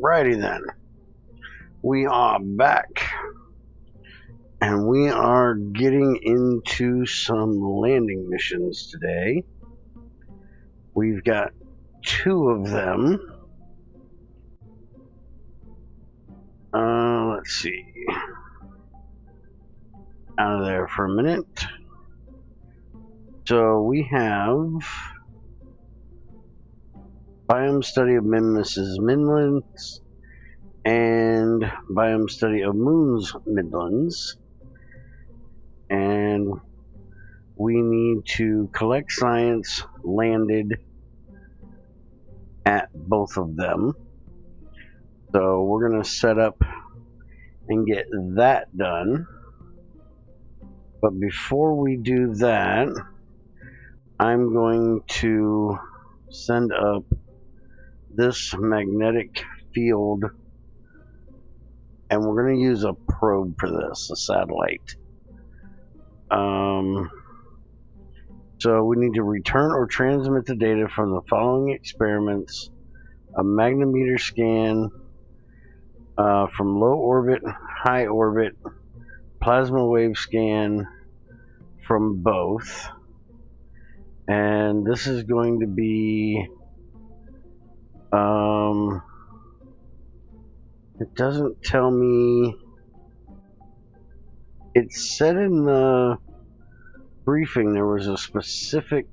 Alrighty then. We are back. And we are getting into some landing missions today. We've got 2 of them. Let's see. Out of there for a minute. So we have biome study of Minmus's Midlands and biome study of Moon's Midlands. And we need to collect science landed at both of them. So we're going to set up and get that done. But before we do that, I'm going to send up this magnetic field, and we're going to use a probe for this, a satellite. So we need to return or transmit the data from the following experiments: a magnetometer scan from low orbit, high orbit, plasma wave scan from both. And this is going to be, it doesn't tell me, it said in the briefing there was a specific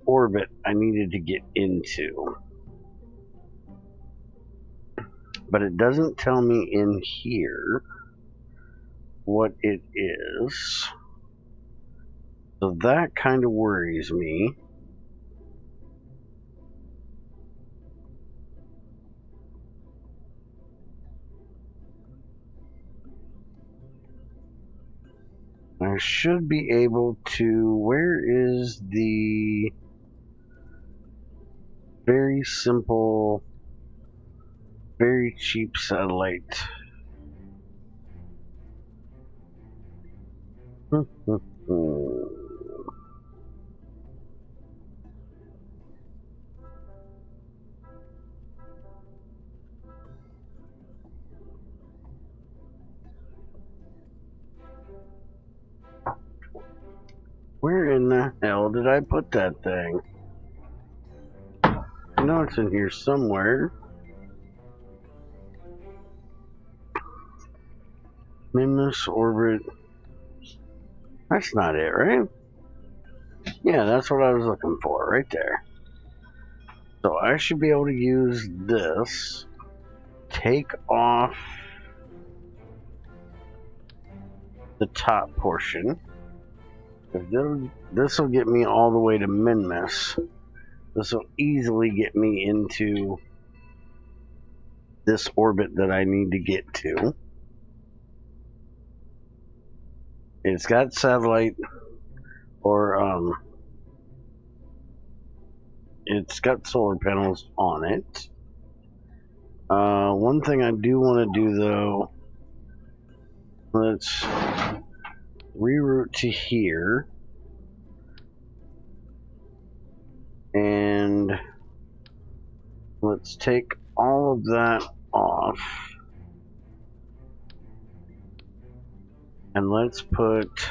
orbit I needed to get into, but it doesn't tell me in here what it is, so that kind of worries me. I should be able to. Where is the very simple, very cheap satellite? Where in the hell did I put that thing? I know it's in here somewhere. Minmus orbit. That's not it, right? Yeah, that's what I was looking for, right there. So I should be able to use this, take off the top portion. This will get me all the way to Minmus. This will easily get me into this orbit that I need to get to. It's got satellite, or it's got solar panels on it. One thing I do want to do though, let's reroute to here, and let's take all of that off, and let's put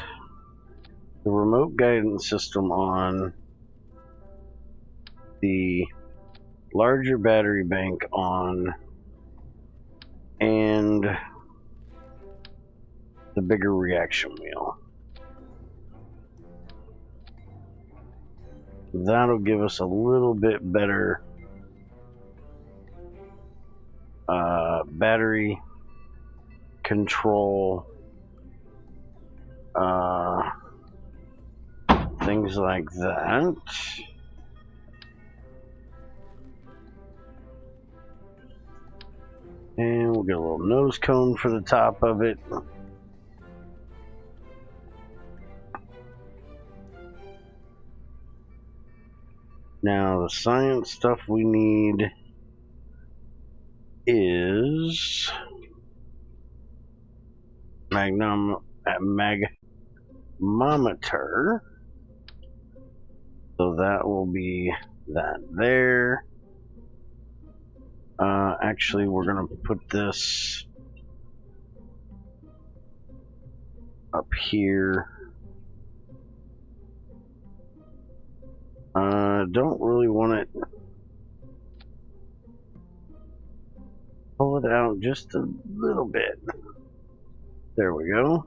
the remote guidance system on, the larger battery bank on, and the bigger reaction wheel. That'll give us a little bit better battery control, things like that. And we'll get a little nose cone for the top of it. Now the science stuff we need is magnetometer. So that will be that there. Actually, we're gonna put this up here. Don't really want it. Pull it out just a little bit. There we go.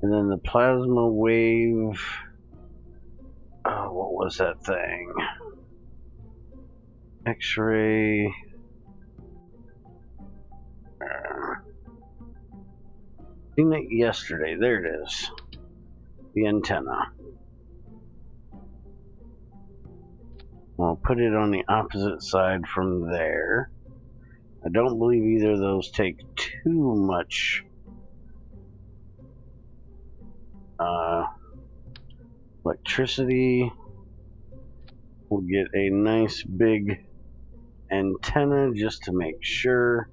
And then the plasma wave. What was that thing? X-ray. Seen it yesterday. There it is. The antenna. I'll put it on the opposite side from there. I don't believe either of those take too much electricity. We'll get a nice big antenna just to make sure.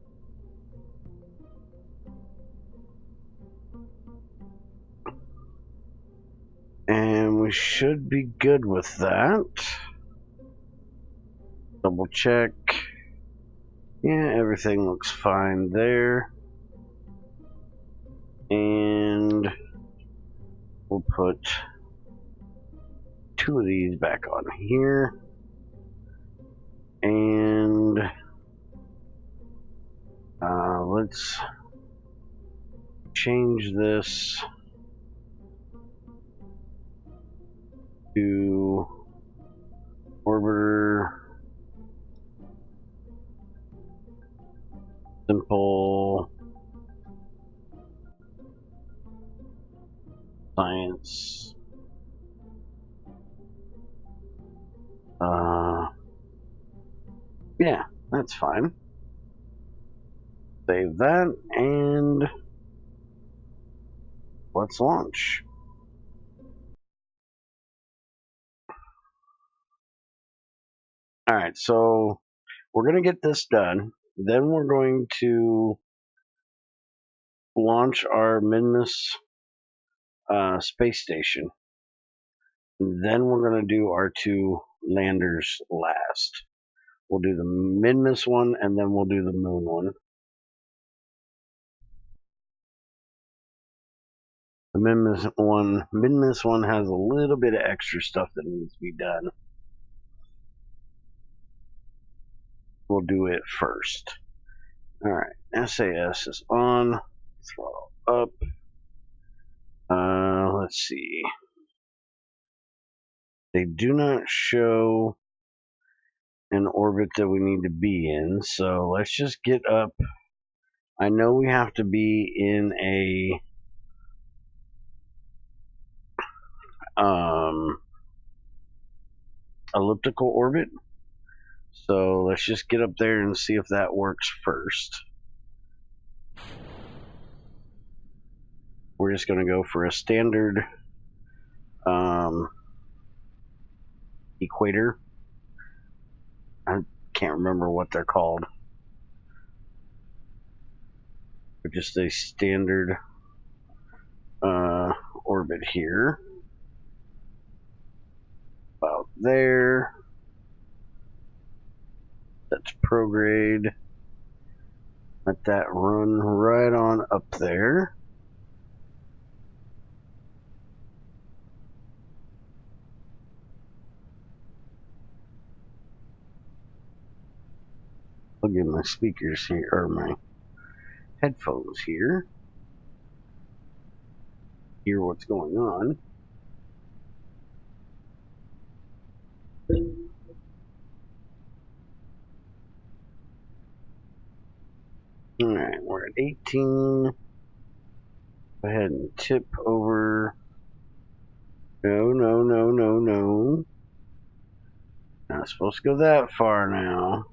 And we should be good with that. Double check. Yeah, everything looks fine there. And we'll put 2 of these back on here. And let's change this to orbiter simple science. Yeah, that's fine. Save that and let's launch. Alright, so we're going to get this done. Then we're going to launch our Minmus space station. Then we're going to do our 2 landers last. We'll do the Minmus one and then we'll do the moon one. The Minmus one has a little bit of extra stuff that needs to be done. We'll do it first. Alright, SAS is on. Throttle up. Let's see. They do not show an orbit that we need to be in, so let's just get up. I know we have to be in a elliptical orbit, so let's just get up there and see if that works first. We're just going to go for a standard equator. I can't remember what they're called. But just a standard orbit here. About there. That's prograde. Let that run right on up there. I'll get my speakers here, or my headphones here. Hear what's going on. Alright, we're at 18. Go ahead and tip over. No, no, no, no, no. Not supposed to go that far now.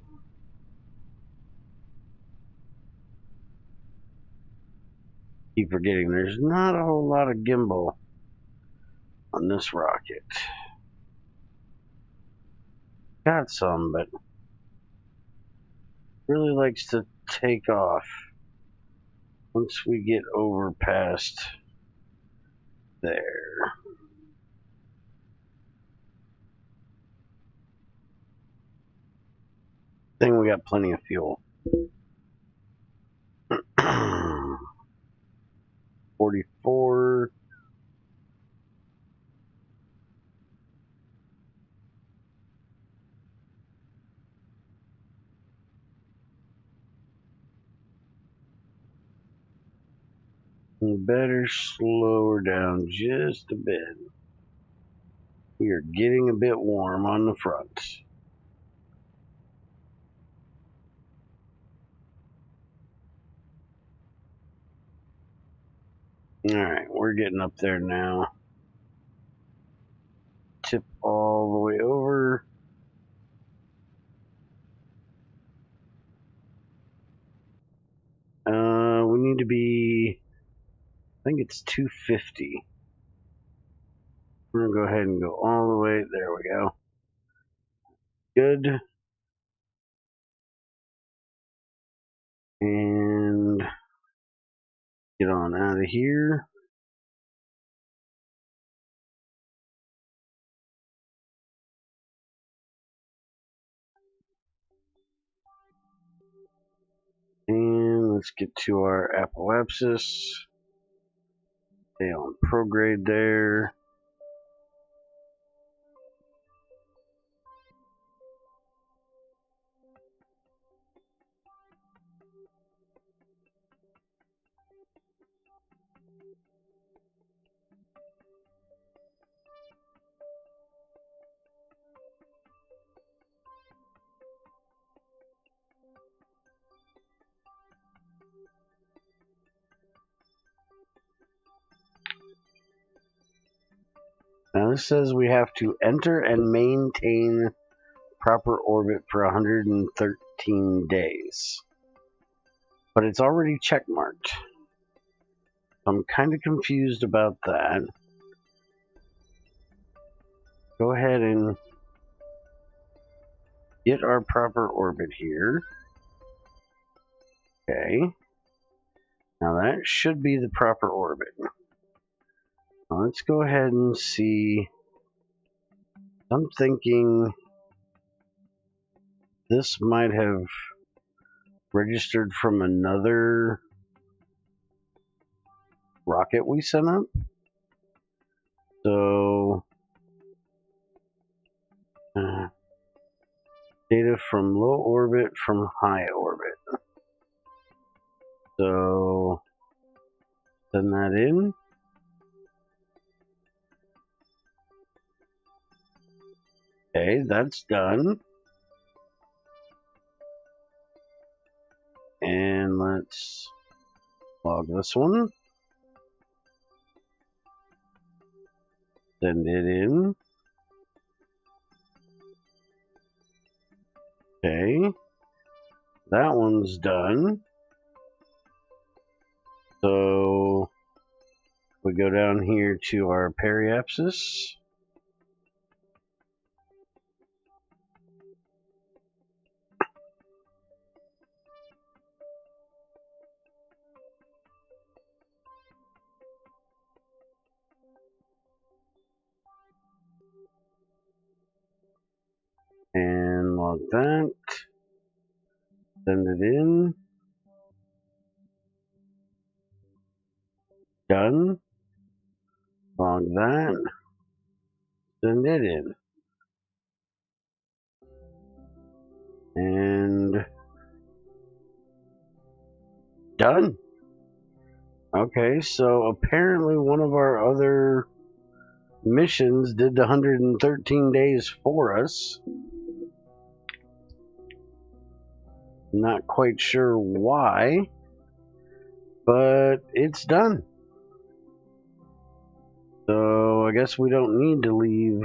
Keep forgetting there's not a whole lot of gimbal on this rocket. Got some, but really likes to take off once we get over past there. thing we got plenty of fuel. 44. You better slow her down just a bit. We are getting a bit warm on the front. Alright, we're getting up there now. Tip all the way over. We need to be, I think it's 250. We're going to go ahead and go all the way. There we go. Good. And get on out of here. And let's get to our apoapsis. Stay on prograde there. Now this says we have to enter and maintain proper orbit for 113 days. But it's already checkmarked. I'm kind of confused about that. Go ahead and get our proper orbit here. Okay. Now that should be the proper orbit. Now let's go ahead and see. I'm thinking this might have registered from another rocket we sent up. So data from low orbit from high orbit. So send that in. Okay, that's done. And let's log this one. Send it in. Okay. That one's done. So we go down here to our periapsis. And log that. Send it in. Done. Log that. Send it in. And done. Okay, so apparently one of our other missions did the 113 days for us. Not quite sure why, but it's done. So I guess we don't need to leave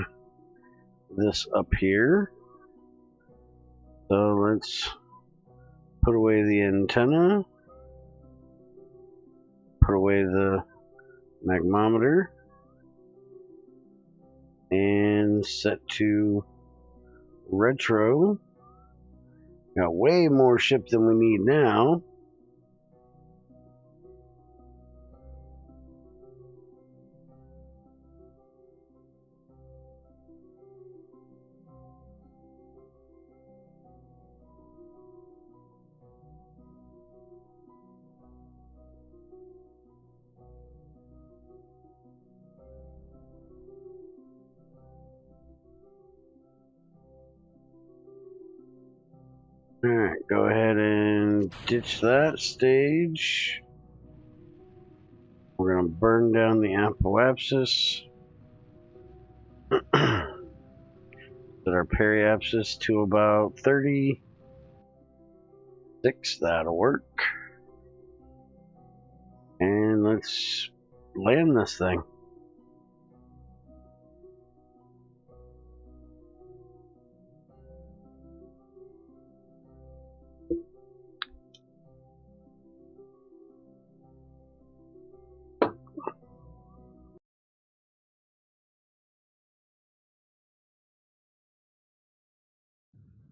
this up here. So let's put away the antenna, put away the magmometer, and set to retro. Got way more ship than we need now. Alright, go ahead and ditch that stage. We're going to burn down the apoapsis. Set our periapsis to about 36. That'll work. And let's land this thing.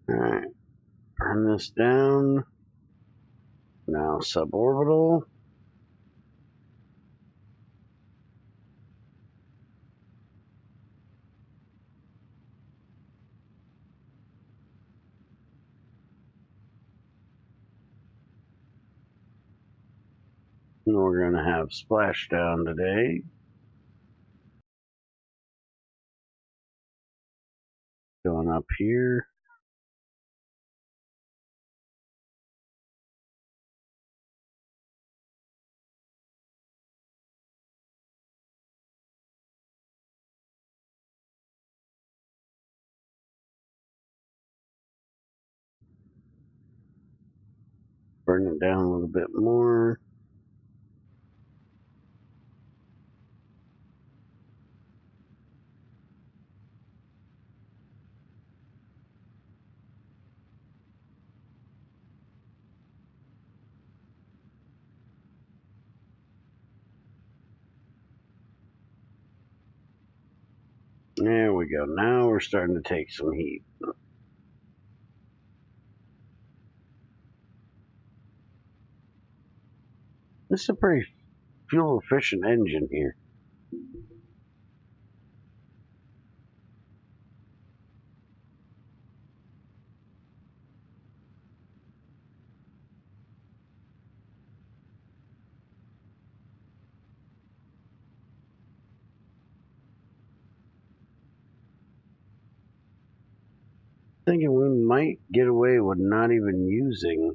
Alright, burn this down. Now suborbital. And we're going to have splashdown today. Going up here. Burn it down a little bit more. There we go. Now we're starting to take some heat. This is a pretty fuel efficient engine here. Thinking we might get away with not even using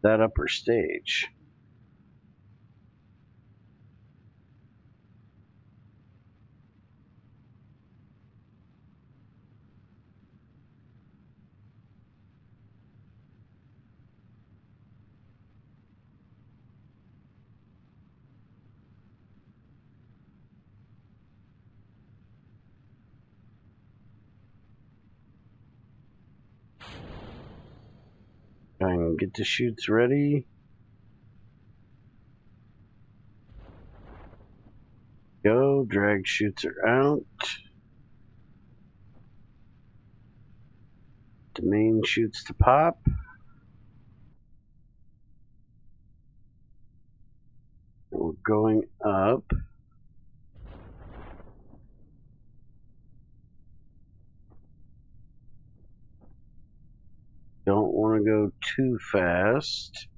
that upper stage. Try and get the chutes ready. Go, drag chutes are out. The main chutes to pop. And we're going up. Don't want to go too fast.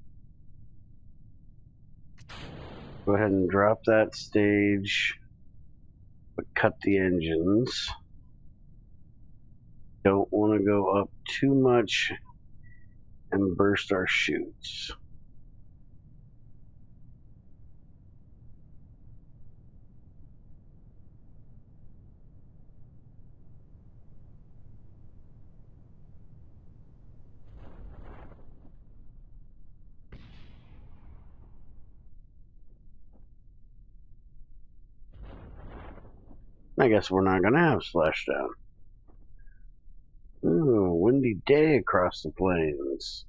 Go ahead and drop that stage, but cut the engines. Don't want to go up too much and burst our chutes. I guess we're not going to have splashdown. Ooh, windy day across the plains.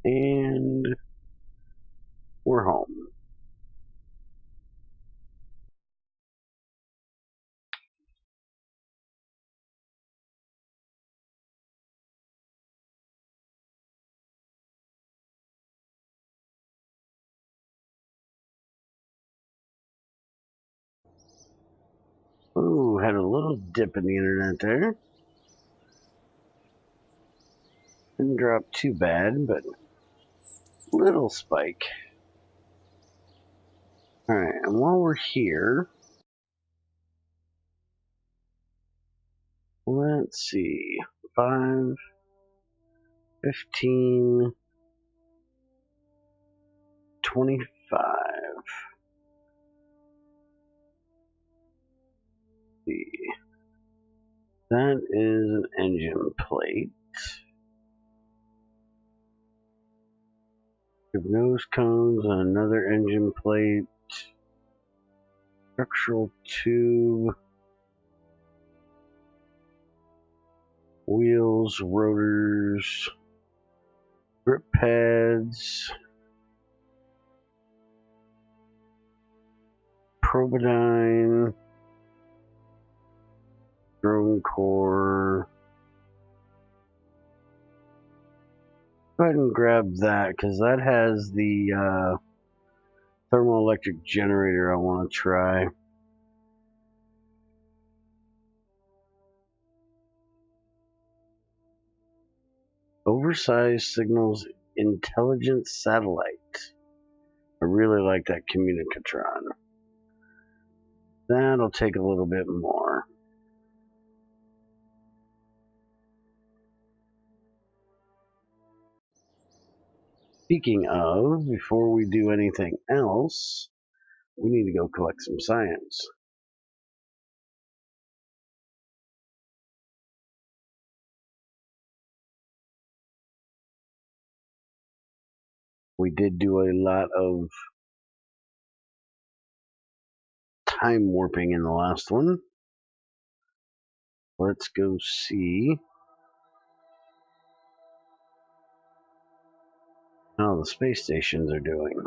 And we're home. had a little dip in the internet there. Didn't drop too bad, but little spike. Alright, and while we're here, let's see. 5, 15, 25. See. That is an engine plate. Nose cones, another engine plate. Structural tube. Wheels, rotors, grip pads, Probidyne, drone core. Go ahead and grab that because that has the thermoelectric generator I want to try. Oversized signals intelligence satellite. I really like that communicatron. That'll take a little bit more. Speaking of, before we do anything else, we need to go collect some science. We did do a lot of time warping in the last one. Let's go see how the space stations are doing.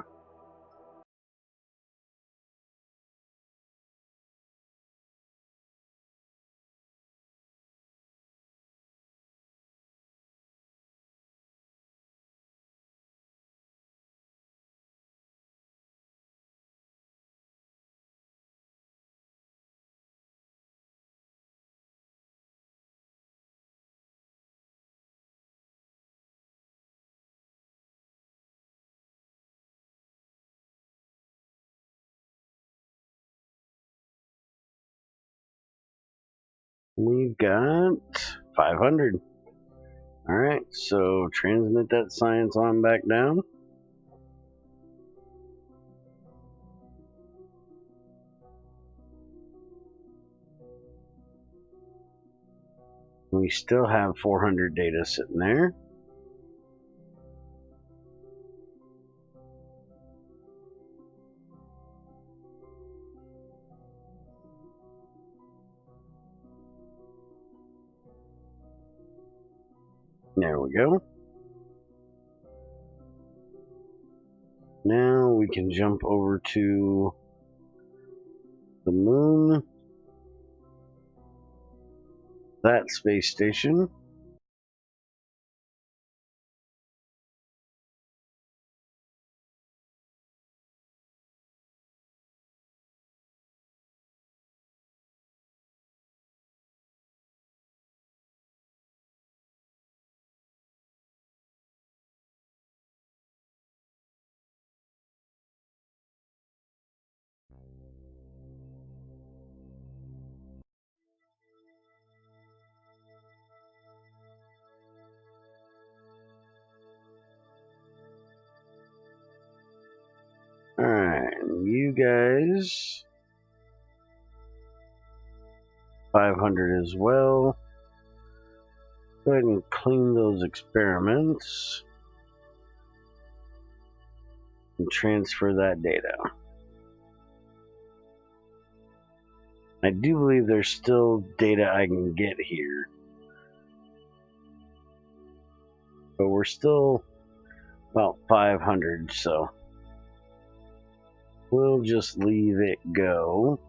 We've got 500. Alright, so transmit that science on back down. We still have 400 data sitting there. There we go. Now we can jump over to the moon. That space station. Alright, you guys 500 as well. Go ahead and clean those experiments and transfer that data. I do believe there's still data I can get here, but we're still about 500, so we'll just leave it go.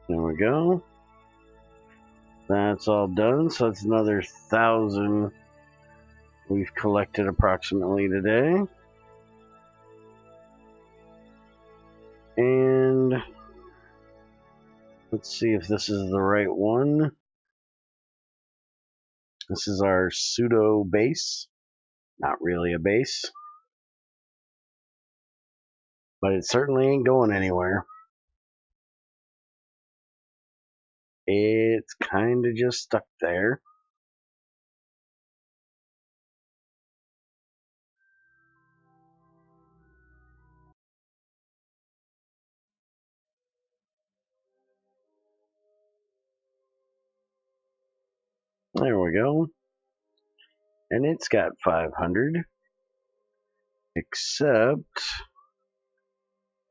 There we go. That's all done, so that's another 1,000 we've collected approximately today. And let's see if this is the right one. This is our pseudo base. Not really a base, but it certainly ain't going anywhere. It's kind of just stuck there. There we go. And it's got 500. Except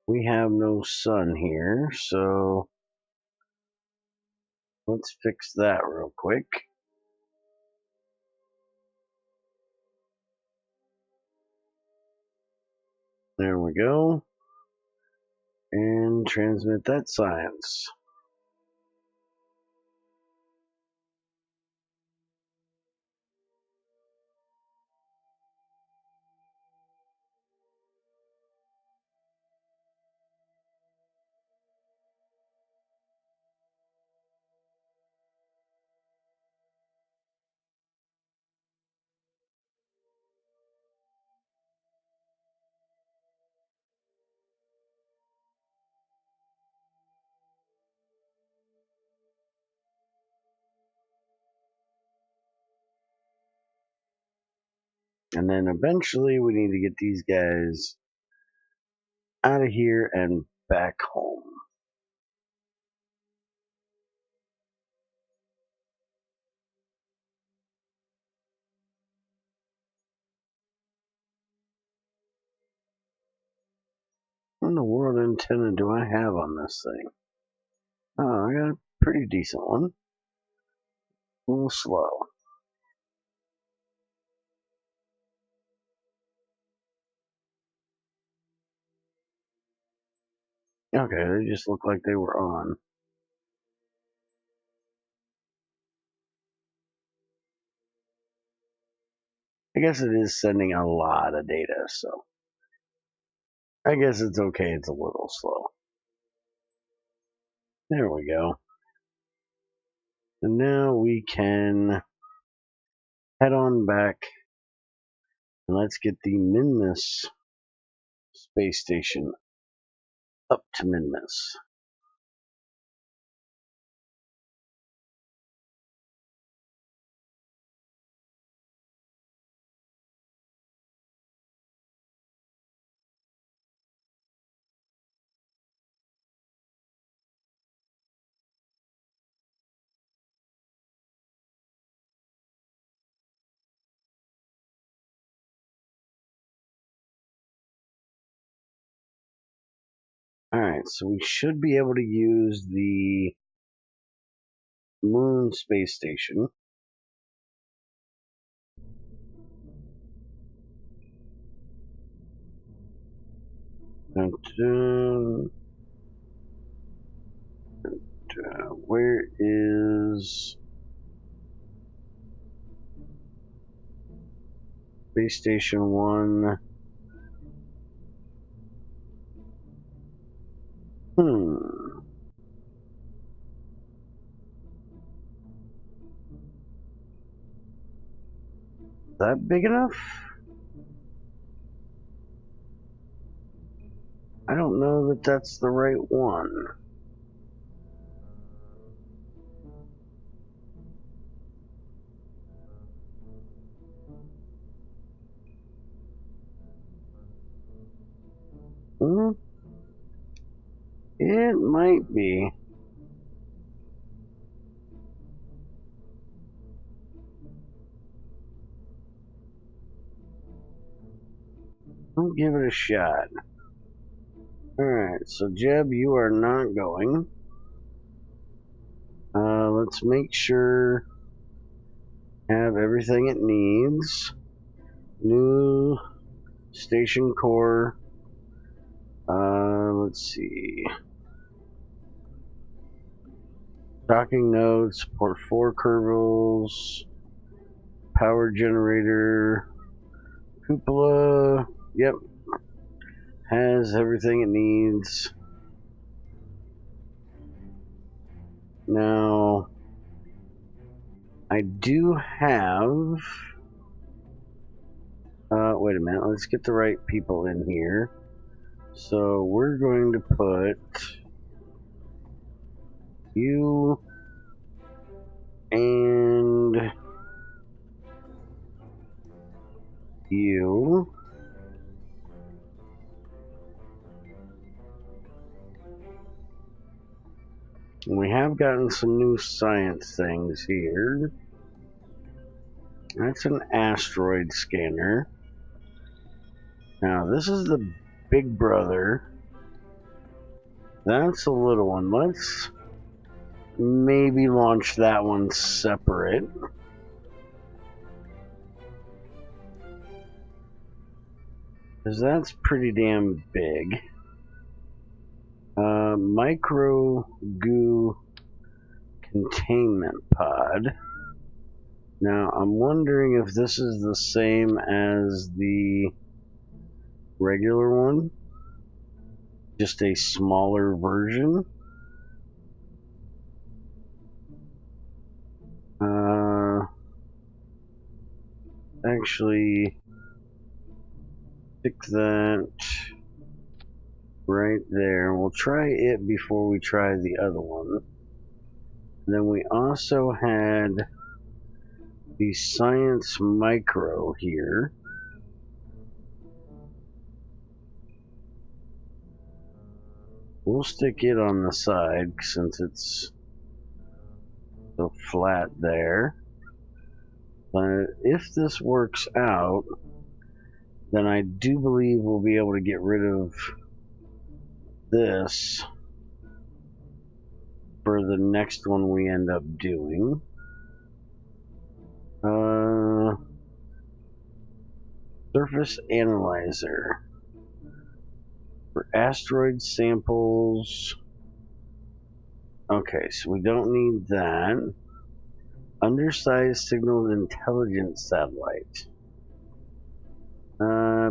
we have no sun here, so let's fix that real quick. There we go. And transmit that science. And then eventually we need to get these guys out of here and back home. What in the world antenna do I have on this thing? Oh, I got a pretty decent one. A little slow. Okay, they just look like they were on. I guess it is sending a lot of data, so I guess it's okay, it's a little slow. There we go. And now we can head on back and let's get the Minmus space station up to Minmus. Alright, so we should be able to use the moon space station. Where is space station 1? That big enough? I don't know that that's the right one. It might be. I'll give it a shot. Alright, so Jeb, you are not going. Let's make sure have everything it needs. New station core. Let's see. Docking node, support 4 curvels. power generator, cupola, yep, has everything it needs. Now, I do have, wait a minute, let's get the right people in here. So we're going to put you and you. We have gotten some new science things here. That's an asteroid scanner. Now, this is the big brother. That's a little one. Let's maybe launch that one separate. Because that's pretty damn big. Micro goo containment pod. Now, I'm wondering if this is the same as the regular one, just a smaller version. Actually, stick that right there. We'll try it before we try the other one. Then we also had the Science Micro here. We'll stick it on the side since it's so flat there. But if this works out, then I do believe we'll be able to get rid of this for the next one we end up doing. Surface analyzer for asteroid samples. Okay, so we don't need that. Undersized signal intelligence satellite.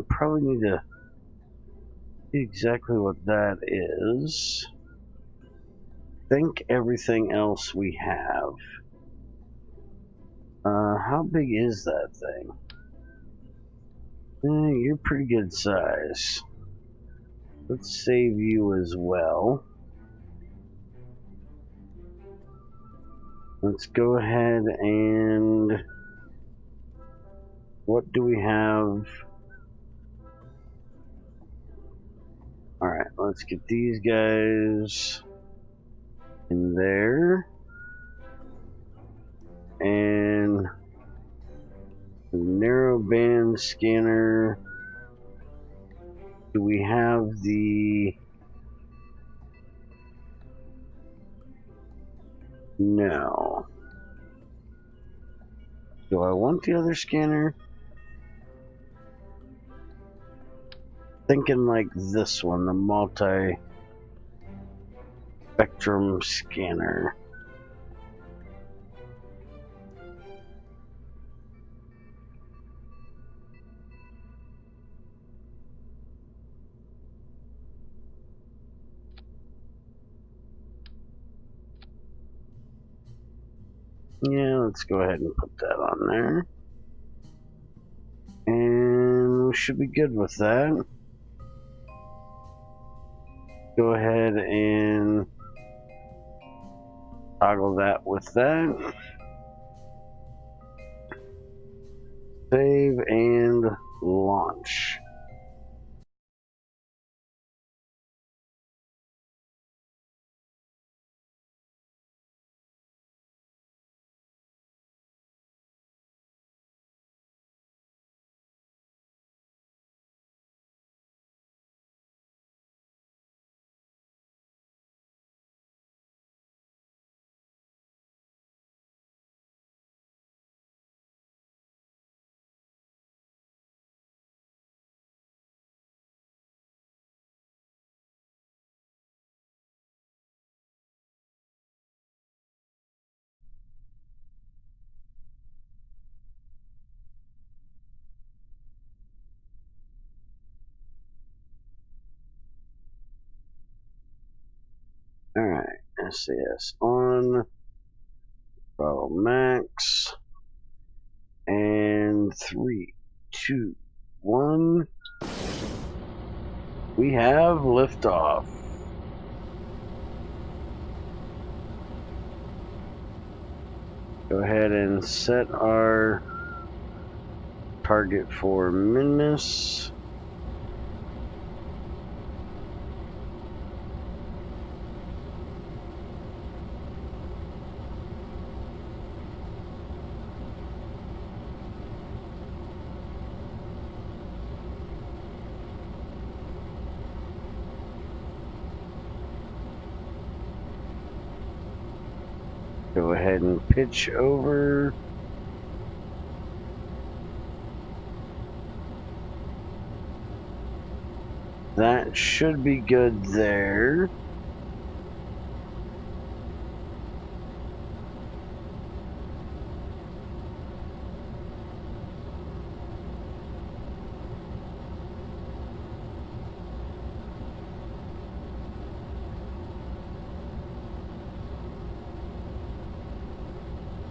Probably need to see exactly what that is. Think everything else we have. How big is that thing? You're pretty good size. Let's save you as well. Let's go ahead and... what do we have? Alright, let's get these guys in there. And the narrowband scanner. Do we have the... no. Do I want the other scanner? Thinking like this one, the multi-spectrum scanner. Yeah, let's go ahead and put that on there. And we should be good with that. Go ahead and toggle that with that. Save and launch. Alright, SAS on, throttle max, and 3, 2, 1. We have liftoff. Go ahead and set our target for Minmus. Go ahead and pitch over. That should be good there.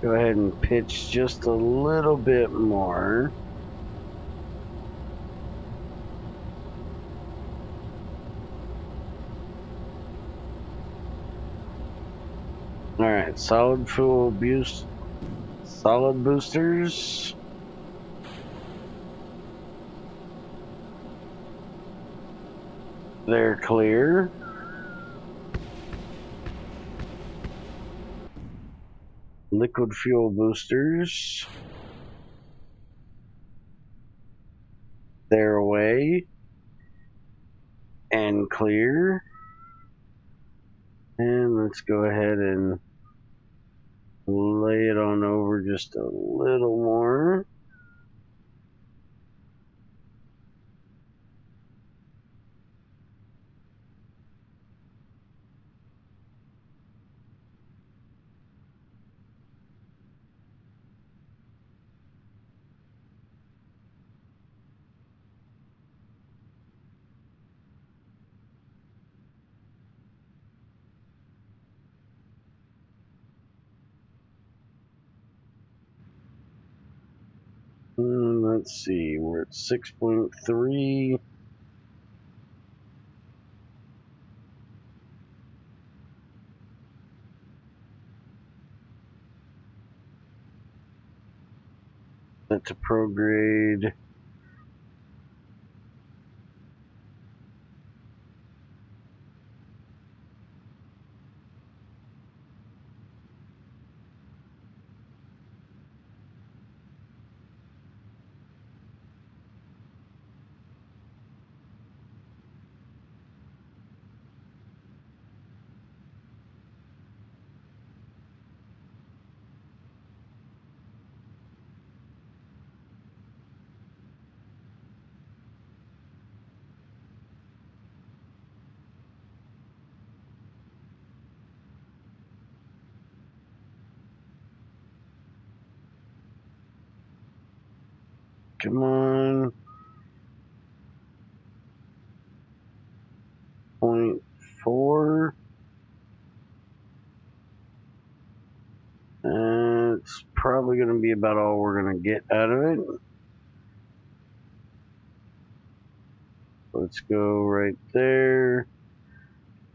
Go ahead and pitch just a little bit more. Alright, solid fuel boost, solid boosters. They're clear. Liquid fuel boosters. They're away. And clear. And let's go ahead and lay it on over just a little more. Let's see, we're at 6.3. That's a prograde. Come on. 0.4. It's probably going to be about all we're going to get out of it. Let's go right there.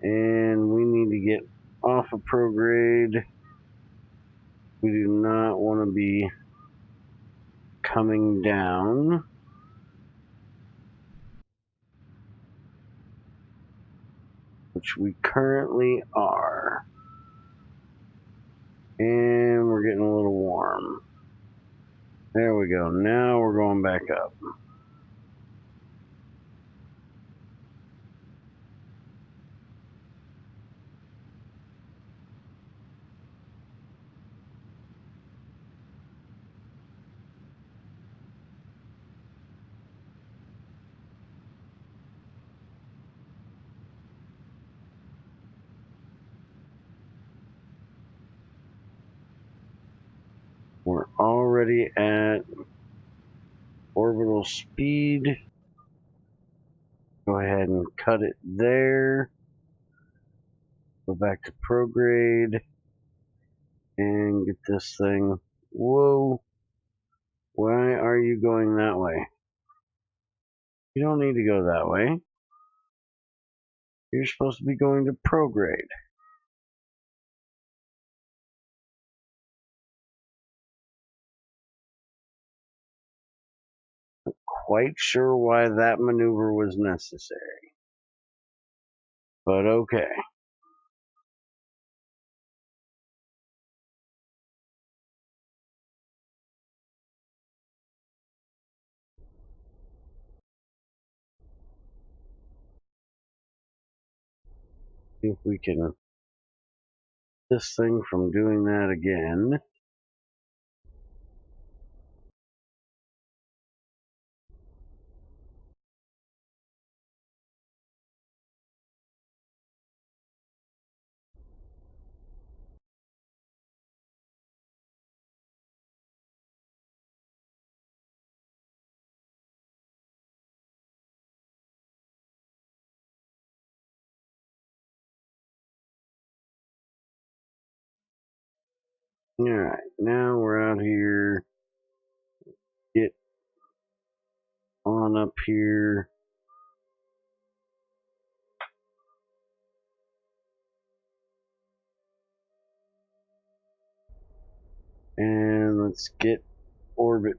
And we need to get off of prograde. We do not want to be coming down, which we currently are. And we're getting a little warm. There we go. Now we're going back up. We're already at orbital speed. Go ahead and cut it there. Go back to prograde and get this thing. Whoa. Why are you going that way? You don't need to go that way. You're supposed to be going to prograde. Not quite sure why that maneuver was necessary. But okay. See if we can this thing from doing that again. Alright, now we're out here. Get on up here. And let's get orbit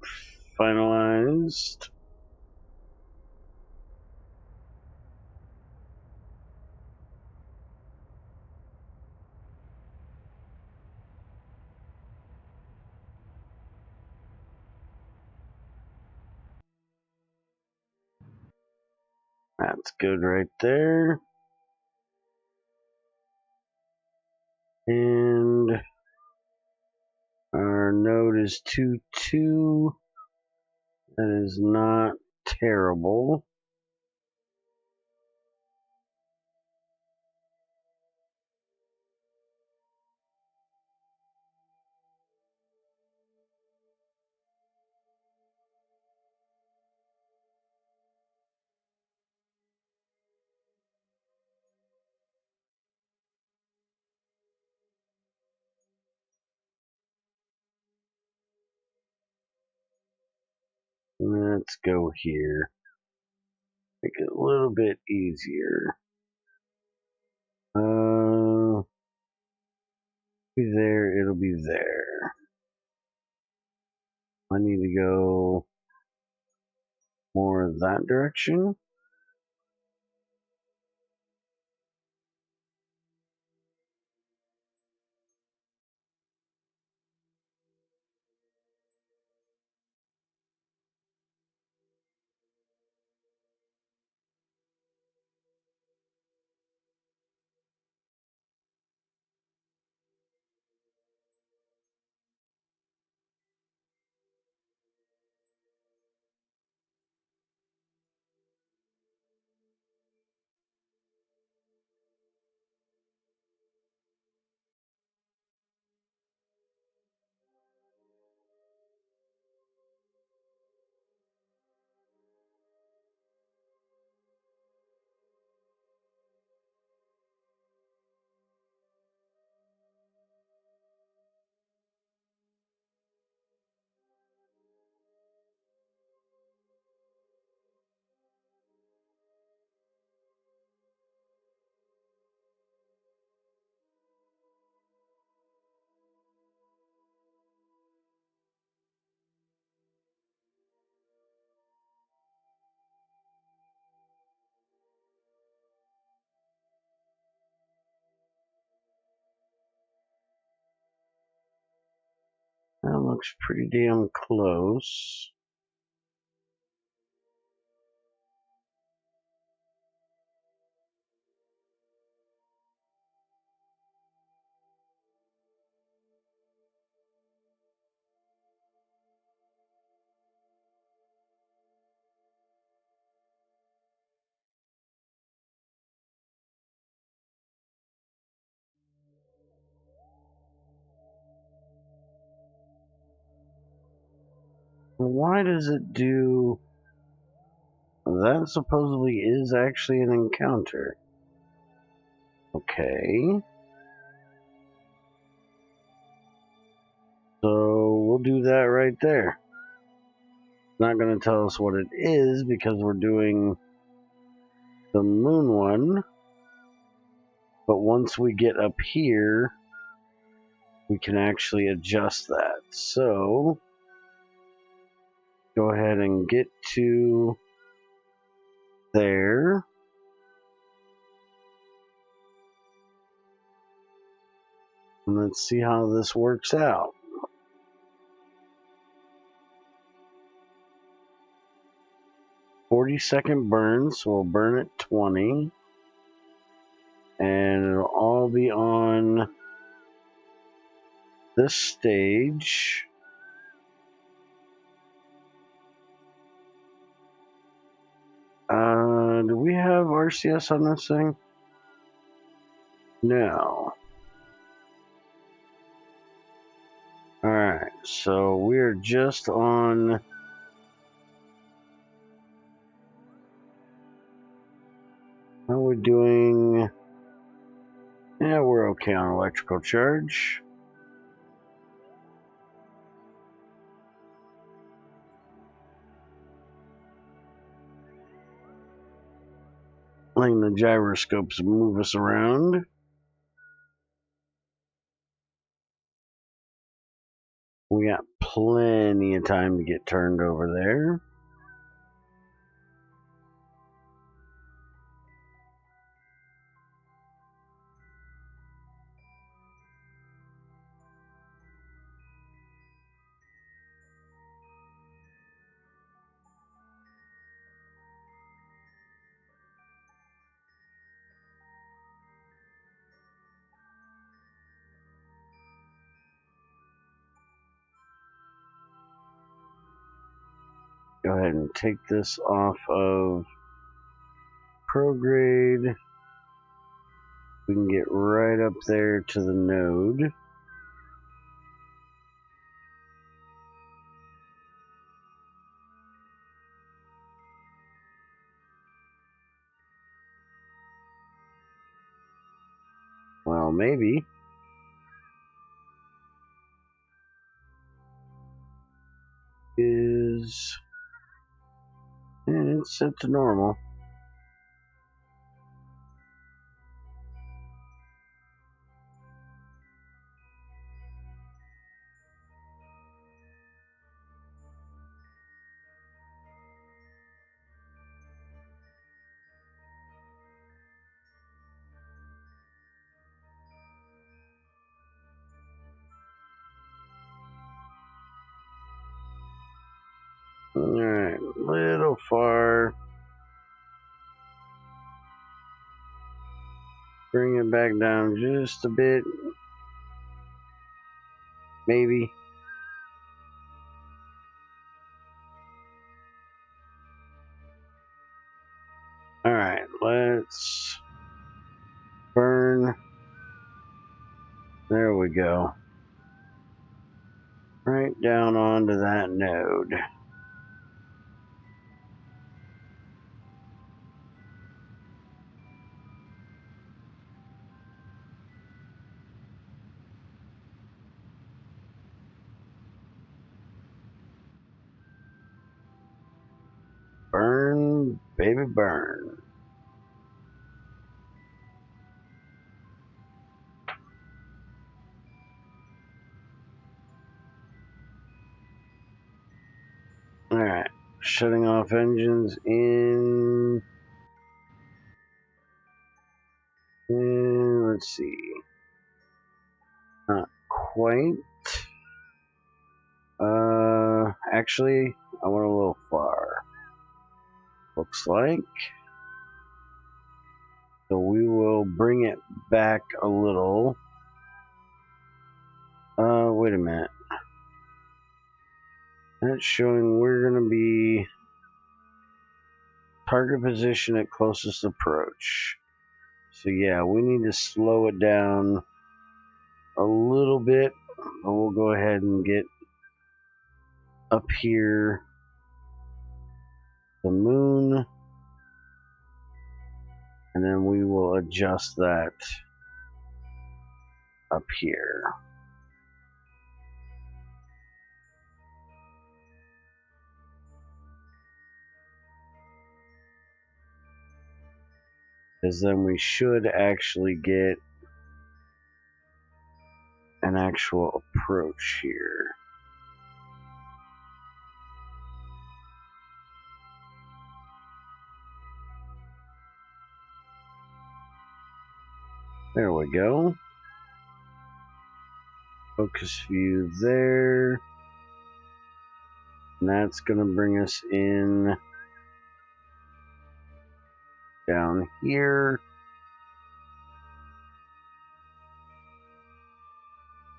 finalized. That's good right there. And our node is 2-2. That is not terrible. Let's go here. Make it a little bit easier. Be there, it'll be there. I need to go more that direction. That looks pretty damn close. Why does it do... That supposedly is actually an encounter. Okay. So we'll do that right there. It's not going to tell us what it is because we're doing the moon one. But once we get up here, we can actually adjust that. So go ahead and get to there. And let's see how this works out. 40-second burn, so we'll burn at 20. And it'll all be on this stage. Do we have RCS on this thing? No. Alright, so we're just on... How are we doing? Yeah, we're okay on electrical charge. Letting the gyroscopes move us around. We got plenty of time to get turned over there. Go ahead and take this off of prograde. We can get right up there to the node. Well, maybe. It's set to normal. Alright, little far. Bring it back down just a bit. Maybe. Alright, let's burn. There we go. Right down onto that node. Burn, baby, burn. Alright, shutting off engines in... let's see. Not quite. Actually, I went a little far. Looks like. So we will bring it back a little. Wait a minute. That's showing we're going to be target position at closest approach. So yeah, we need to slow it down a little bit. We'll go ahead and get up here the moon, and then we will adjust that up here. because then we should actually get an actual approach here. There we go. Focus view there. And that's going to bring us in down here.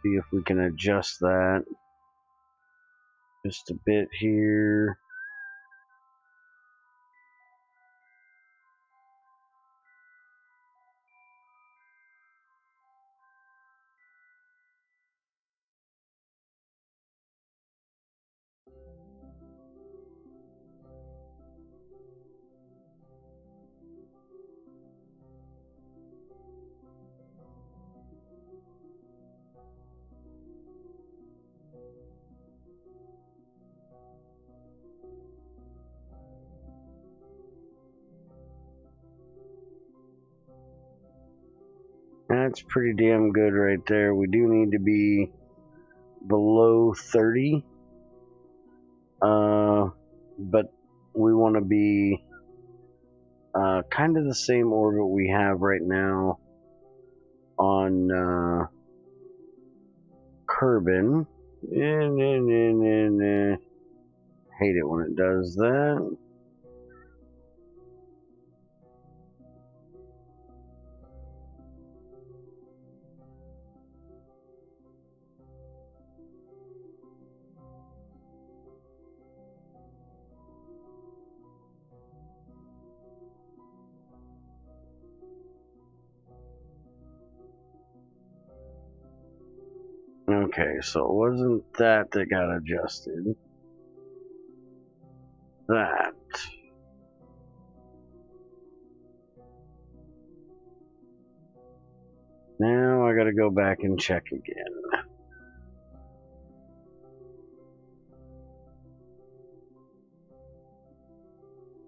See if we can adjust that just a bit here. That's pretty damn good right there. We do need to be below 30. But we want to be kind of the same orbit we have right now on Kerbin. Hate it when it does that. Okay, so it wasn't that got adjusted. That. Now I gotta go back and check again.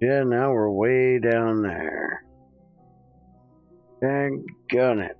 Yeah, now we're way down there. Daggone it.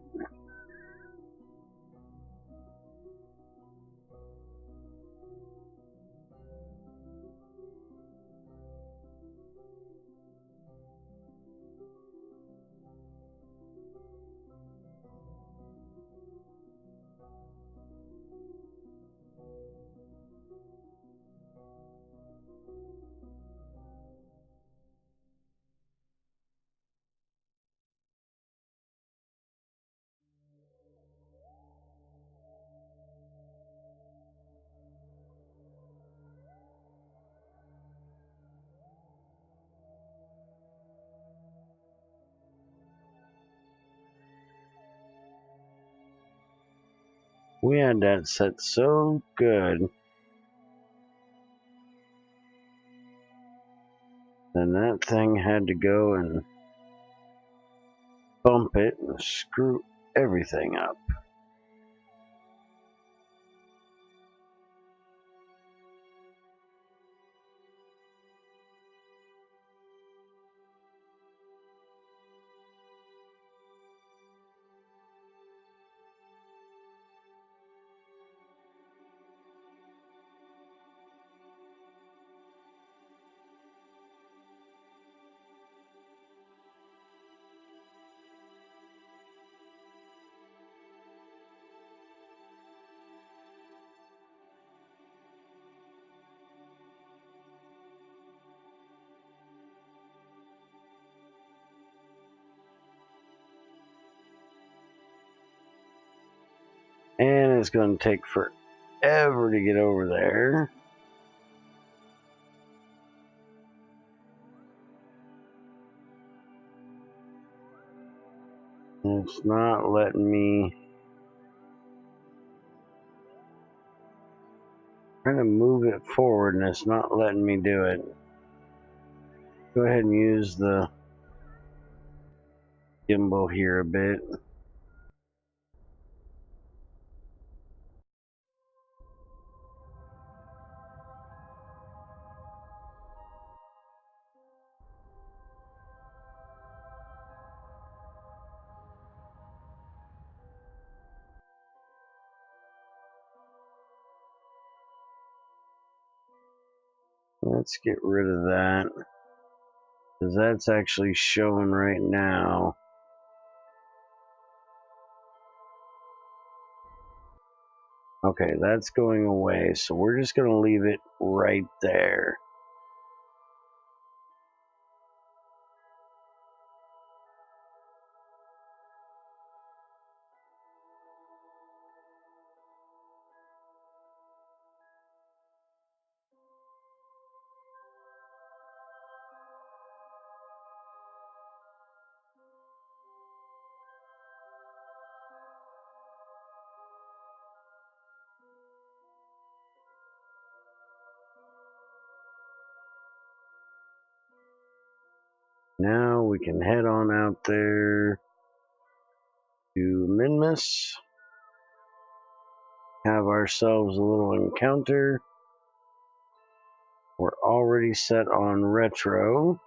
We had that set so good. Then that thing had to go and bump it and screw everything up. And it's going to take forever to get over there. It's not letting me. Trying to move it forward and it's not letting me do it. Go ahead and use the gimbal here a bit. let's get rid of that, because that's actually showing right now. Okay, that's going away, so we're just going to leave it right there. Now we can head on out there to Minmus, have ourselves a little encounter. We're already set on retro,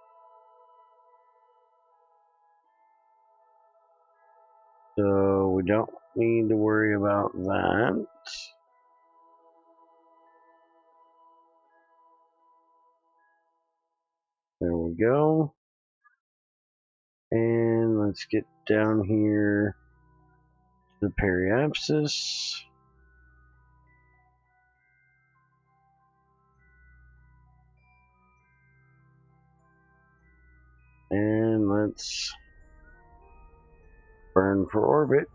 so we don't need to worry about that. There we go. And let's get down here to the periapsis. And let's burn for orbit.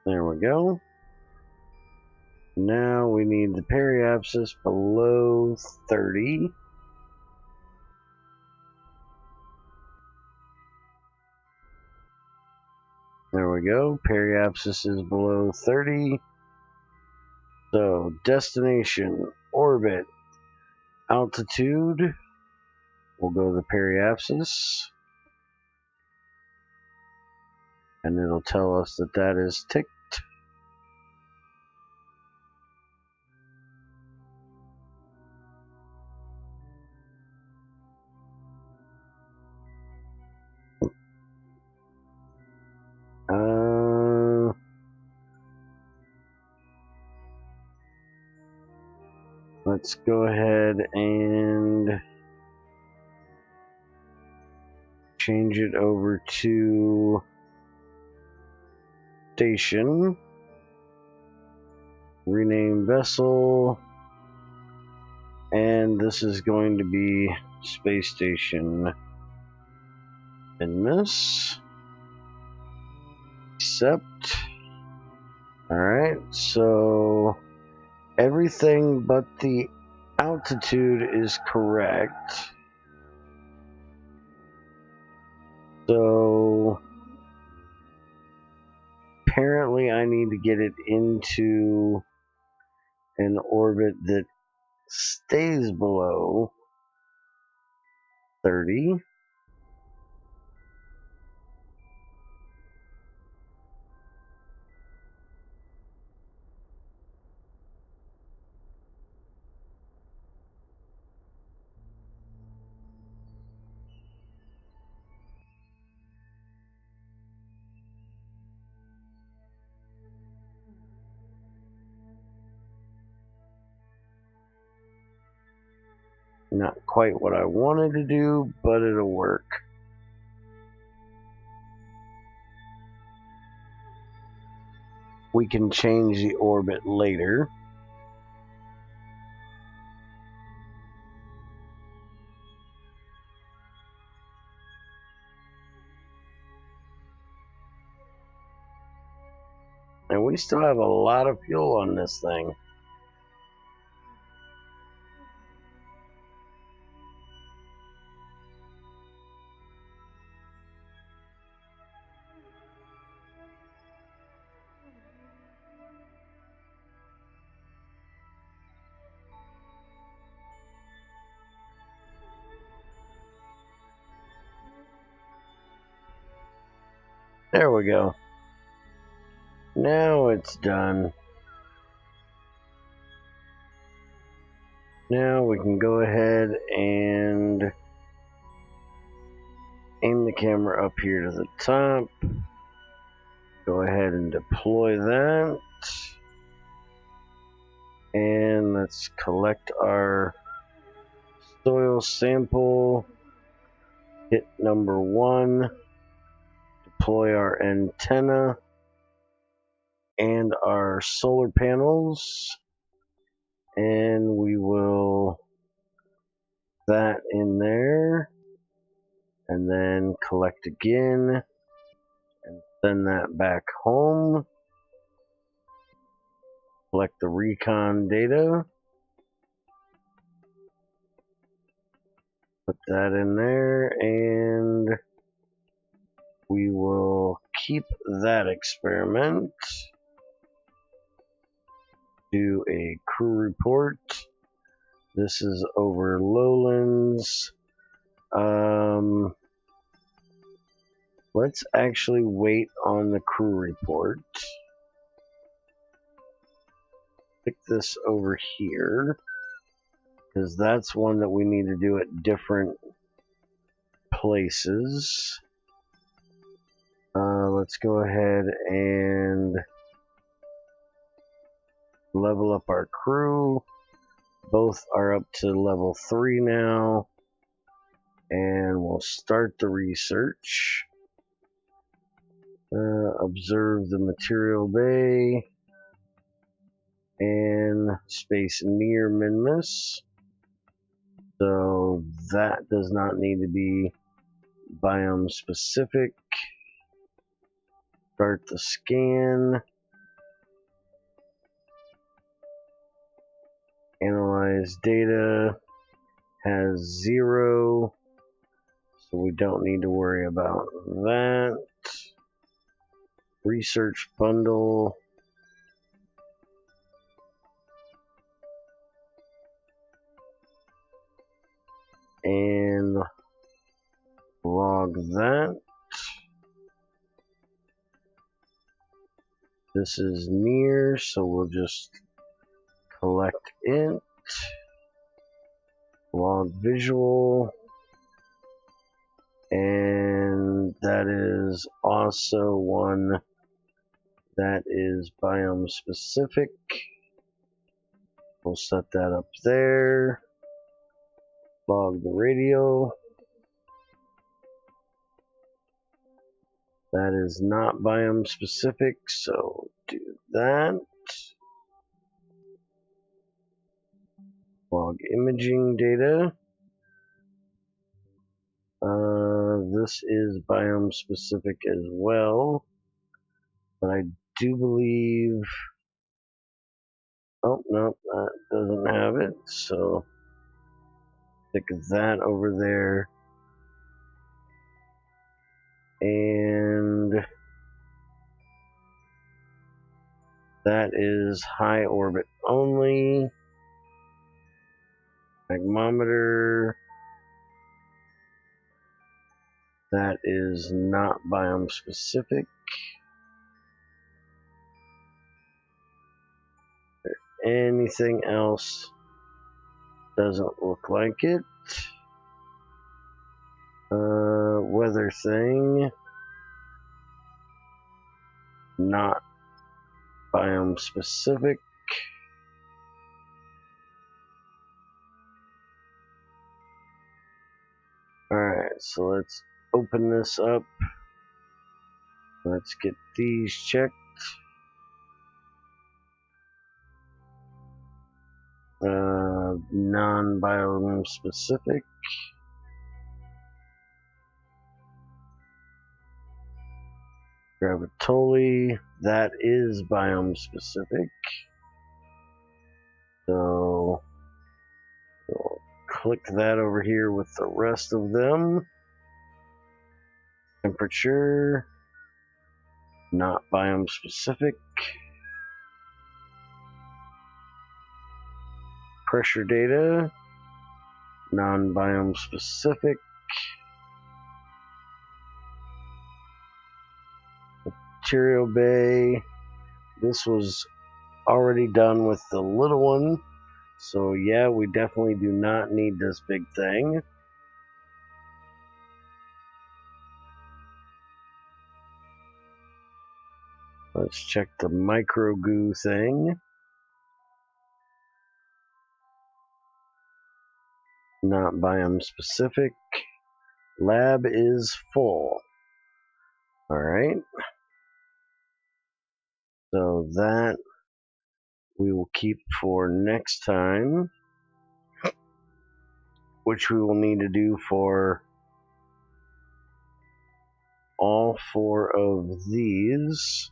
There we go. Now we need the periapsis below 30. There we go. Periapsis is below 30. So destination, orbit, altitude. We'll go to the periapsis. And it'll tell us that that is ticked. Let's go ahead and change it over to station. Rename vessel. And this is going to be space station Minmus. Accept. Alright, so everything but the altitude is correct. So apparently I need to get it into an orbit that stays below 30. Not quite what I wanted to do, but it'll work. We can change the orbit later. And we still have a lot of fuel on this thing. There we go. Now it's done. Now we can go ahead and aim the camera up here to the top. Go go ahead and deploy that. And let's collect our soil sample. Hit number 1. Deploy our antenna and our solar panels. And we will that in there. And then collect again. And send that back home. Collect the recon data. Put that in there, and we will keep that experiment. Do a crew report. This is over lowlands. Let's actually wait on the crew report. Pick this over here, because that's one that we need to do at different places. Let's go ahead and level up our crew. Both are up to level 3 now. And we'll start the research. Observe the material bay and space near Minmus. So that does not need to be biome specific. Start the scan. Analyze data. Has 0. So we don't need to worry about that. Research bundle. And log that. This is near, so we'll just collect it. Log visual. And that is also one that is biome specific. We'll set that up there. Log the radio. That is not biome specific, so do that. Log imaging data. This is biome specific as well, but I do believe, oh no, that doesn't have it, so stick that over there. And that is high orbit only. Magmometer. That is not biome specific. Anything else doesn't look like it. Weather thing. Not biome specific. Alright, so let's open this up. Let's get these checked. Non-biome specific. Gravitoli, that is biome specific. So we'll click that over here with the rest of them. Temperature, not biome specific. Pressure data, non-biome specific. Material bay, this was already done with the little one, so yeah, we definitely do not need this big thing. Let's check the micro goo thing. Not biome specific. Lab is full. Alright. So that we will keep for next time, which we will need to do for all 4 of these,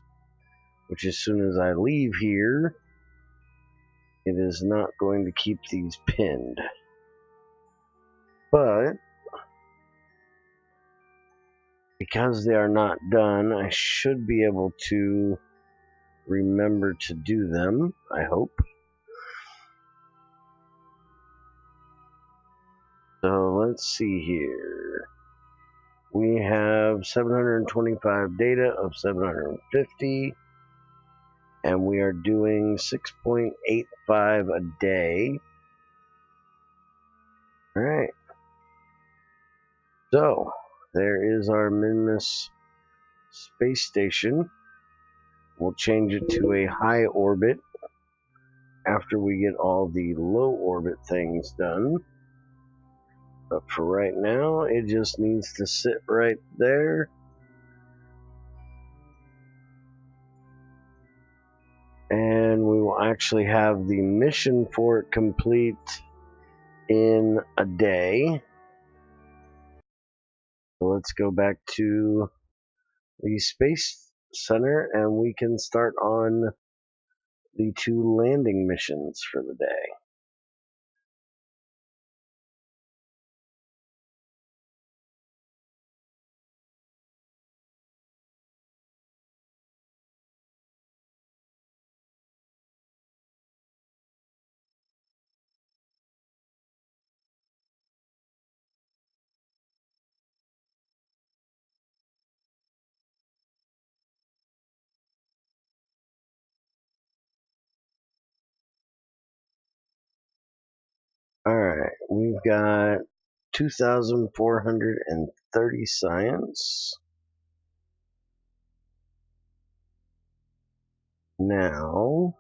which as soon as I leave here, it is not going to keep these pinned. But because they are not done, I should be able to remember to do them, I hope. So let's see here. We have 725 data of 750, and we are doing 6.85 a day. Alright. So, there is our Minmus space station. We'll change it to a high orbit after we get all the low orbit things done. But for right now, it just needs to sit right there. And we will actually have the mission for it complete in a day. So let's go back to the Space Center and we can start on the 2 landing missions for the day. Alright, we've got 2,430 science. Now,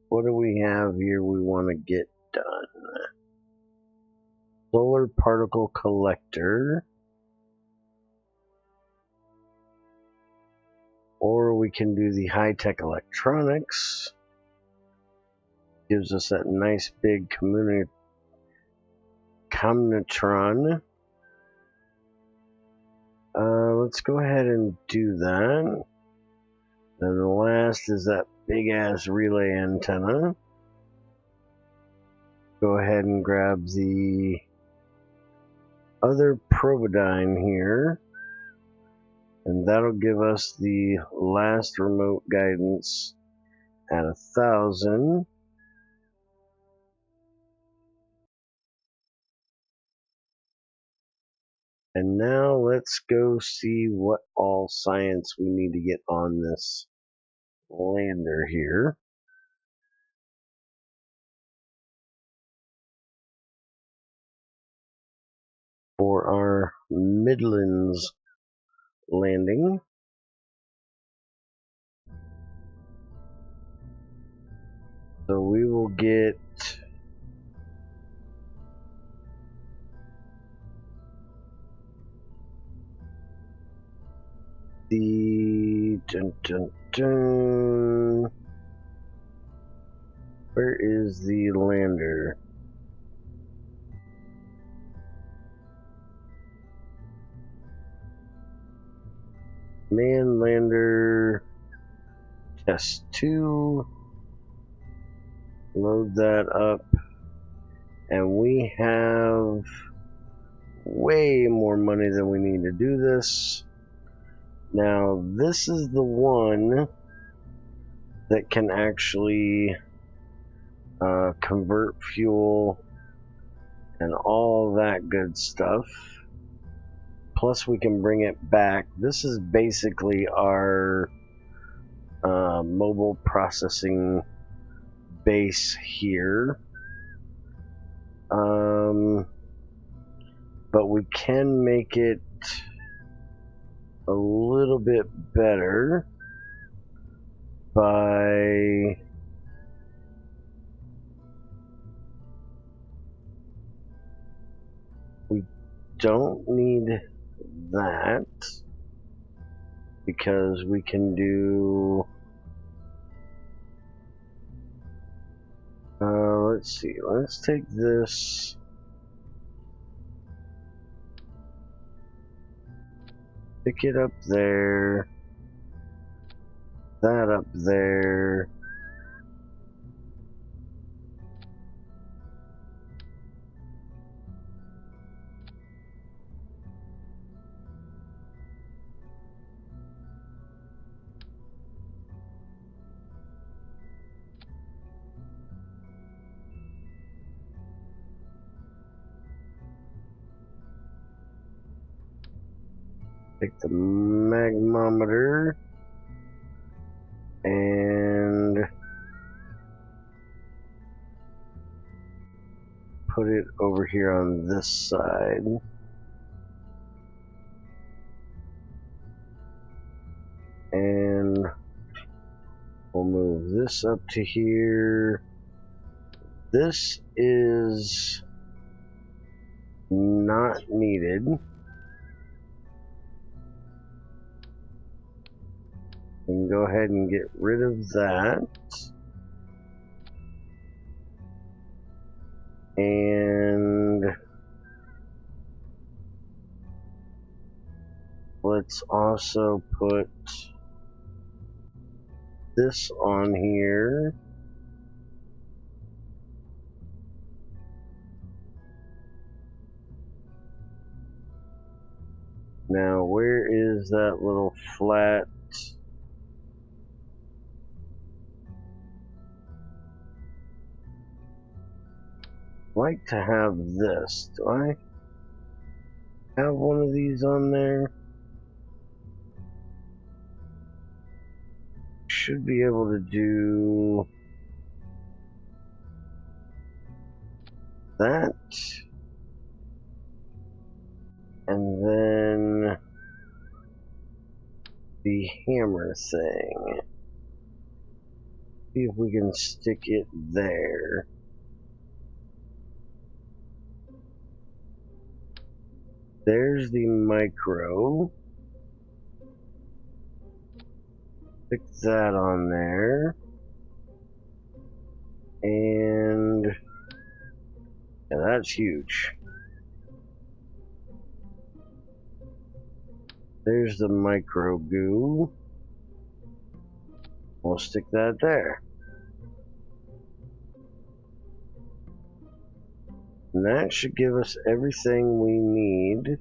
what do we have here we want to get done? Solar particle collector. Or we can do the high-tech electronics. Gives us that nice big combinatron. Let's go ahead and do that. And the last is that big-ass relay antenna. Go ahead and grab the other Providine here. And that'll give us the last remote guidance at 1,000. And now let's go see what all science we need to get on this lander here. For our Midlands landing. So we will get the where is the lander? Man lander test 2. Load that up. And we have way more money than we need to do this. Now, this is the one that can actually convert fuel and all that good stuff. Plus, we can bring it back. This is basically our mobile processing base here. But we can make it a little bit better by we don't need that because we can do let's see, let's take this, pick it up there, that up there, take the magmometer and put it over here on this side. And we'll move this up to here. This is not needed. We can go ahead and get rid of that. And let's also put this on here. Now, where is that little flat? I'd like to have this. Do I have one of these on there? Should be able to do that. And then the hammer thing. See if we can stick it there. There's the micro. Stick that on there. And yeah, that's huge. There's the micro goo. We'll stick that there. And that should give us everything we need.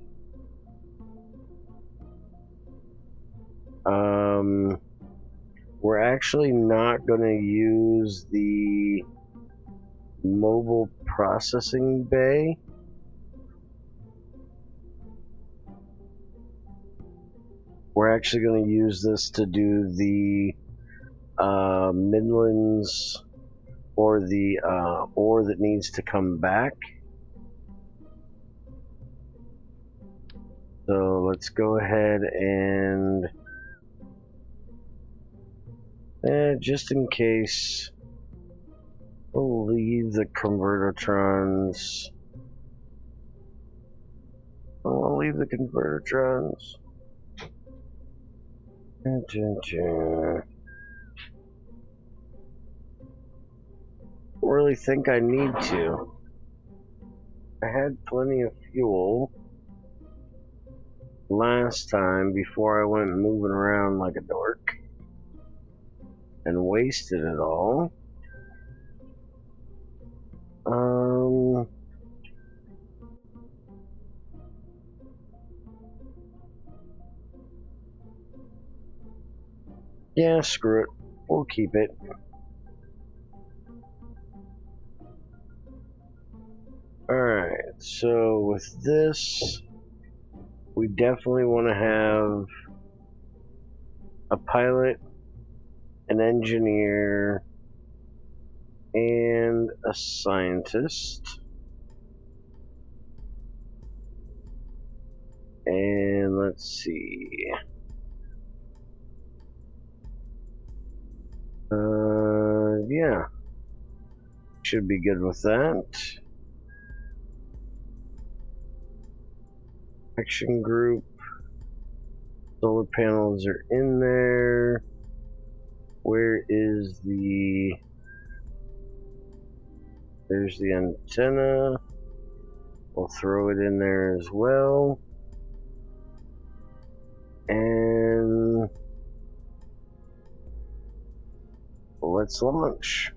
We're actually not going to use the mobile processing bay. We're actually going to use this to do the Midlands or the ore that needs to come back. So let's go ahead and just in case, we'll leave the convertertrons. I'll leave the convertertrons. Really think I need to. I had plenty of fuel last time before I went moving around like a dork and wasted it all. Yeah, screw it. We'll keep it. Alright, so with this, we definitely want to have a pilot, an engineer, and a scientist. And let's see. Yeah. Should be good with that. Action group. Solar panels are in there. Where is the... There's the antenna. We'll throw it in there as well. And let's launch.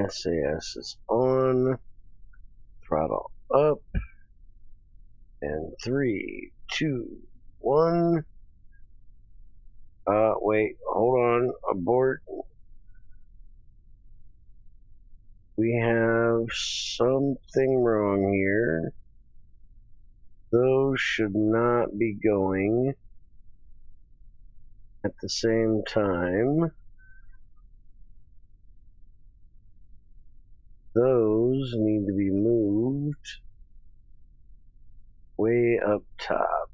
SAS is on. Throttle up. And 3, 2, 1. Wait, hold on. Abort. We have something wrong here. Those should not be going at the same time. Those need to be moved way up top.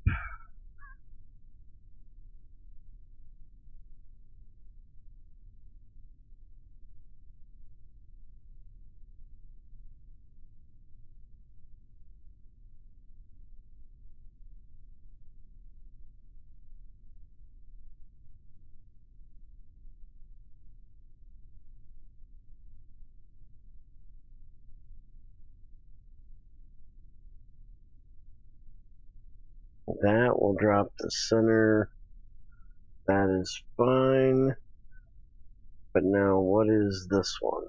That will drop the center. That is fine. But now what is this one?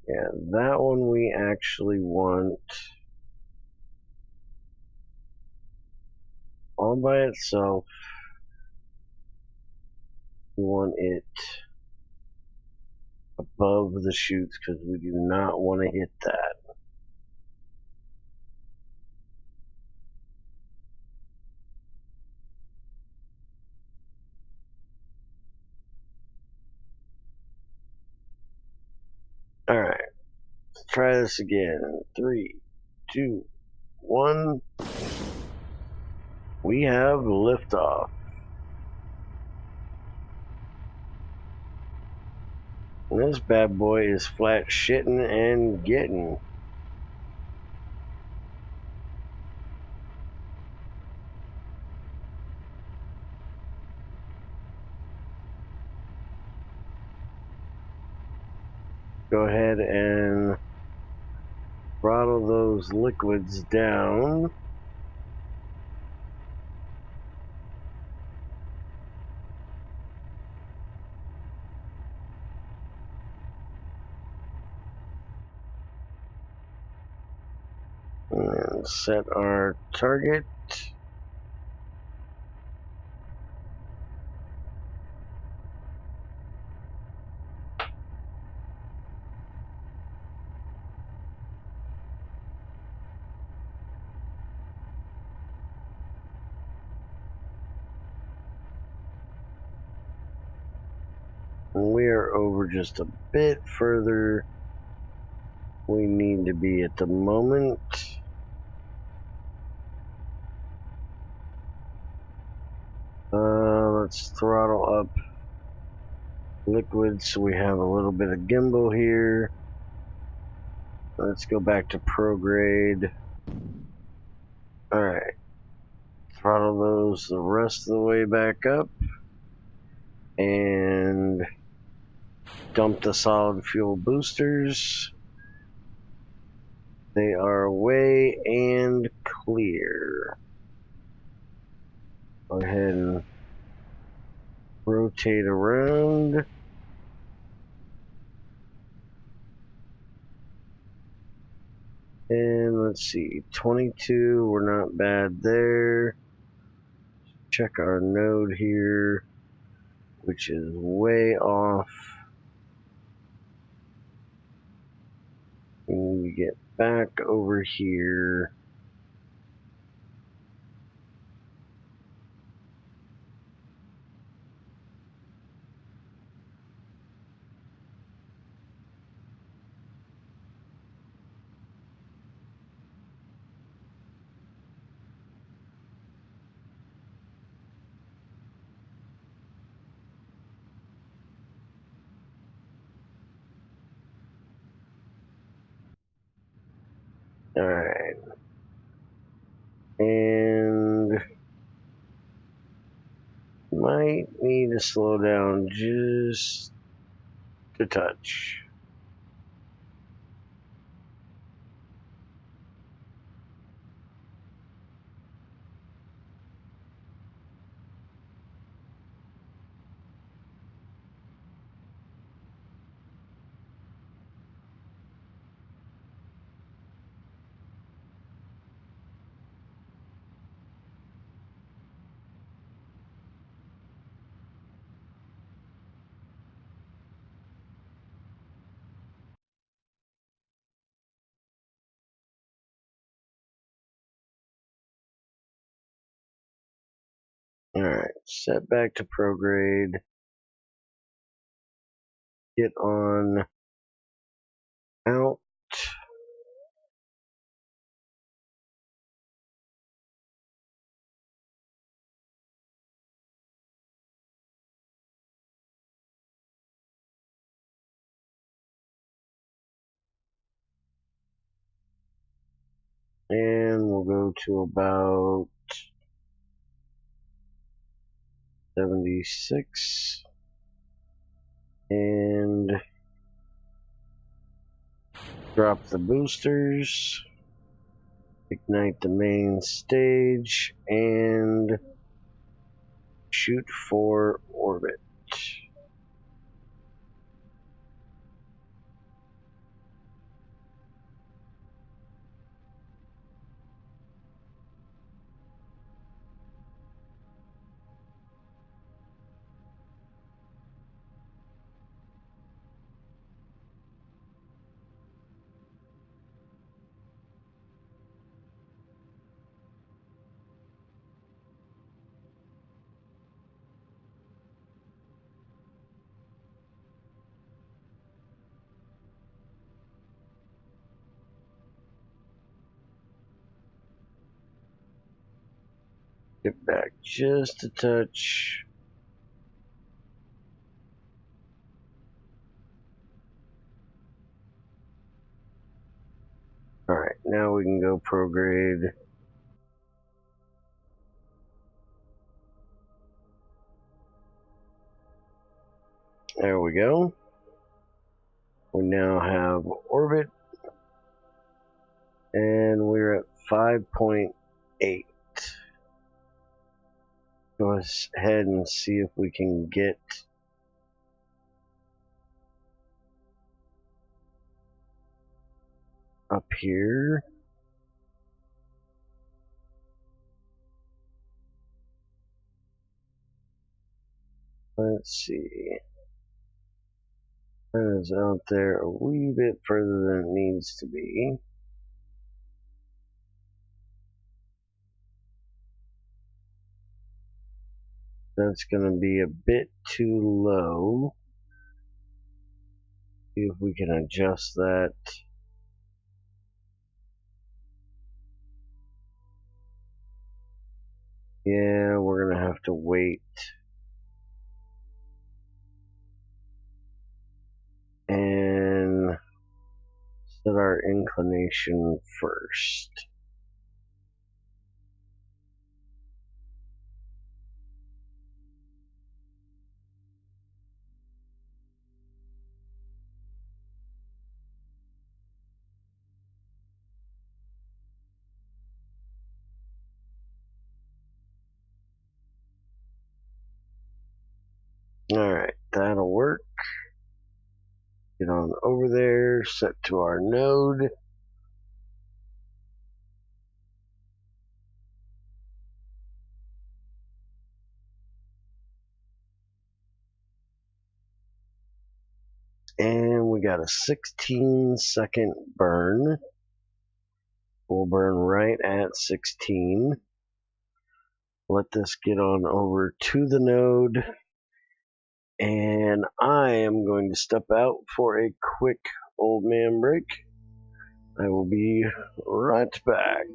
Yeah, that one we actually want all by itself. We want it above the chutes because we do not want to hit that. Alright, let's try this again. 3, 2, 1. We have liftoff. This bad boy is flat shitting and getting. Go ahead and throttle those liquids down. And set our target. We are over just a bit further we need to be at the moment. Let's throttle up liquid so we have a little bit of gimbal here. Let's go back to prograde. goes the rest of the way back up. And dump the solid fuel boosters. They are away and clear. Go ahead and rotate around. And let's see, 22, we're not bad there. Check our node here, which is way off. We need to get back over here. Alright. And might need to slow down just a touch. Alright, set back to prograde. Get on out. And we'll go to about 76. And drop the boosters. Ignite the main stage. And shoot for orbit. Get back just a touch. Alright, now we can go prograde. There we go. We now have orbit. And we're at 5.8. Go ahead and see if we can get up here. Let's see. That is out there a wee bit further than it needs to be. That's going to be a bit too low. See if we can adjust that. Yeah, we're going to have to wait. And set our inclination first. Alright, that'll work. Get on over there, set to our node. And we got a 16-second burn. We'll burn right at 16. Let this get on over to the node. And I am going to step out for a quick old man break. I will be right back.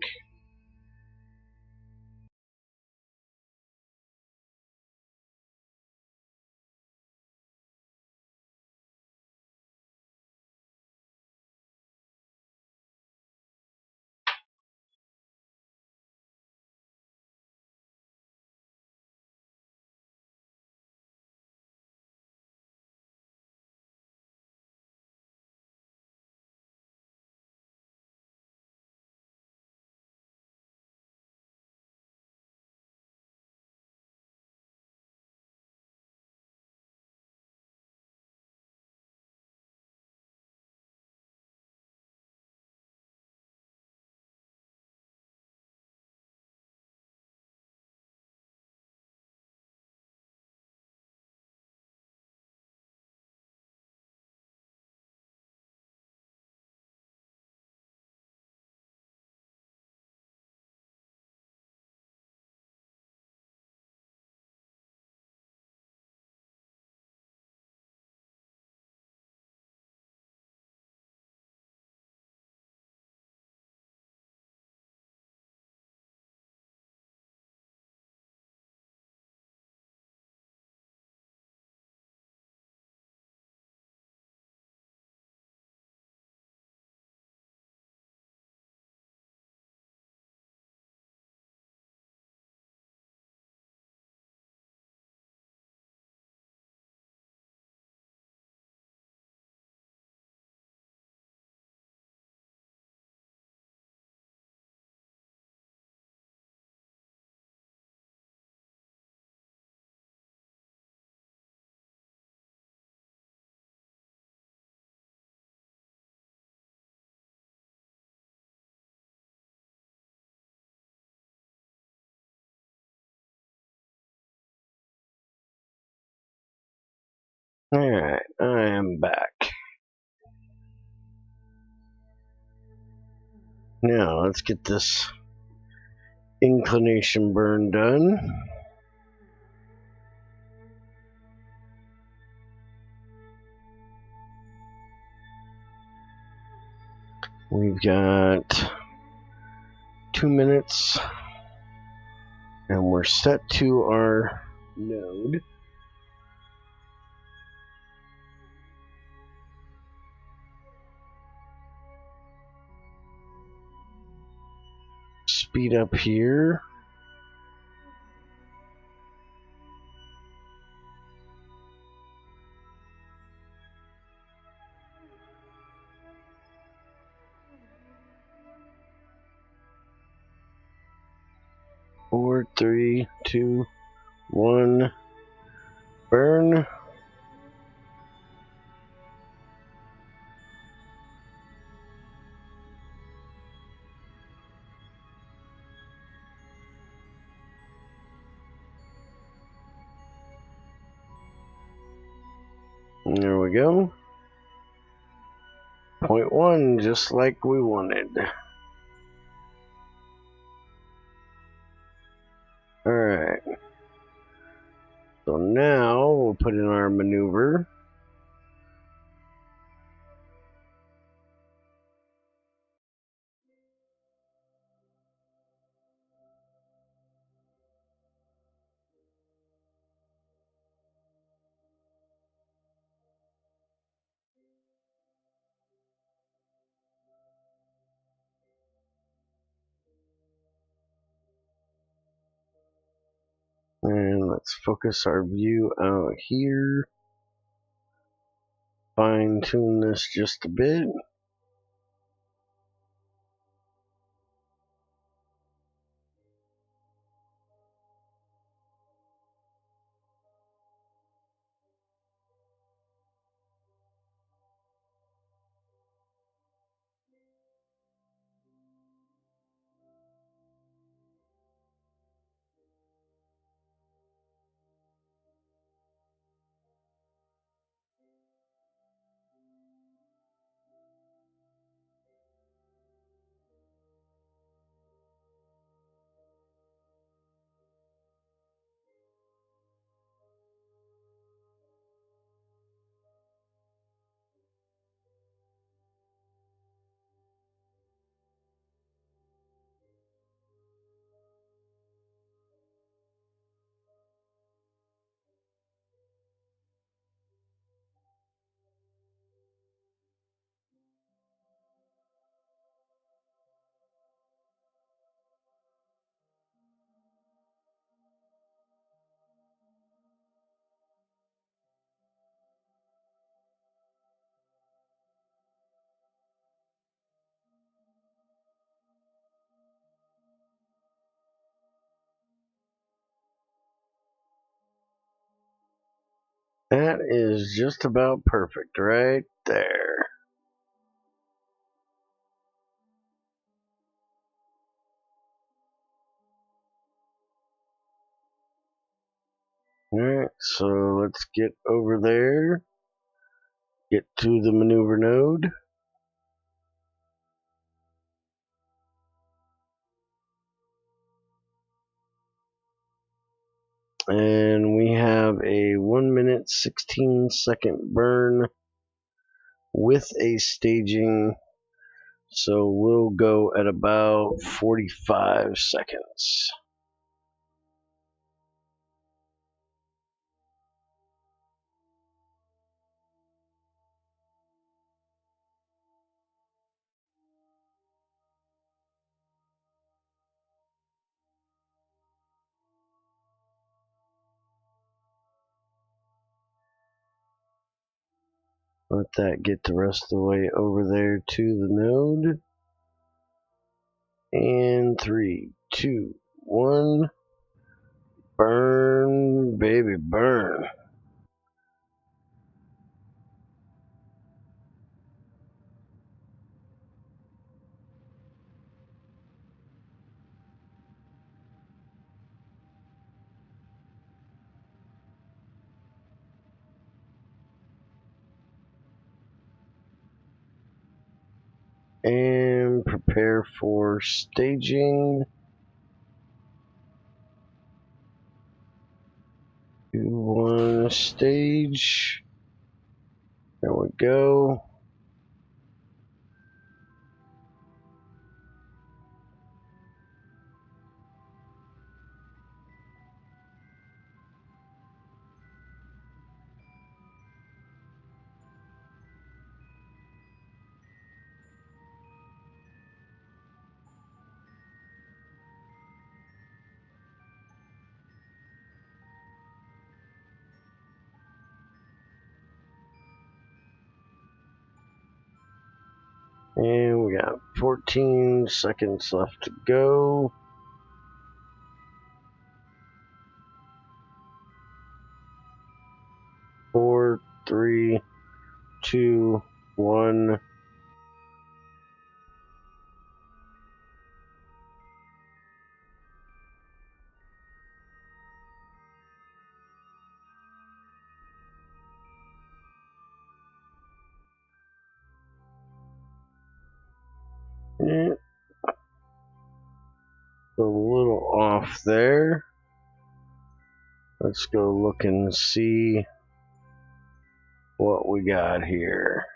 Alright, I am back. Now, let's get this inclination burn done. We've got 2 minutes, and we're set to our node. Speed up here. Four, three, two, one, burn. And there we go. 0.1, just like we wanted. Alright. So now we'll put in our maneuver. And let's focus our view out here. Fine tune this just a bit. That is just about perfect right there. Alright, so let's get over there. Get to the maneuver node. And we have a 1 minute 16-second burn with a staging, so we'll go at about 45 seconds. Let that get the rest of the way over there to the node. And 3, 2, 1. Burn, baby, burn. And prepare for staging. 2, 1, stage. There we go. And we got 14 seconds left to go. 4, 3, 2, 1. It's a little off there. Let's go look and see what we got here.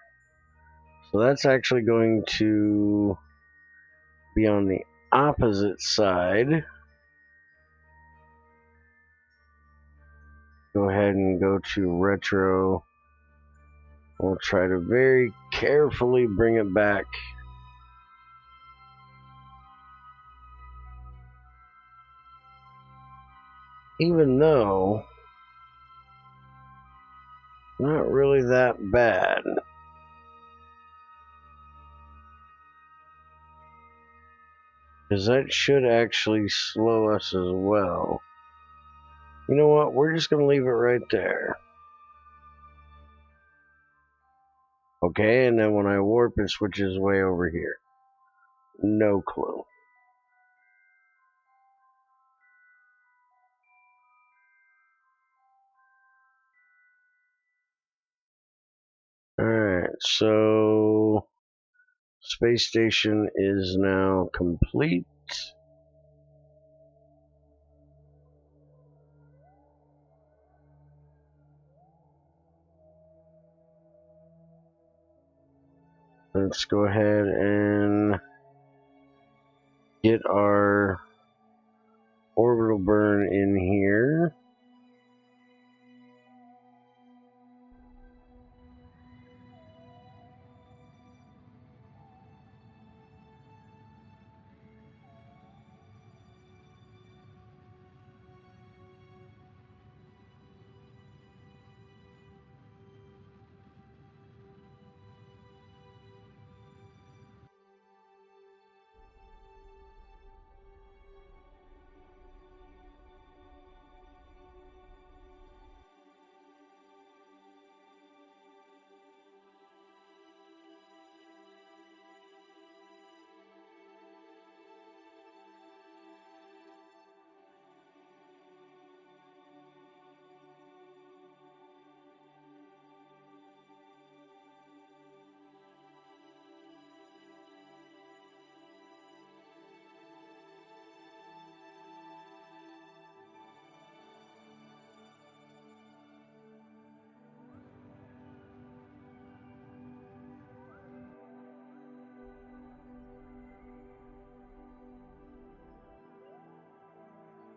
So that's actually going to be on the opposite side. Go ahead and go to retro. We'll try to very carefully bring it back. Even though not really that bad. Because that should actually slow us as well. You know what? We're just going to leave it right there. Okay, and then when I warp, it switches way over here. No clue. Alright, so space station is now complete. Let's go ahead and get our orbital burn in here.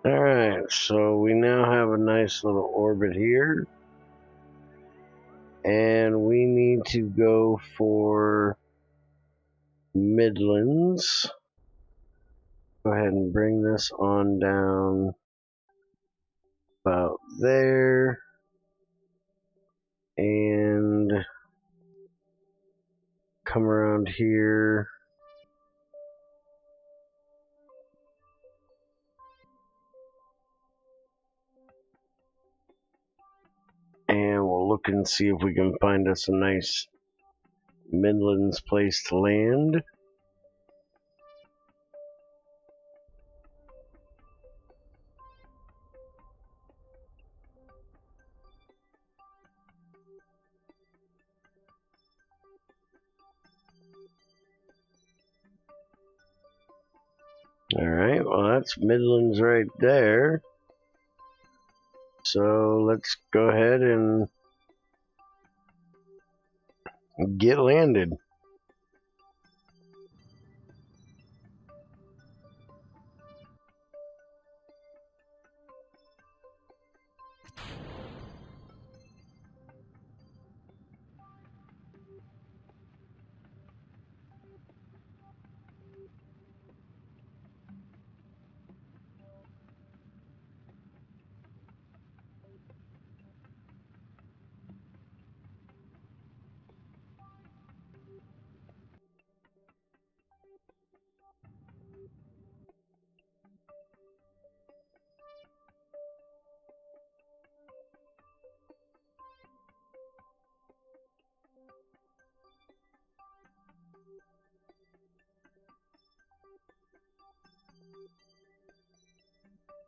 Alright, so we now have a nice little orbit here. And we need to go for Midlands. Go ahead and bring this on down about there. And come around here. And we'll look and see if we can find us a nice Midlands place to land. Alright, well that's Midlands right there. So let's go ahead and get landed.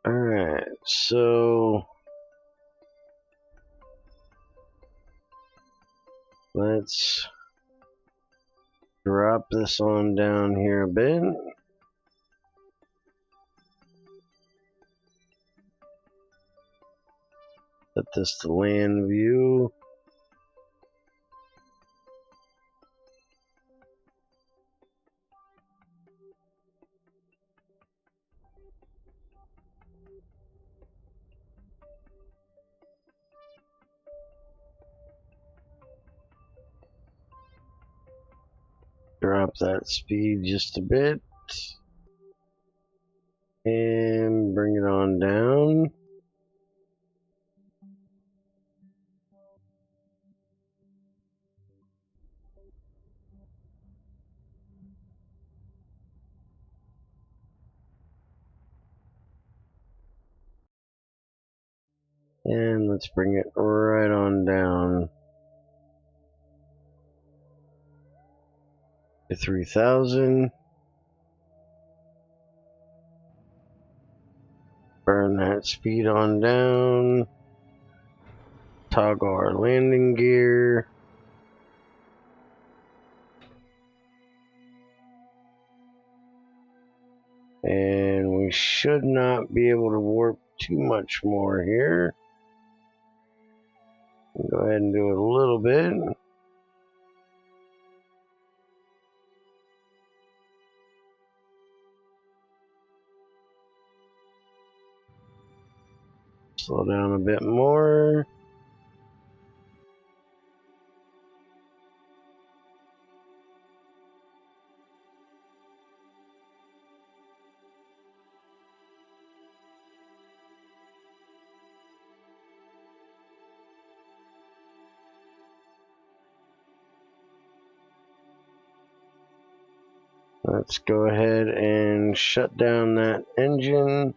Alright, so let's drop this on down here a bit. Set this to land view. Drop that speed just a bit. And bring it on down. And let's bring it right on down to 3,000. Burn that speed on down. Toggle our landing gear. And we should not be able to warp too much more here. Go ahead and do it a little bit. Slow down a bit more. Let's go ahead and shut down that engine.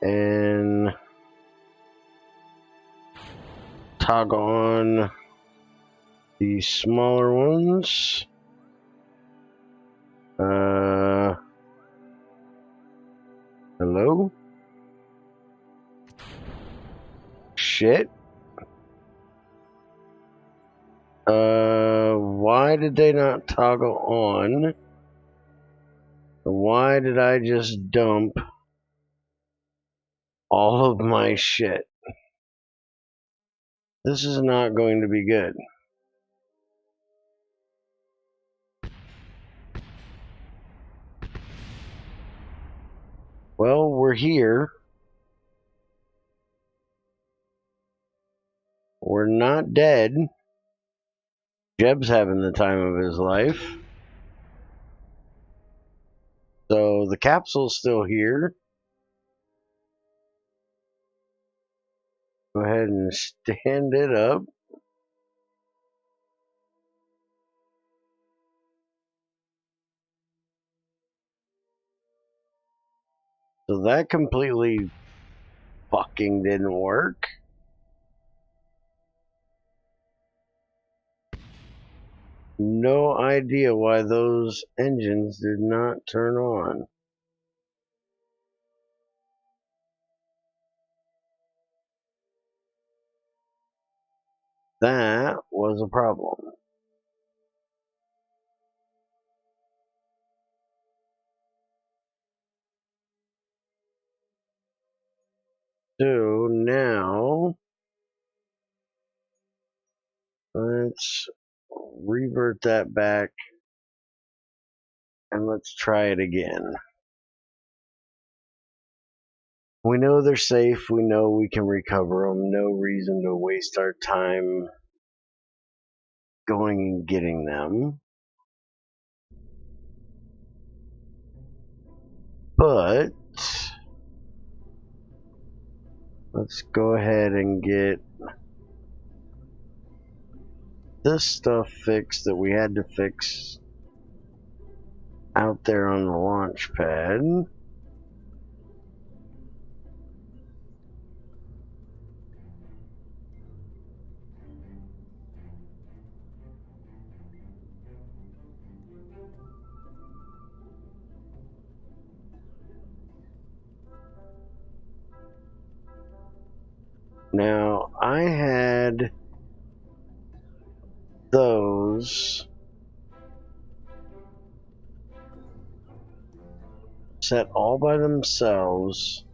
And toggle on the smaller ones. Hello? Shit. Why did they not toggle on? Why did I just dump all of my shit? This is not going to be good. Well, we're here. We're not dead. Jeb's having the time of his life. So the capsule's still here. Go ahead and stand it up. So that completely fucking didn't work. No idea why those engines did not turn on. That was a problem. So now let's revert that back and let's try it again. We know they're safe. We know we can recover them. No reason to waste our time going and getting them. But let's go ahead and get this stuff fixed that we had to fix out there on the launch pad. Now, I had those set all by themselves.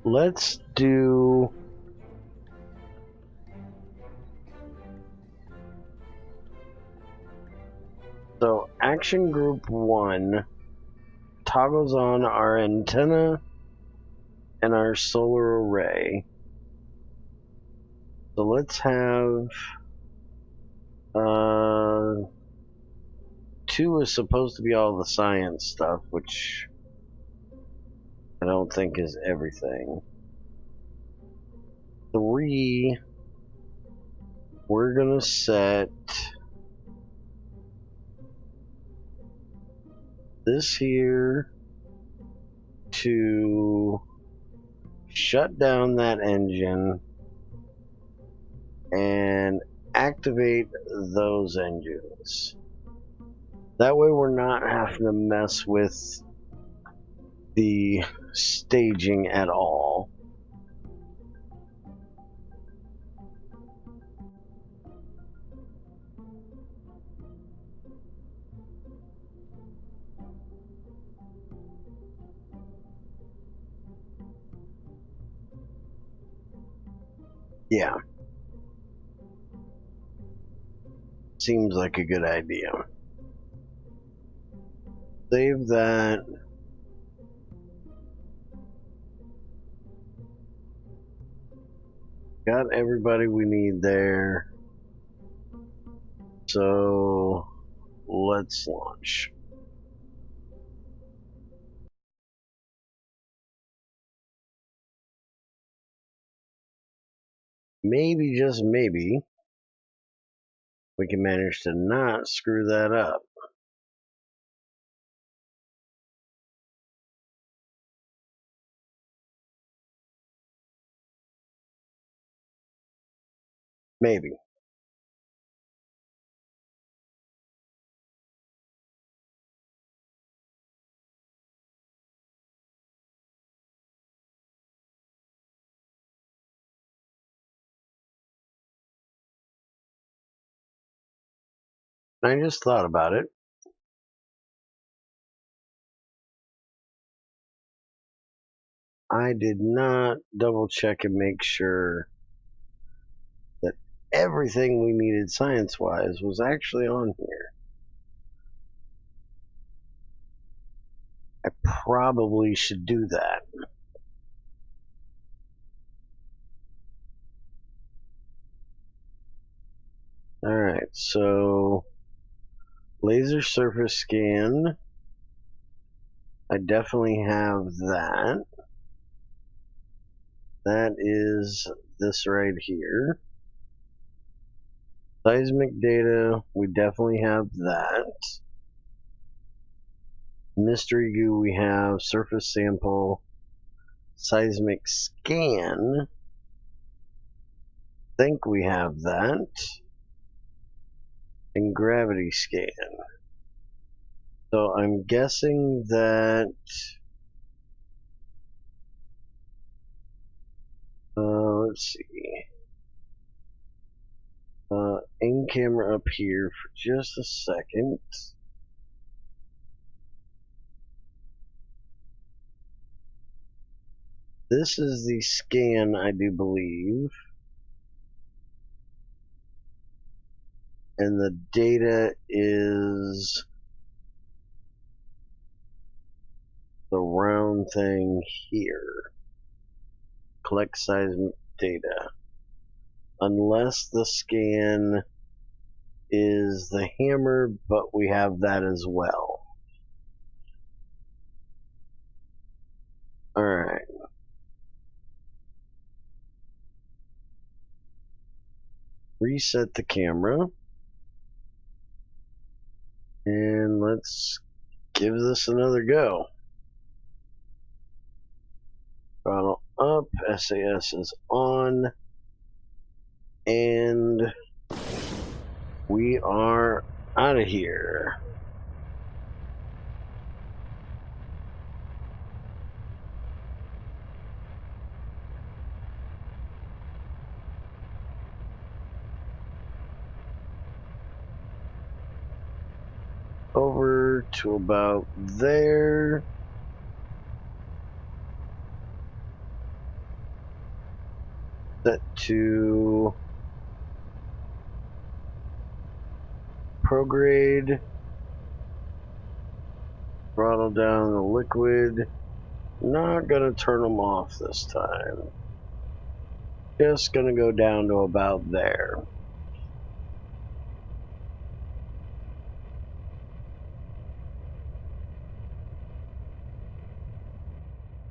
Let's do so action group 1 toggles on our antenna and our solar array. So let's have 2 is supposed to be all the science stuff, which I don't think is everything. 3, we're gonna set this here to shut down that engine and activate those engines. That way we're not having to mess with the staging at all. Yeah. Seems like a good idea. Save that. Got everybody we need there. So let's launch. Maybe, just maybe, we can manage to not screw that up. Maybe. I just thought about it. I did not double check and make sure that everything we needed science-wise was actually on here. I probably should do that. Alright, so laser surface scan. I definitely have that. That is this right here. Seismic data, we definitely have that. Mystery goo, we have surface sample. Seismic scan, think we have that. And gravity scan. So I'm guessing that let's see. Aim camera up here for just a second. This is the scan, I do believe. And the data is the round thing here. Collect seismic data. Unless the scan is the hammer, but we have that as well. Alright. Reset the camera. And let's give this another go. Throttle up, SAS is on, and we are out of here. Over to about there. Set to prograde. Throttle down the liquid. Not gonna turn them off this time. Just gonna go down to about there.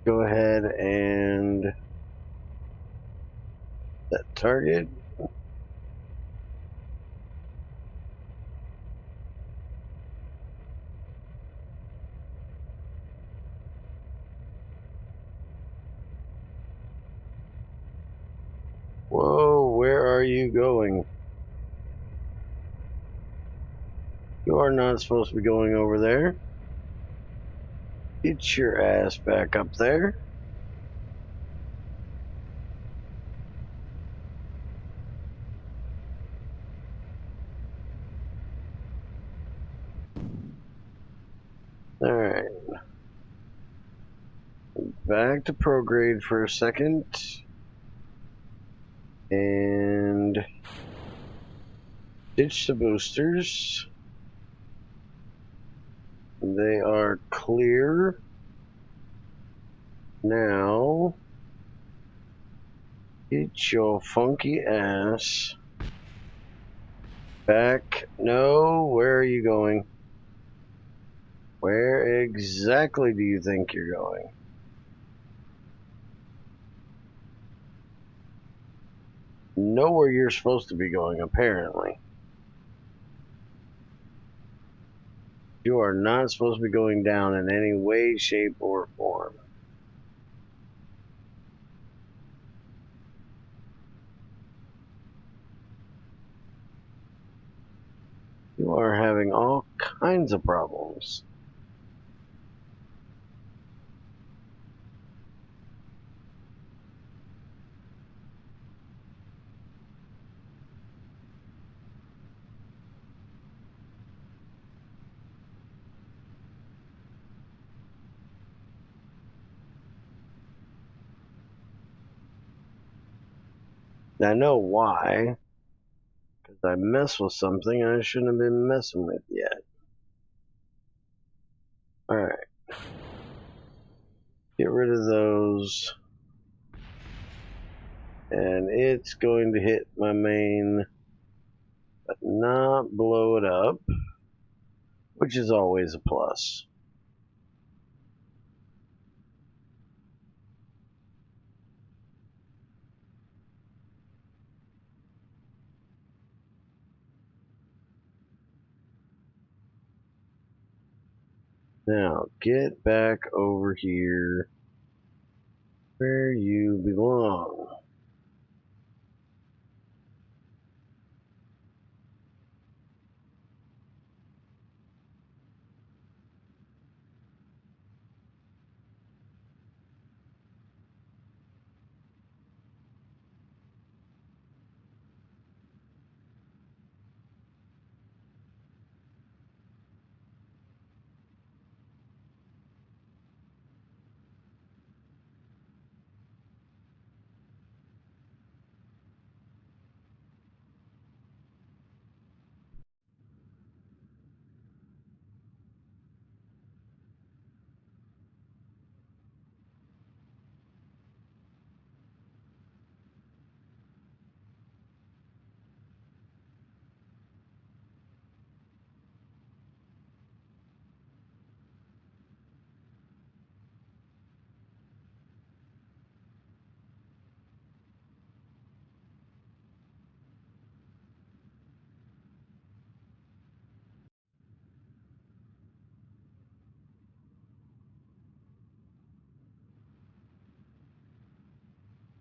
Go ahead and set target. Whoa, where are you going? You are not supposed to be going over there. Get your ass back up there. Alright. Back to prograde for a second. And ditch the boosters. They are clear. Now, get your funky ass back. No, where are you going? Where exactly do you think you're going? Nowhere you're supposed to be going, apparently. You are not supposed to be going down in any way, shape, or form. You are having all kinds of problems. I know why. Because I messed with something I shouldn't have been messing with yet. Alright. Get rid of those. And it's going to hit my main, but not blow it up, which is always a plus. Now, get back over here where you belong.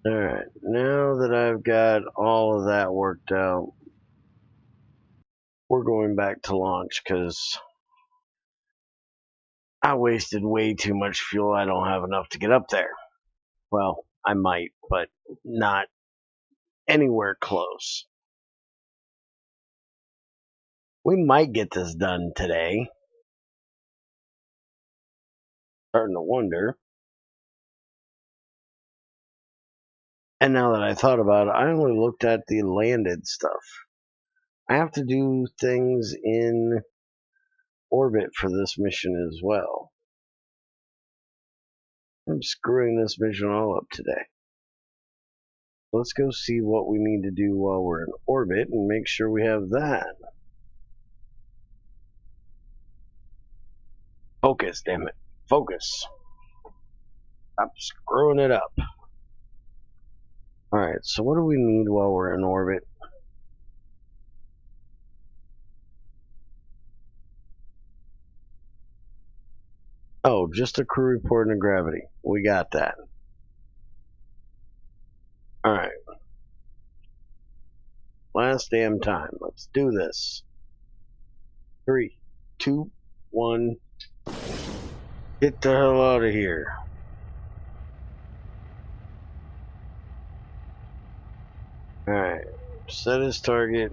Alright, now that I've got all of that worked out, we're going back to launch because I wasted way too much fuel. I don't have enough to get up there. Well, I might, but not anywhere close. We might get this done today. Starting to wonder. And now that I thought about it, I only looked at the landed stuff. I have to do things in orbit for this mission as well. I'm screwing this mission all up today. Let's go see what we need to do while we're in orbit and make sure we have that. Focus, damn it. Focus. Stop screwing it up. Alright, so what do we need while we're in orbit? Oh, just a crew report and a gravity. We got that. Alright. Last damn time. Let's do this. 3, 2, 1. Get the hell out of here. Alright. Set his target.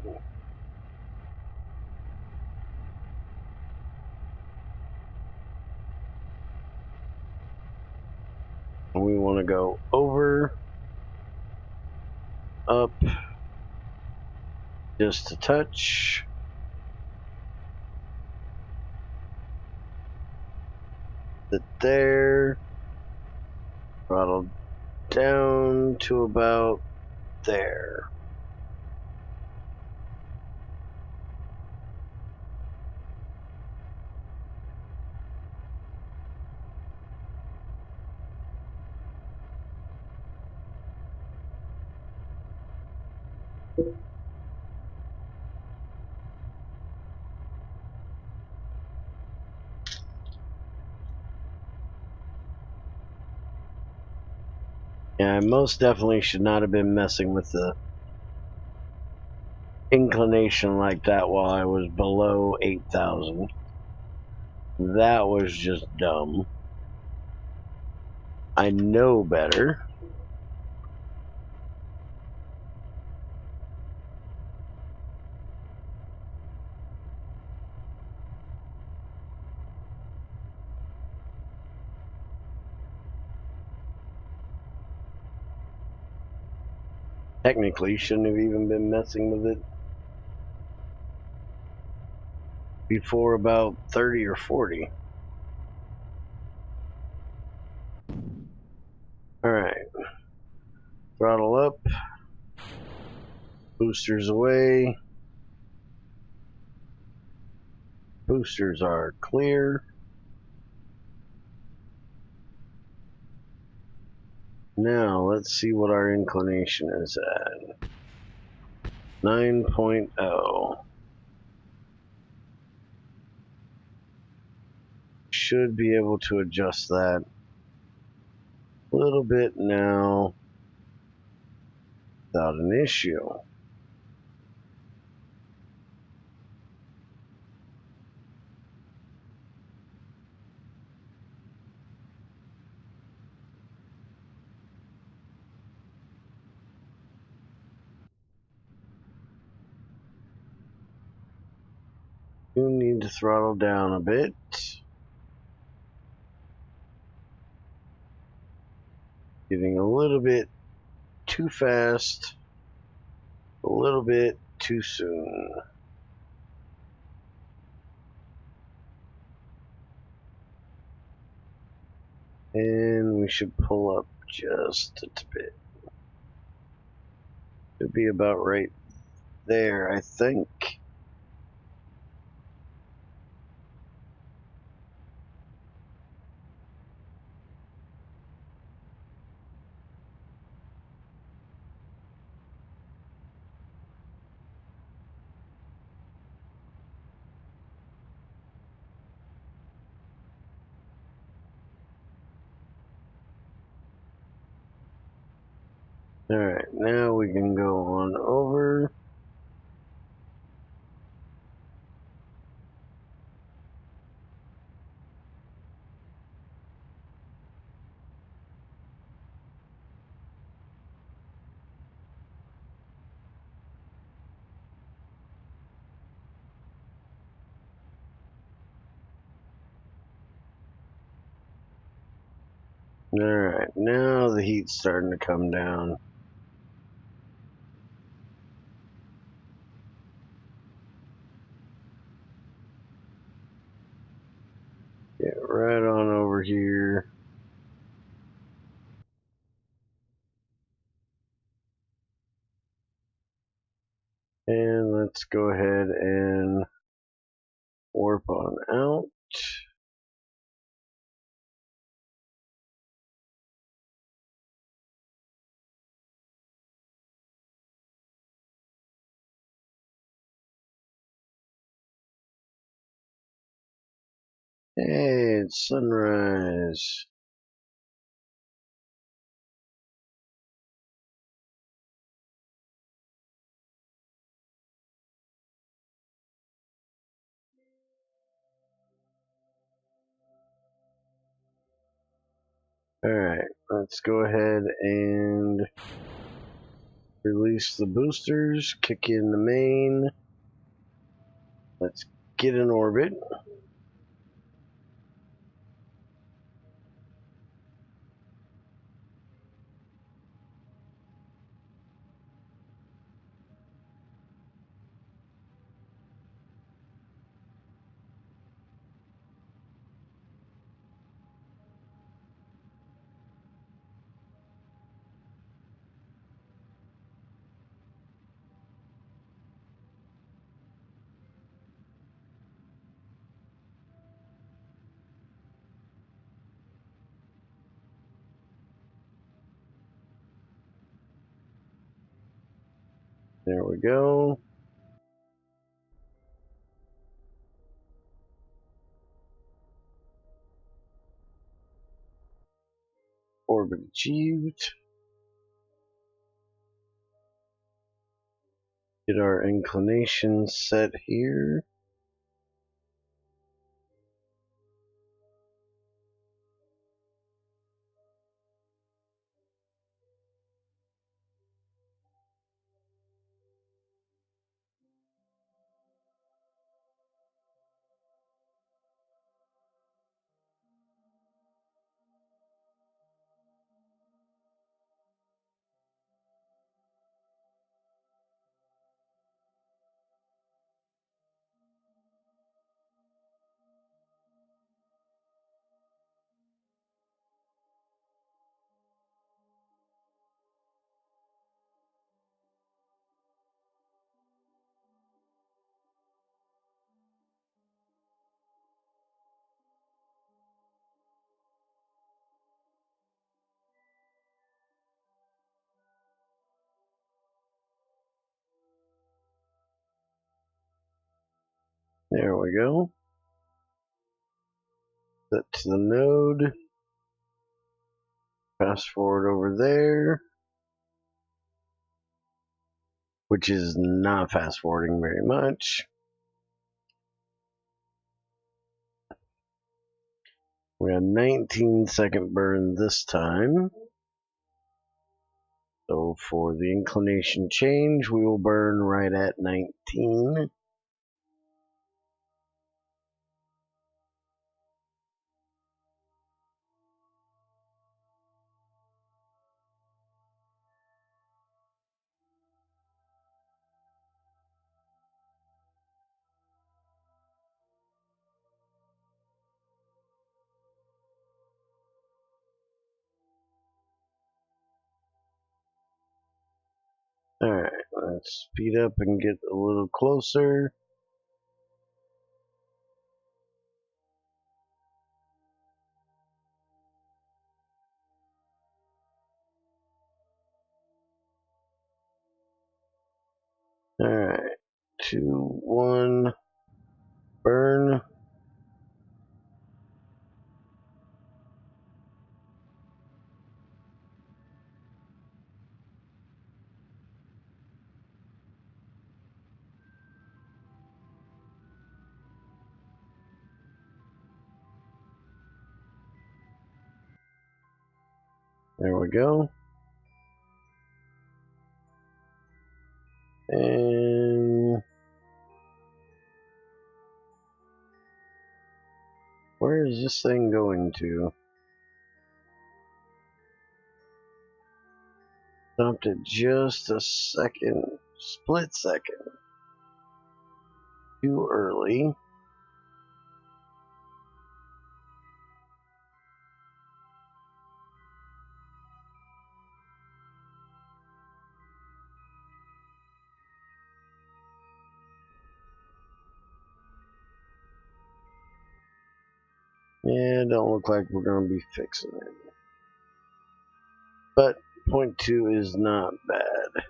We want to go over, up, just a touch. Sit there. Throttle down to about there. Yeah, I most definitely should not have been messing with the inclination like that while I was below 8,000. That was just dumb. I know better. Technically, shouldn't have even been messing with it before about 30 or 40. Alright. Throttle up. Boosters away. Boosters are clear. Now, let's see what our inclination is at. 9.0. Should be able to adjust that a little bit now without an issue. You need to throttle down a bit. Getting a little bit too fast, a little bit too soon. And we should pull up just a bit. Should be about right there, I think. Alright, now we can go on over. Alright, now the heat's starting to come down. Get right on over here. And let's go ahead and warp on out. Hey, it's sunrise. Alright, let's go ahead and release the boosters, kick in the main. Let's get in orbit. There we go. Orbit achieved. Get our inclination set here. There we go. Set to the node. Fast forward over there. Which is not fast forwarding very much. We have 19-second burn this time. So for the inclination change, we will burn right at 19. Alright, let's speed up and get a little closer. Alright, 2, 1, burn. There we go. And where is this thing going to? Stopped at just a second, split second. Too early. Yeah, don't look like we're going to be fixing it. But 0.2 is not bad.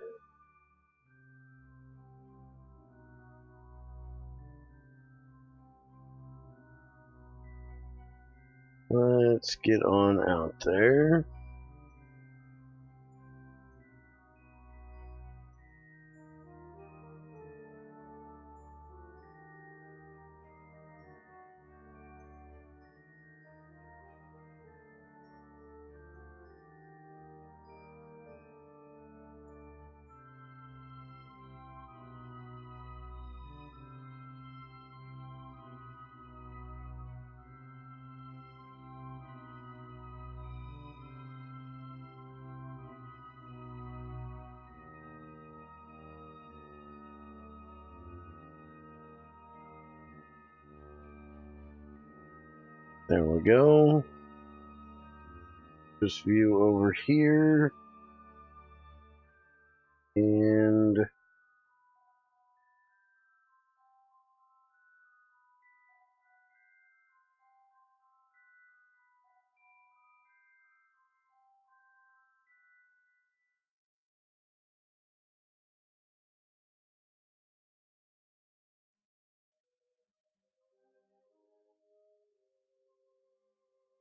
Let's get on out there. There we go. Just view over here. And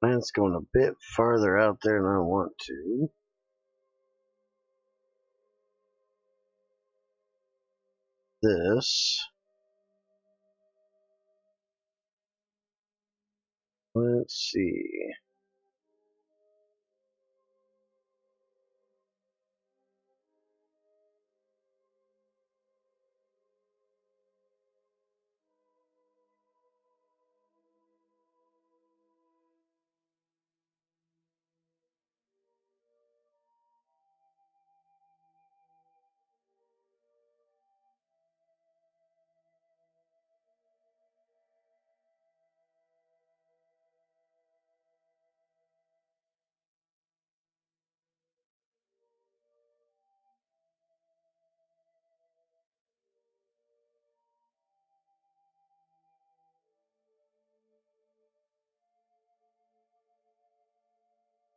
that's going a bit farther out there than I want to. This. Let's see.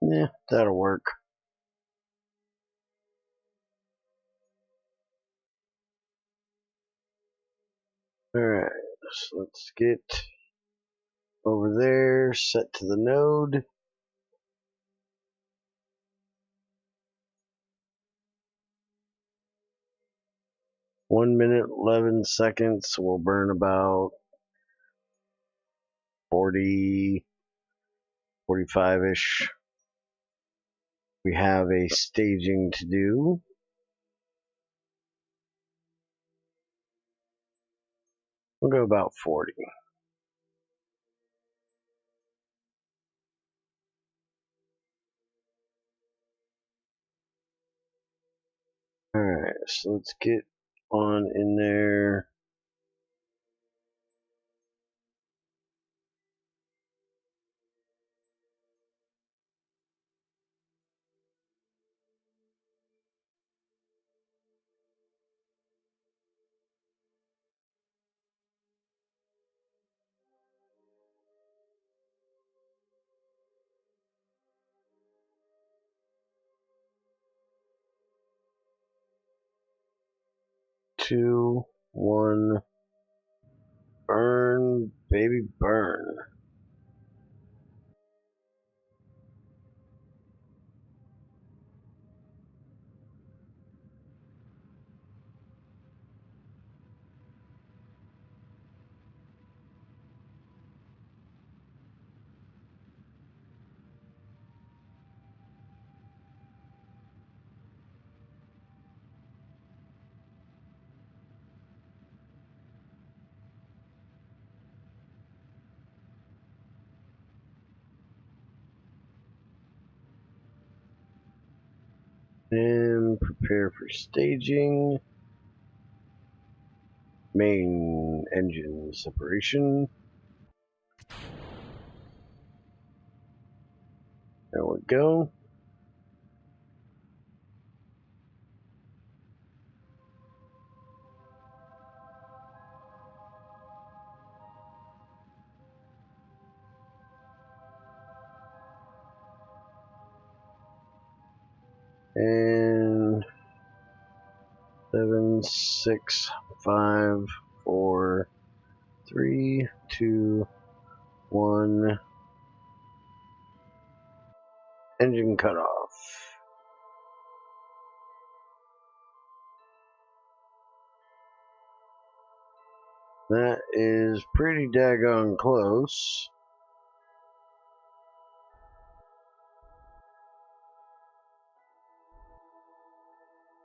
Yeah, that'll work. Alright, So let's get over there, set to the node. One minute, 11 seconds. We'll burn about 40, 45-ish. We have a staging to do. We'll go about 40. Alright, so let's get on in there. Two, one, burn, baby, burn. And prepare for staging. Main engine separation. There we go. And 7, 6, 5, 4, 3, 2, 1. Engine cutoff. That is pretty daggone close.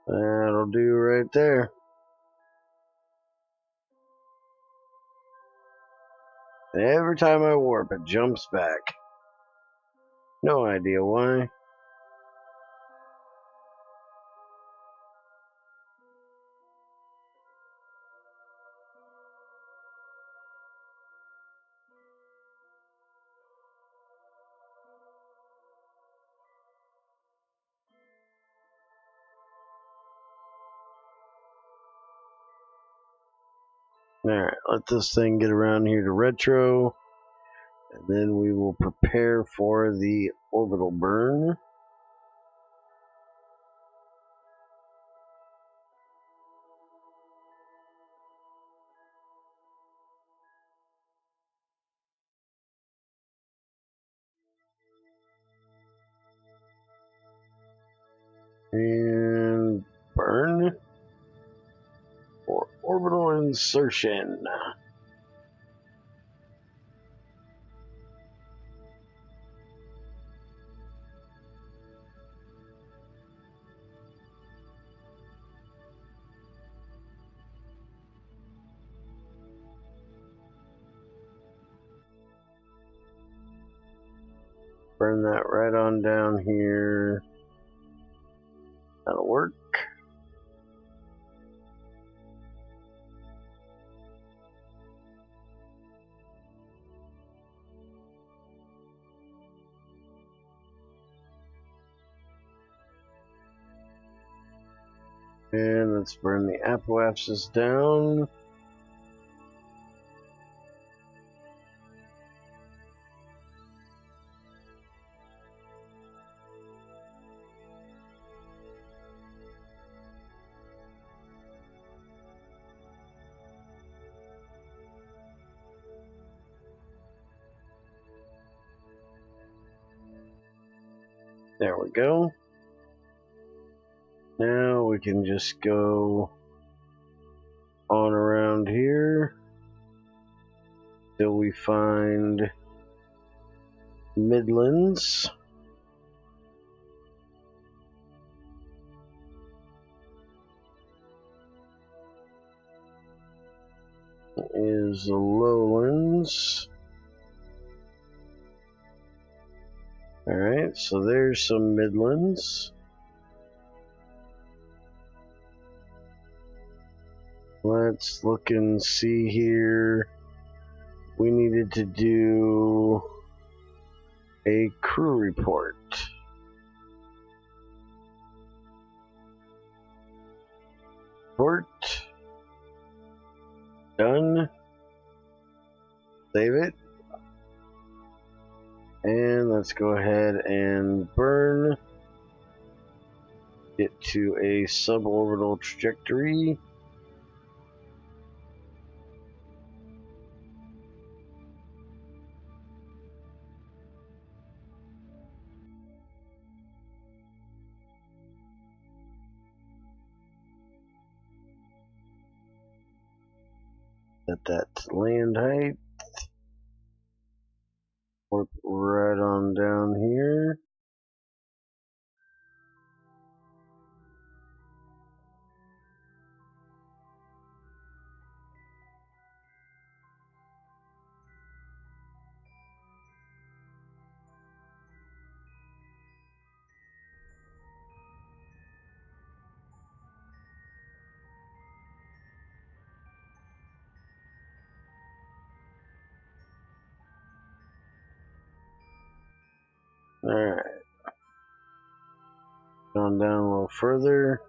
That'll do right there. Every time I warp, it jumps back. No idea why. Alright, let this thing get around here to retro, and then we will prepare for the orbital burn. And burn for orbital insertion. Burn that right on down here. That'll work. And let's burn the apoapsis down. There we go. Now we can just go on around here till we find Midlands. Is the lowlands. Alright, so there's some Midlands. Let's look and see here. We needed to do a crew report. Report. Done. Save it. And let's go ahead and burn. Get to a suborbital trajectory. Set that to land height. Work right on down here. Alright. Going down a little further.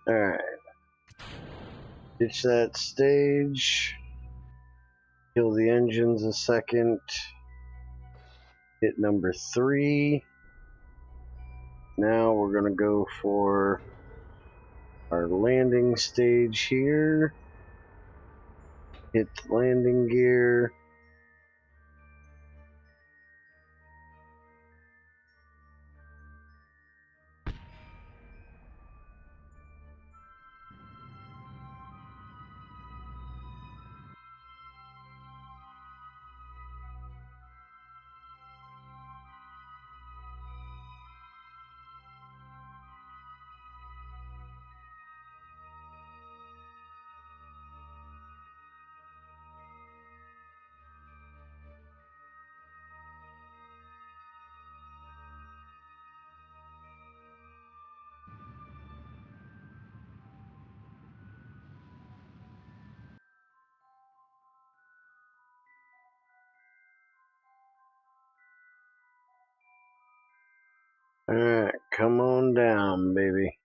Alright. Ditch that stage. Kill the engines a second. Hit number 3. Now we're going to go for our landing stage here. Hit landing gear. Alright, come on down, baby.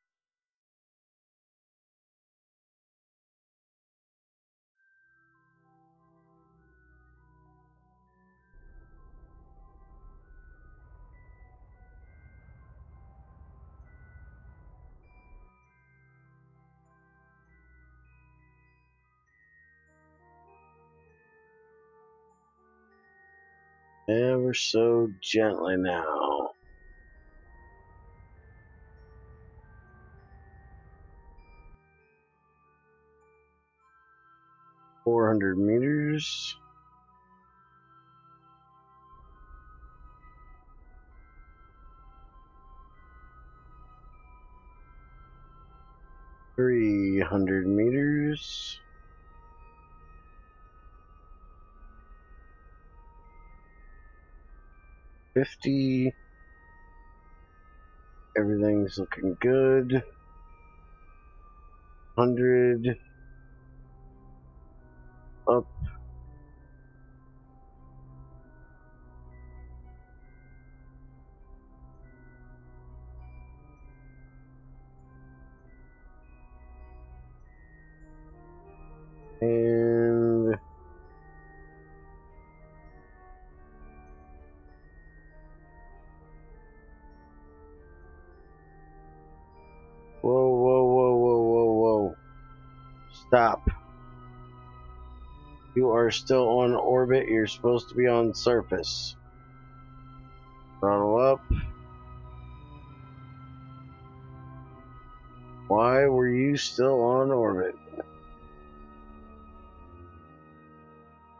Ever so gently now. $400. 300 meters. 50. Everything's looking good. 100. Up. Stop. You are still on orbit. You're supposed to be on surface. Throttle up. Why were you still on orbit?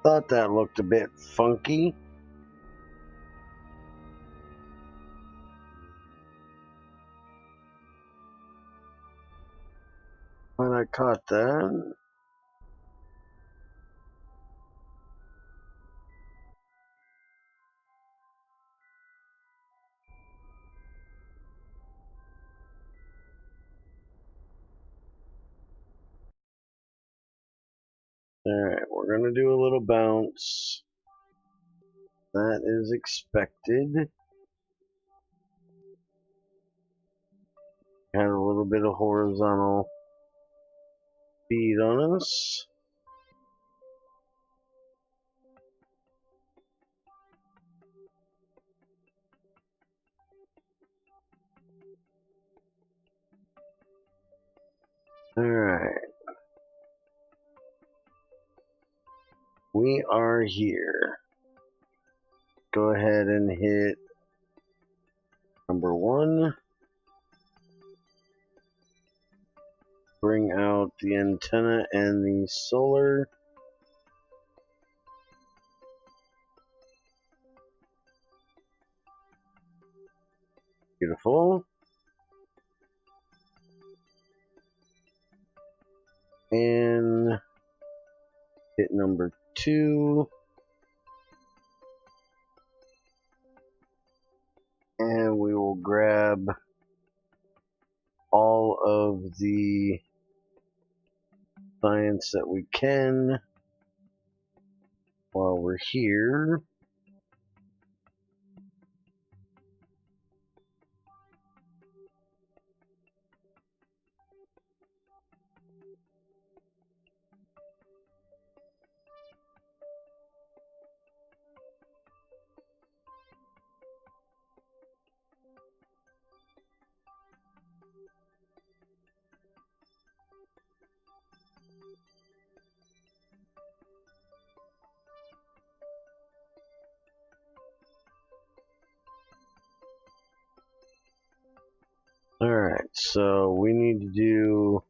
Thought that looked a bit funky. When I caught that. Alright, we're gonna do a little bounce. That is expected. Had a little bit of horizontal speed on us. Alright. We are here. Go ahead and hit number 1. Bring out the antenna and the solar. Beautiful. And hit number 2. And we will grab all of the science that we can while we're here. Alright, so we need to do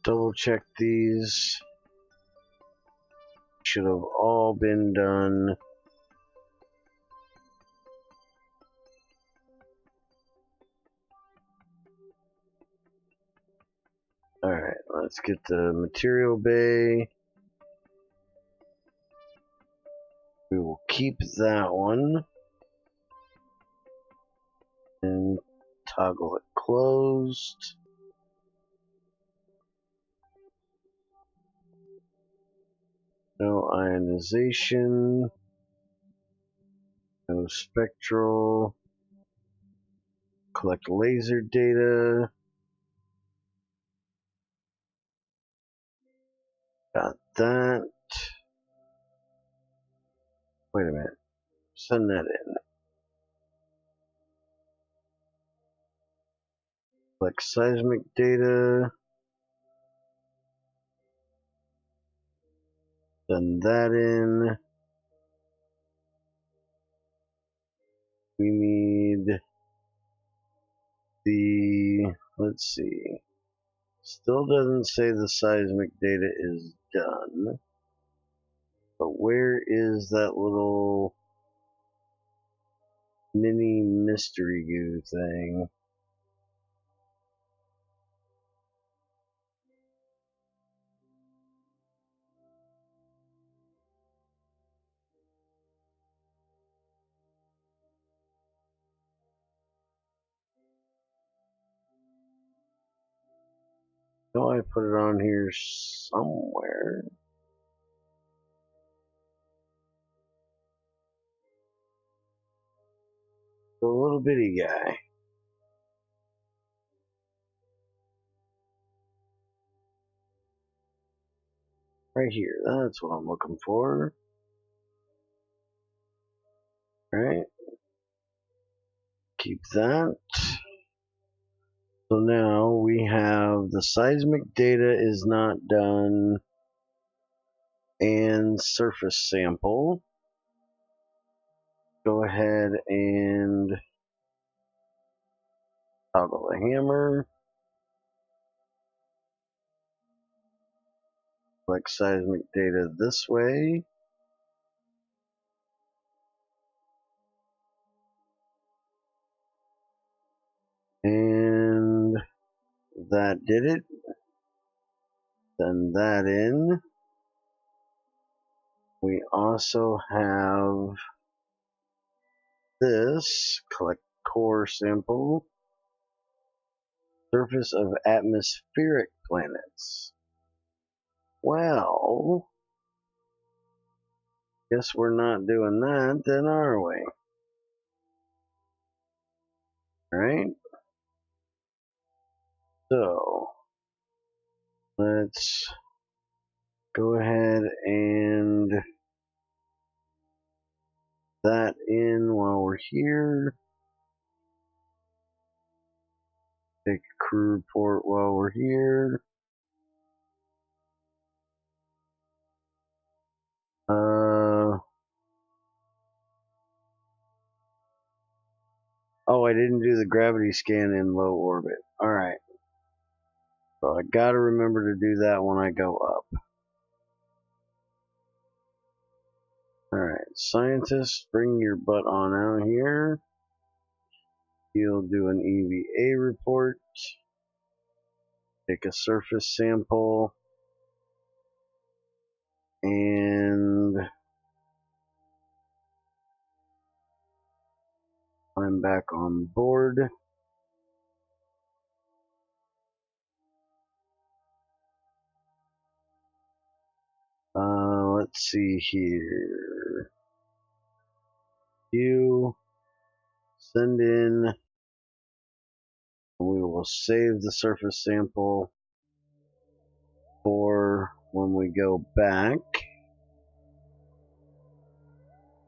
double check these. Should have all been done. Alright, let's get the material bay. We will keep that one. And toggle it closed. No ionization. No spectral. Collect laser data. Got that. Wait a minute. Send that in. Collect seismic data. Send that in. We need the, let's see. Still doesn't say the seismic data is done. But where is that little mini mystery goo thing? No, I put it on here somewhere. The little bitty guy. Right here. That's what I'm looking for. Right. Keep that. So now we have the seismic data is not done and surface sample. Go ahead and toggle the hammer. Select seismic data this way. And that did it. Send that in. We also have this, collect core sample, surface of atmospheric planets. Well, guess we're not doing that then, are we? Right? So, let's go ahead and that in while we're here. Take a crew report while we're here. Oh, I didn't do the gravity scan in low orbit. Alright. So I gotta remember to do that when I go up. Alright, scientists, bring your butt on out here. You'll do an EVA report. Take a surface sample. And I'm back on board. Let's see here. You send in. We will save the surface sample for when we go back.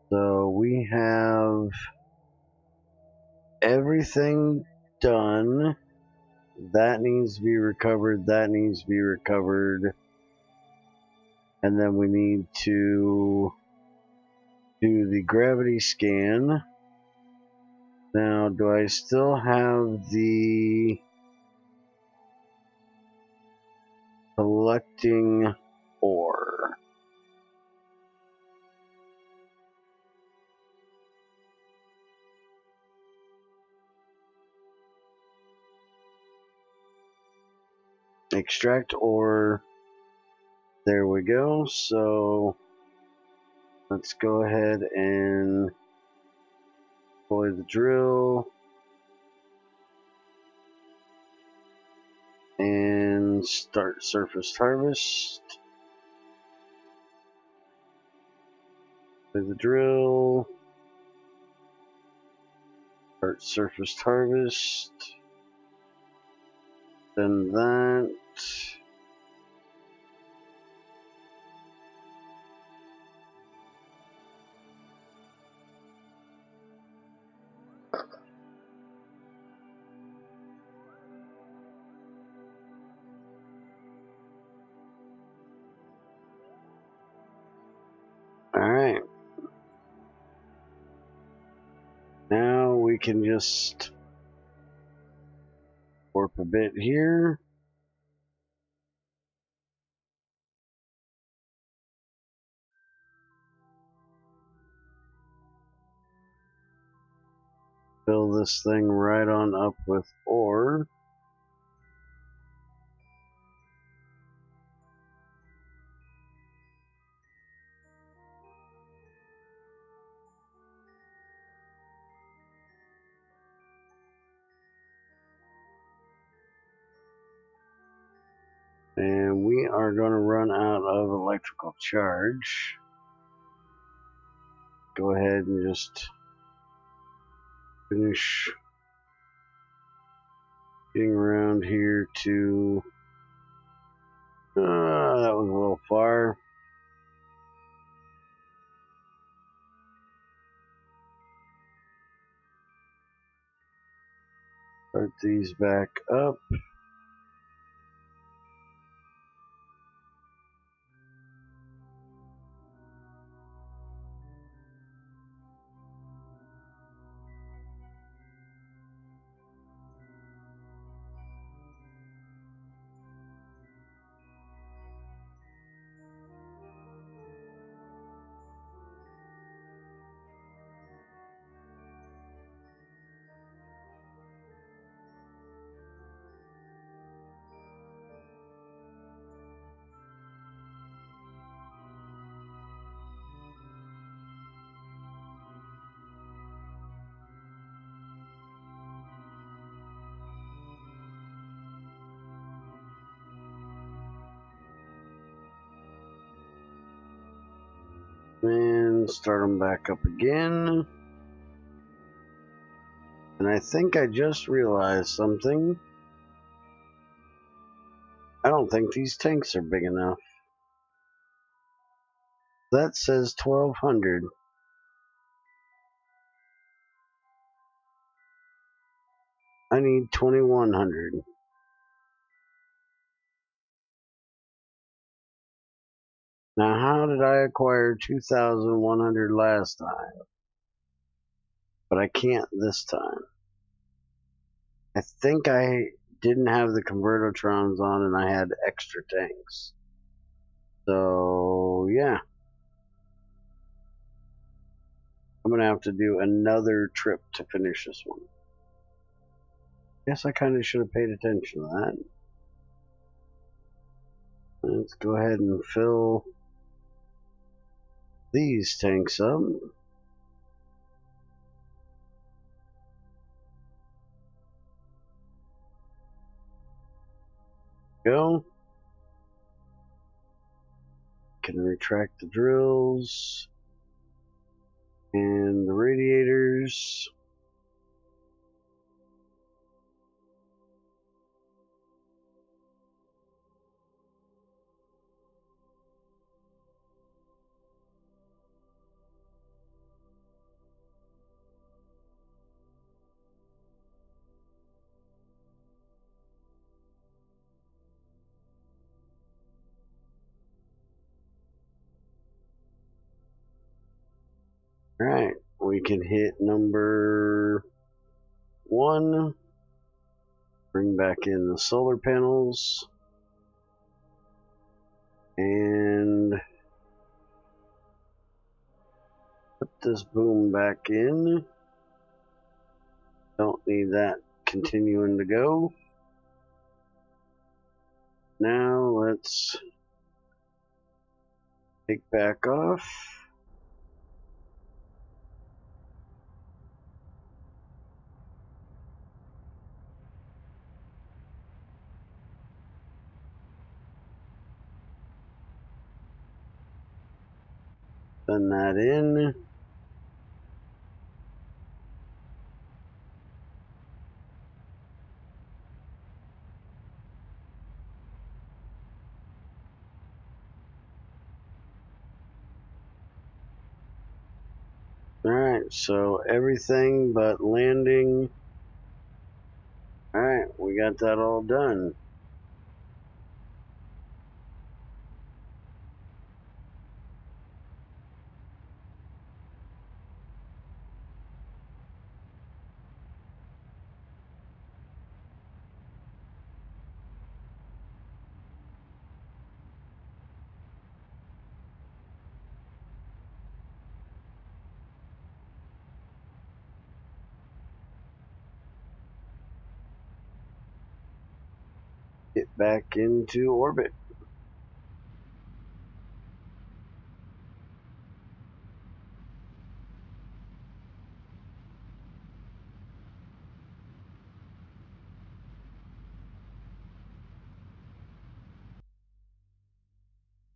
So we have everything done. That needs to be recovered. That needs to be recovered. And then we need to do the gravity scan. Now, do I still have the collecting ore? Extract ore. There we go. So let's go ahead and deploy the drill and start surface harvest. Deploy the drill. Start surface harvest. Then that. Alright. Now we can just warp a bit here. Fill this thing right on up with ore. And we are going to run out of electrical charge. Go ahead and just finish getting around here to... that was a little far. Start these back up. And start them back up again. And I think I just realized something. I don't think these tanks are big enough. That says 1200. I need 2100. Now, how did I acquire 2100 last time? But I can't this time. I think I didn't have the convertotrons on and I had extra tanks. So, yeah. I'm going to have to do another trip to finish this one. Guess I kind of should have paid attention to that. Let's go ahead and fill these tanks up. Go. Can retract the drills and the radiators. Alright, we can hit number 1, bring back in the solar panels, and put this boom back in. Don't need that continuing to go. Now let's take back off. Send that in. Alright, so everything but landing. Alright, we got that all done. Get back into orbit.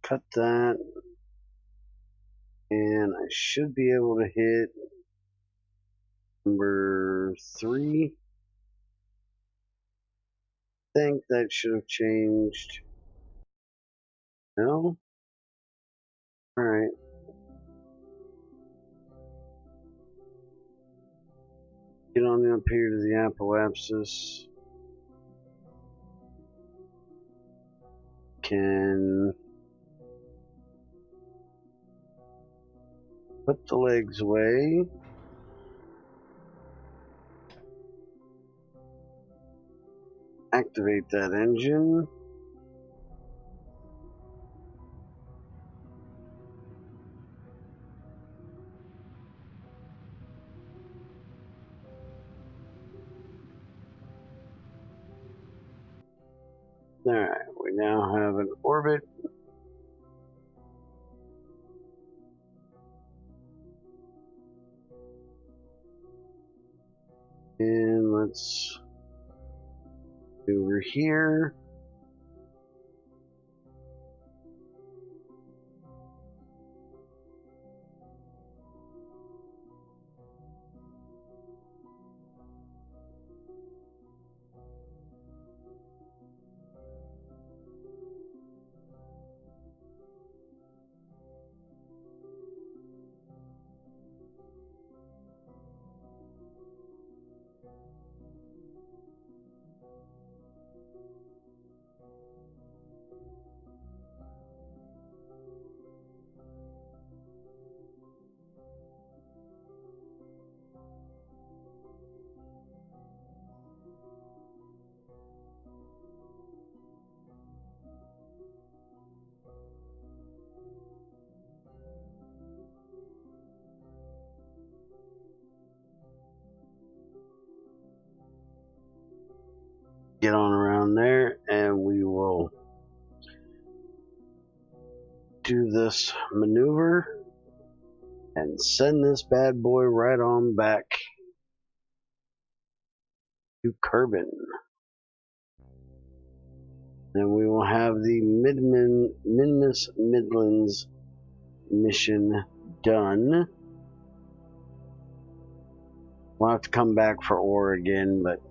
Cut that. And I should be able to hit number 3. I think that should have changed. No? Alright. Get on up here to the apoapsis. Can put the legs away. Activate that engine. Alright, we now have an orbit. And let's over here. Get on around there and we will do this maneuver and send this bad boy right on back to Kerbin. Then we will have the Minmus Midlands mission done. We'll have to come back for ore again, but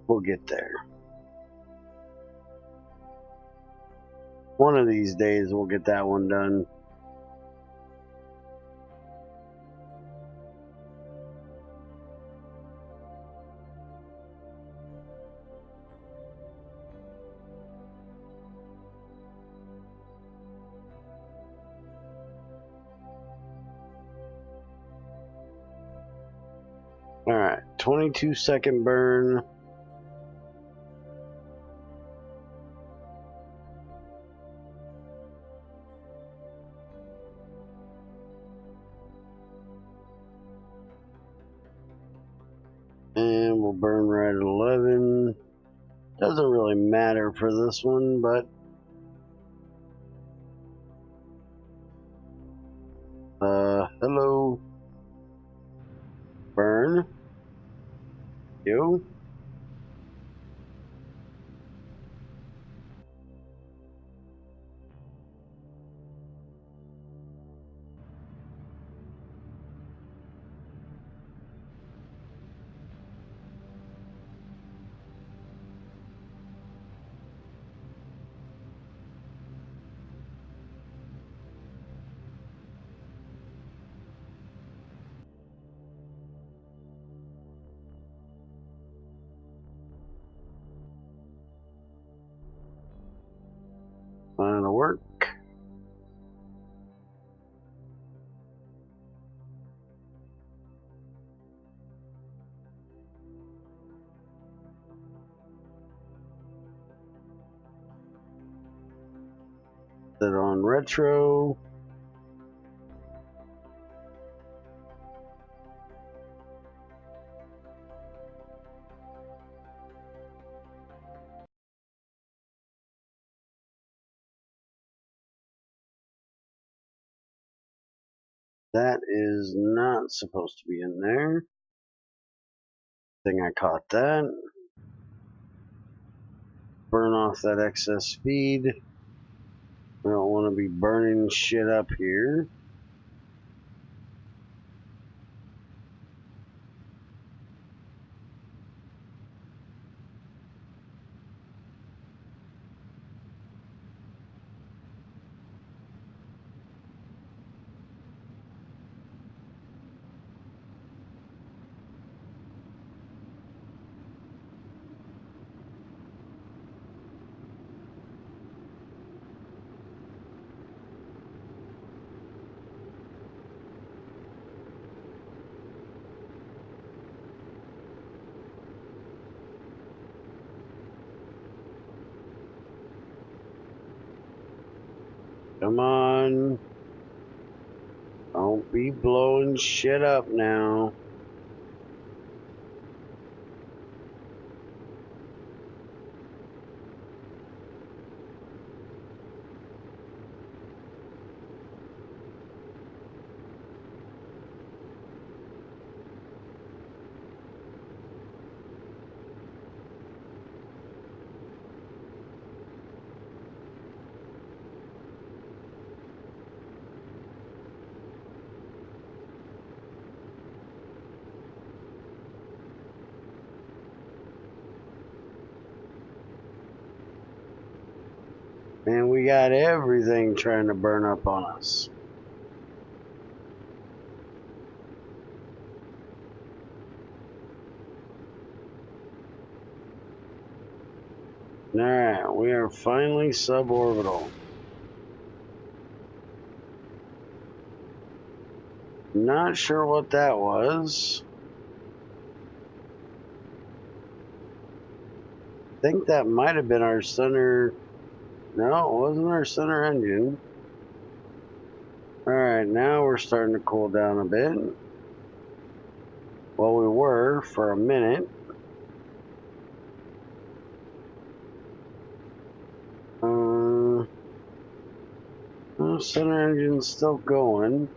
we'll get there. One of these days we'll get that one done. Alright, 22-second burn. And we'll burn right at 11. Doesn't really matter for this one, but hello. Burn. You. That'll work. Set on retro. That is not supposed to be in there. I think I caught that. Burn off that excess speed. We don't want to be burning shit up here. Come on. Don't be blowing shit up now. And we got everything trying to burn up on us. Alright, we are finally suborbital. Not sure what that was. I think that might have been our center. No, it wasn't our center engine. Alright, now we're starting to cool down a bit. Well, we were for a minute. The center engine's still going.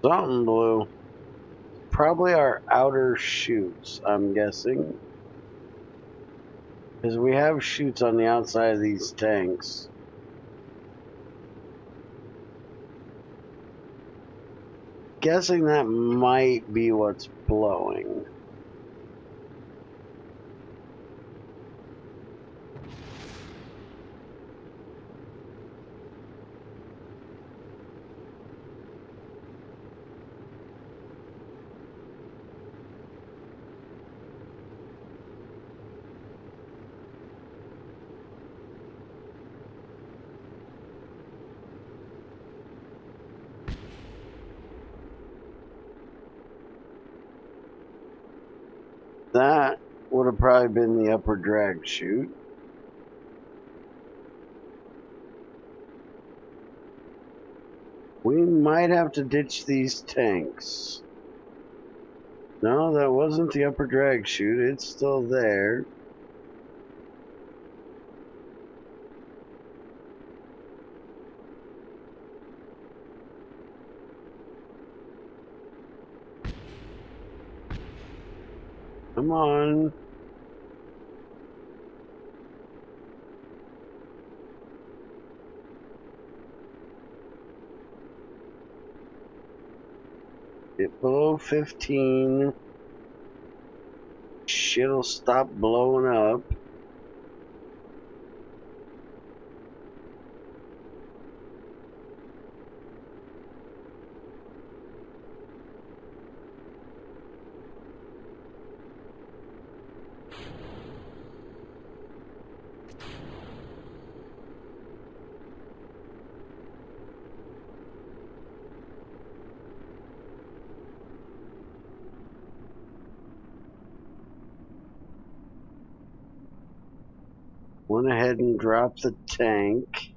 Something blew. Probably our outer chutes, I'm guessing. Because we have chutes on the outside of these tanks. Guessing that might be what's blowing. That would have probably been the upper drag chute. We might have to ditch these tanks. No, that wasn't the upper drag chute. It's still there. Come on. Get below 15. Shit'll stop blowing up. Went ahead and dropped the tank.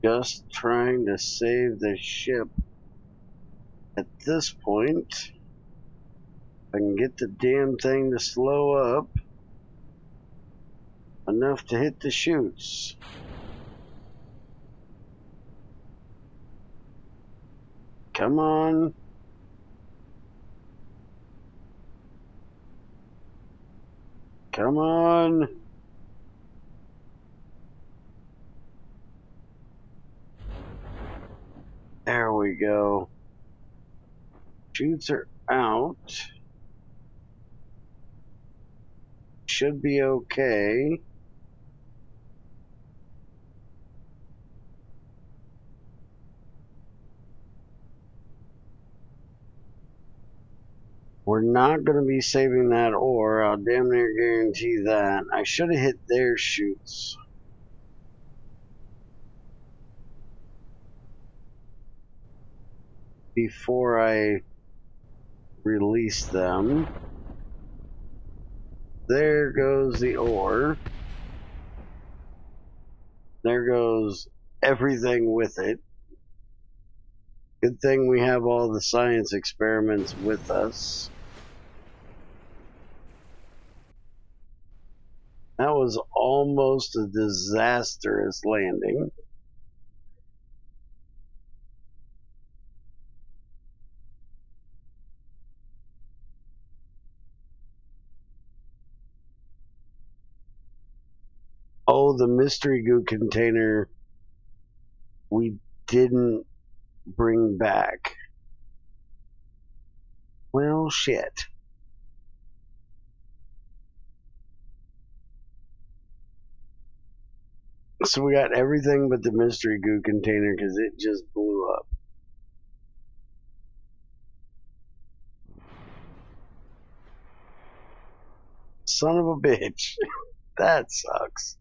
Just trying to save the ship. At this point, I can get the damn thing to slow up enough to hit the chutes. Come on. Come on. There we go. Chutes are out. Should be okay. We're not going to be saving that ore. I'll damn near guarantee that. I should have hit their chutes. before I release them. There goes the ore. There goes everything with it. Good thing we have all the science experiments with us. That was almost a disastrous landing. Oh, the mystery goo container we didn't bring back. Well, shit. So we got everything but the mystery goo container because it just blew up. Son of a bitch. That sucks.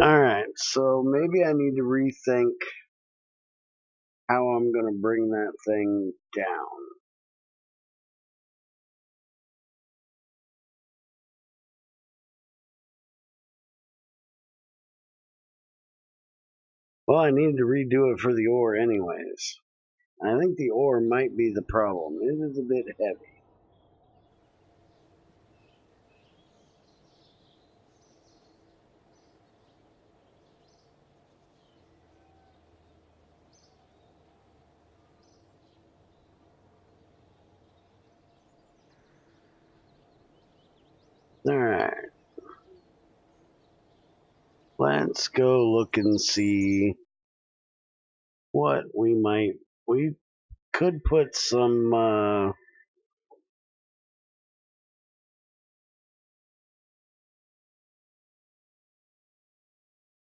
Alright, so maybe I need to rethink how I'm going to bring that thing down. Well, I need to redo it for the ore anyways. I think the ore might be the problem. It is a bit heavy. Alright. Let's go look and see what we could put some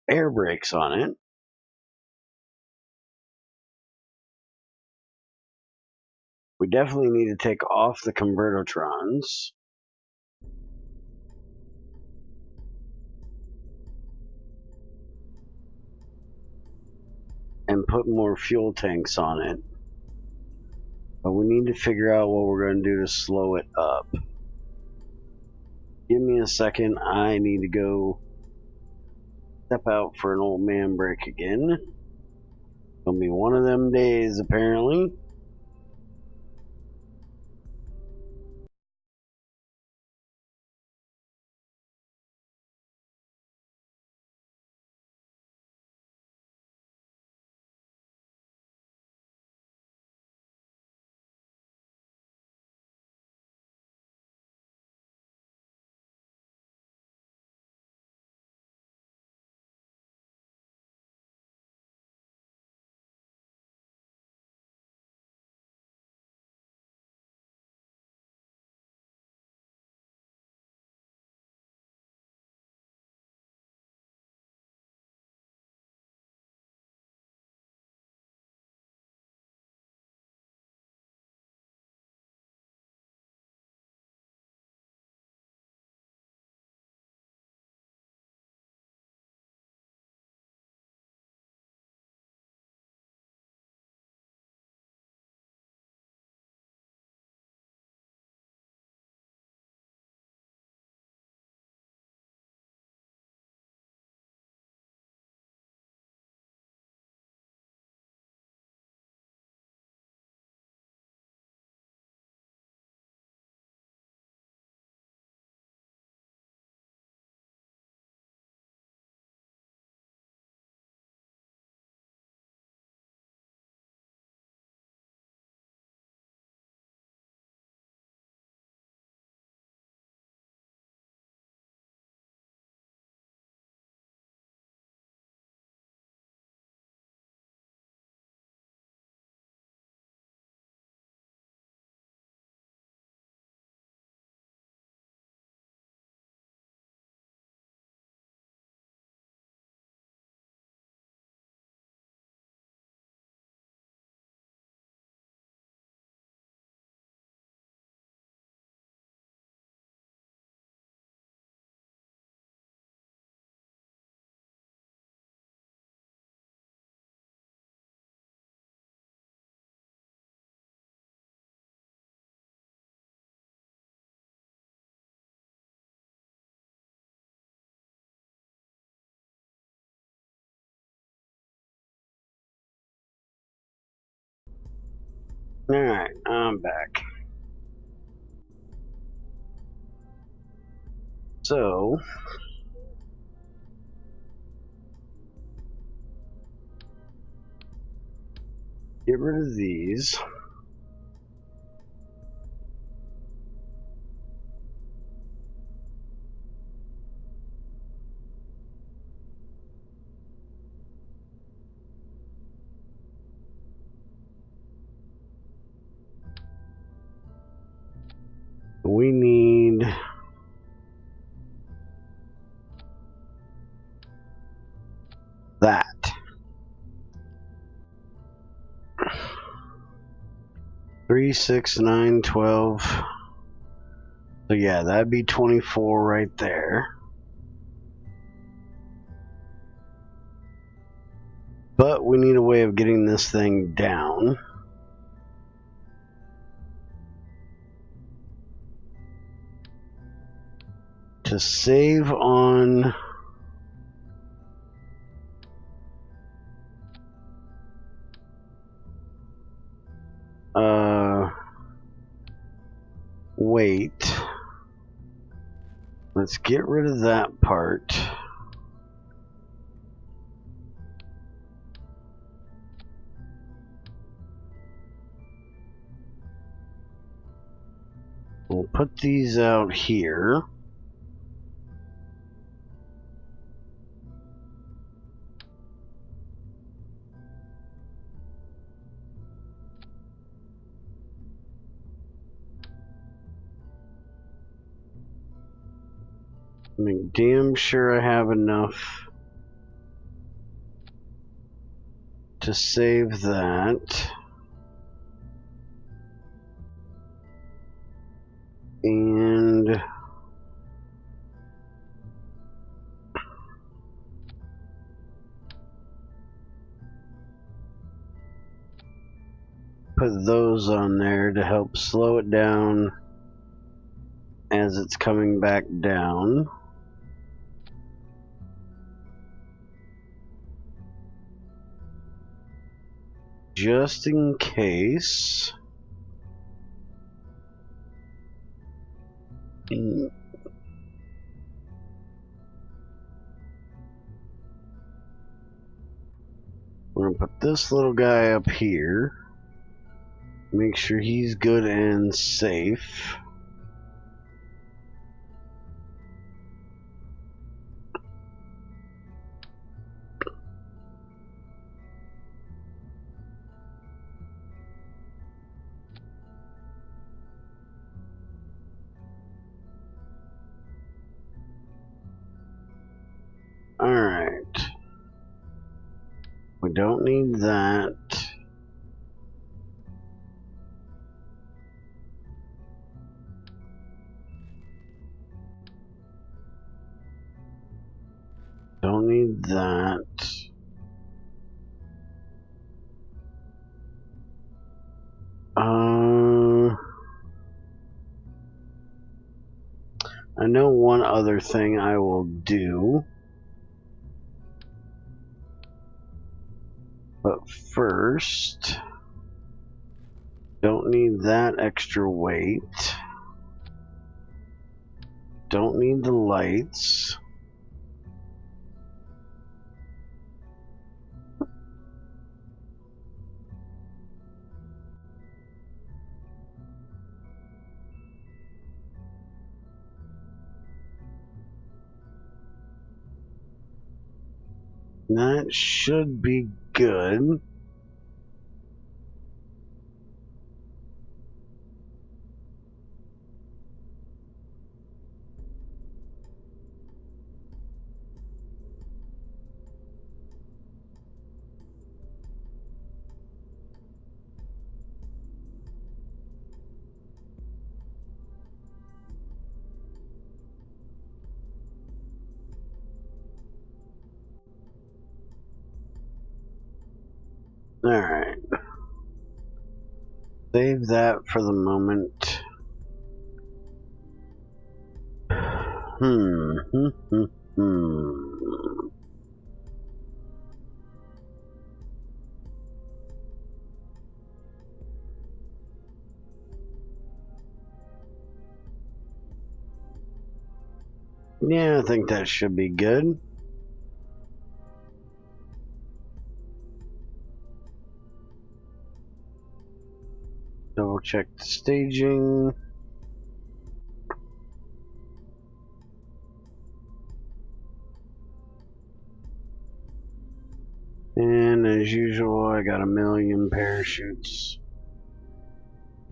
air brakes on it. We definitely need to take off the convertotrons. And put more fuel tanks on it. But we need to figure out what we're going to do to slow it up. Give me a second. I need to go step out for an old man break again. Gonna be one of them days, apparently. Alright, I'm back. So, get rid of these. We need that. 3, 6, 9, 12. So yeah, that'd be 24 right there. But we need a way of getting this thing down. To save on weight, let's get rid of that part. We'll put these out here. Make damn sure I have enough to save that. And put those on there to help slow it down as it's coming back down. Just in case. We're gonna put this little guy up here. Make sure he's good and safe. Alright. We don't need that. Don't need that. I know one other thing I will do. But first, don't need that extra weight. Don't need the lights. That should be good. Alright. Save that for the moment. Yeah, I think that should be good. Double check the staging. And as usual, I got a million parachutes.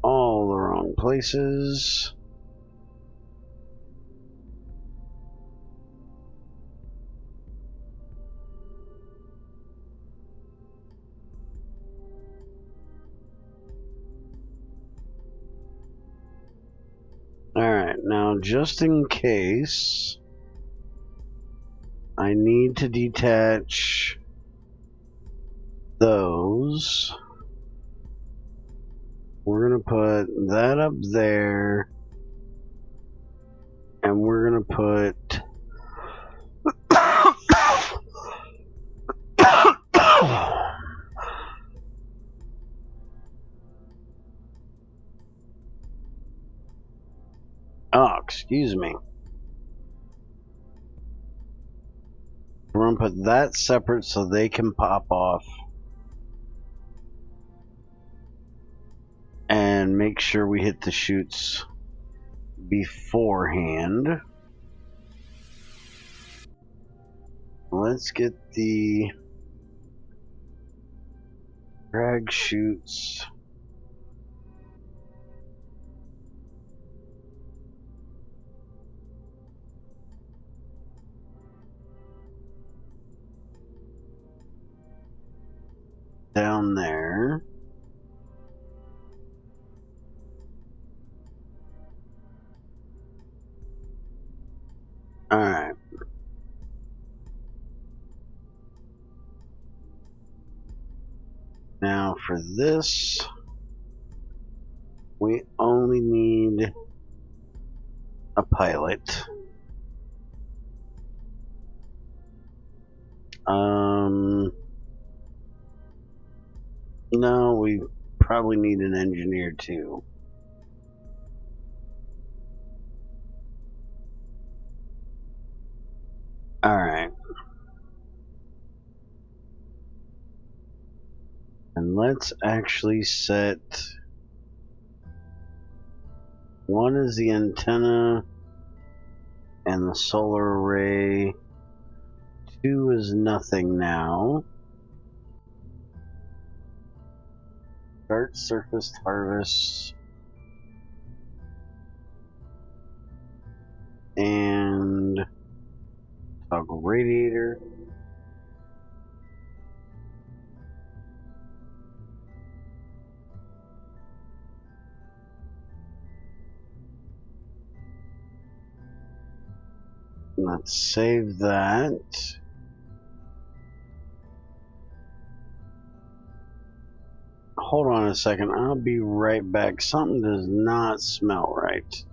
All the wrong places. Alright, now just in case, I need to detach those. We're going to put that up there. And we're going to put... Oh, excuse me. We're going to put that separate so they can pop off. And make sure we hit the chutes beforehand. Let's get the drag chutes. Down there. Alright. Now for this, we only need a pilot. No, we probably need an engineer too. Alright. And let's actually set... One is the antenna and the solar array. 2 is nothing now. Start surface harvest. And toggle radiator. Let's save that. Hold on a second. I'll be right back. Something does not smell right.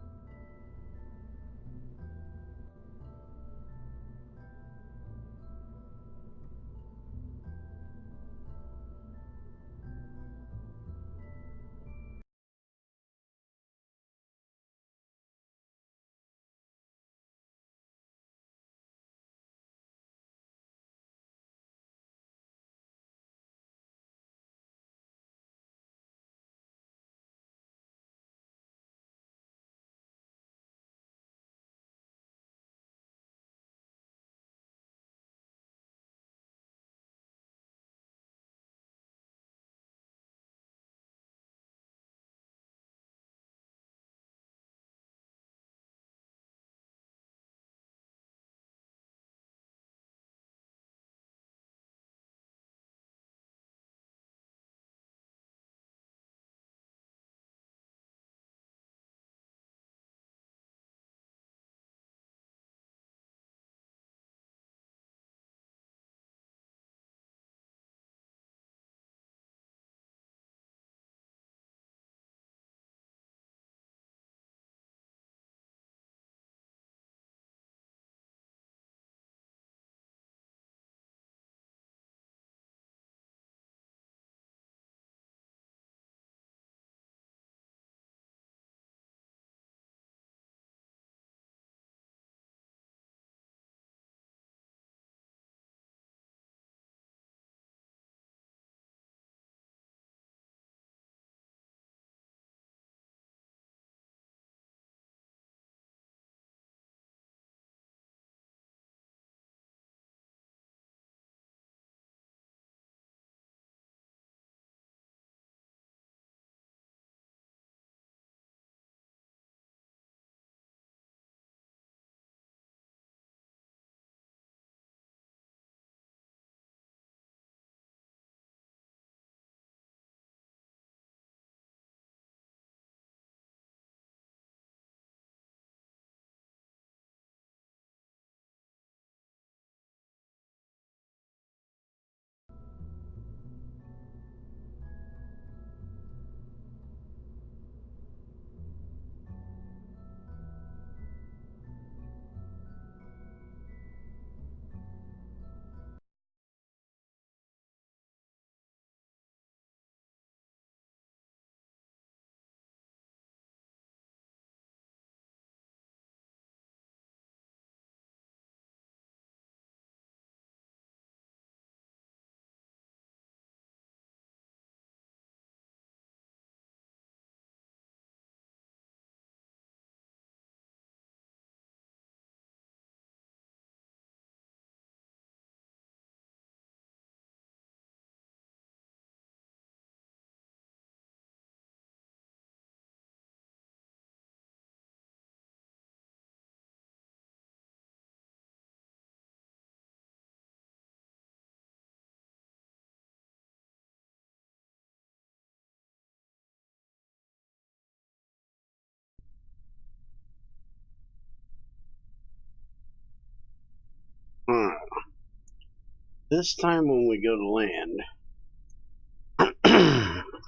This time when we go to land,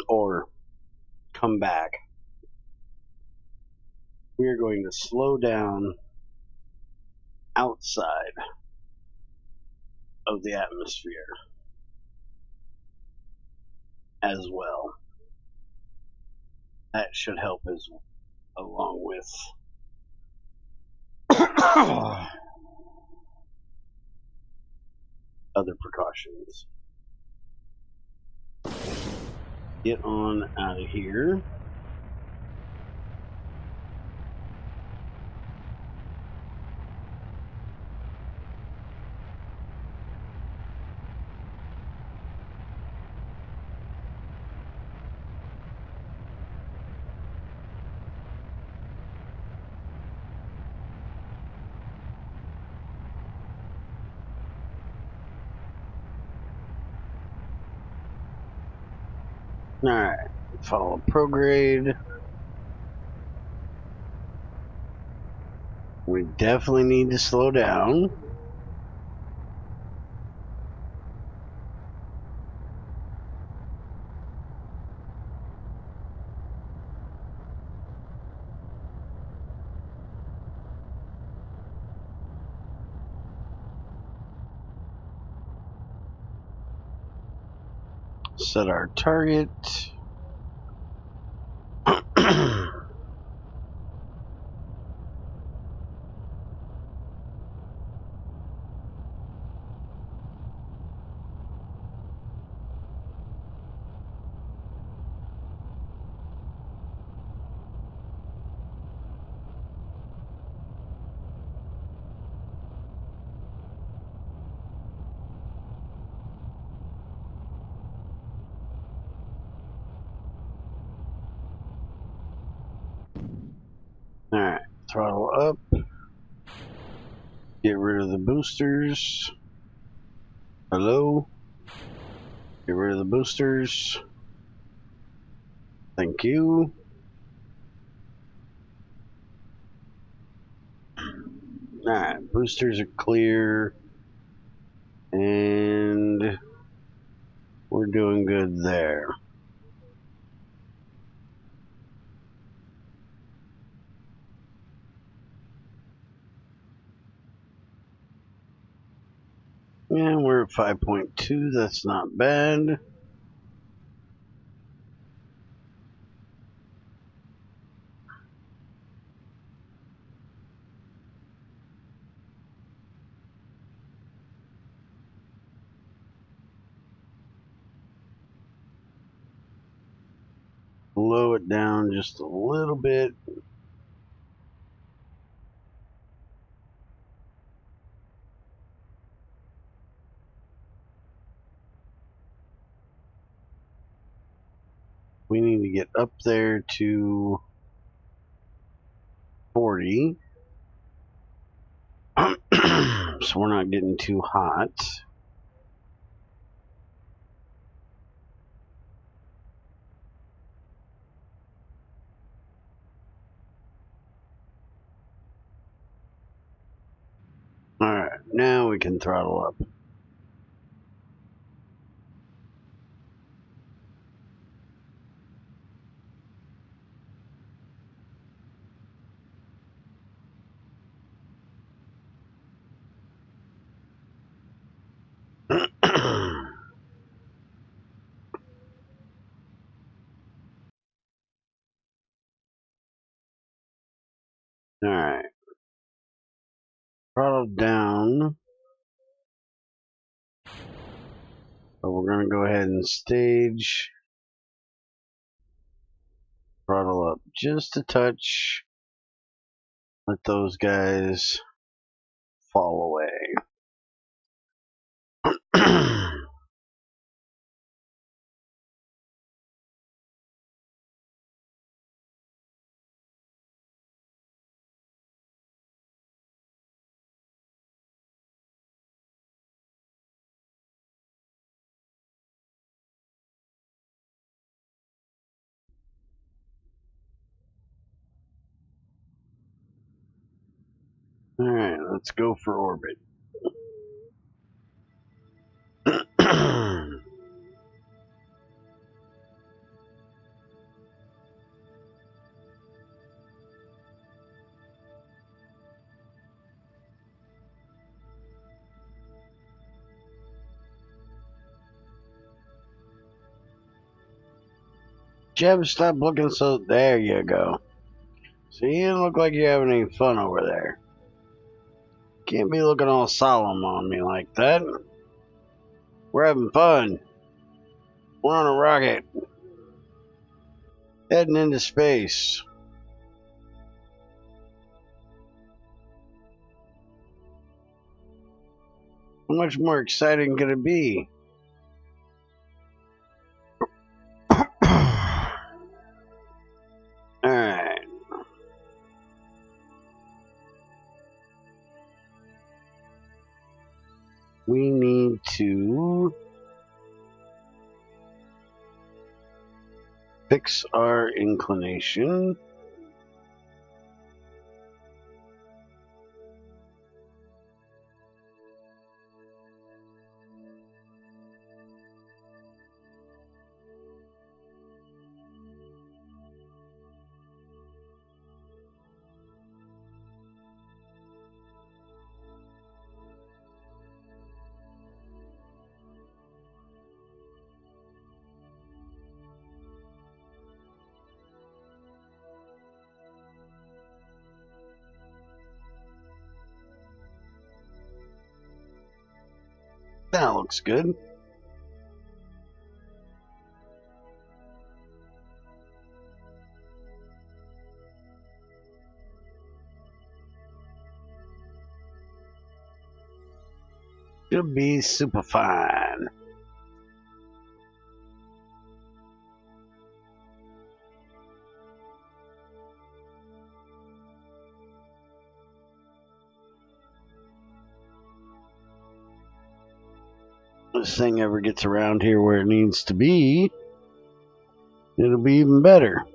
or come back, we are going to slow down outside of the atmosphere as well. That should help us along with other precautions. Get on out of here. Alright, follow prograde. We definitely need to slow down. Set our target. Alright, throttle up. Get rid of the boosters. Hello? Get rid of the boosters. Thank you. Alright, boosters are clear. And we're doing good there. And we're at 5.2. That's not bad. Slow it down just a little bit. We need to get up there to 40. So we're not getting too hot. Alright, now we can throttle up. Alright. Throttle down. But we're going to go ahead and stage. Throttle up just a touch. Let those guys fall away. Alright, let's go for orbit. Jeb, stop looking so... There you go. So you didn't look like you're having any fun over there. Can't be looking all solemn on me like that. We're having fun. We're on a rocket. Heading into space. How much more exciting could it be? Alright. We need to fix our inclination. That looks good. Should be super fine. This thing ever gets around here where it needs to be, it'll be even better.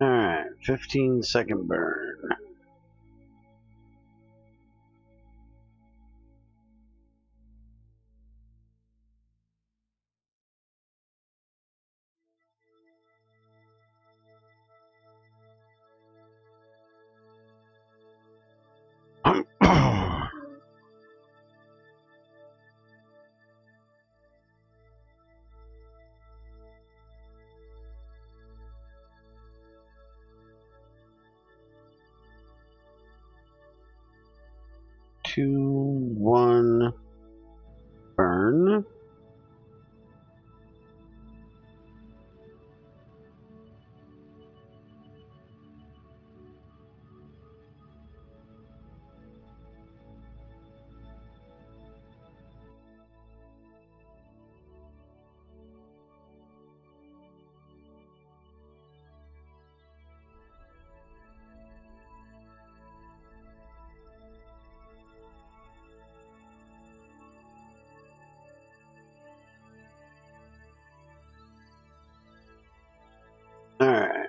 Alright, 15-second burn. Two, one, burn. Alright.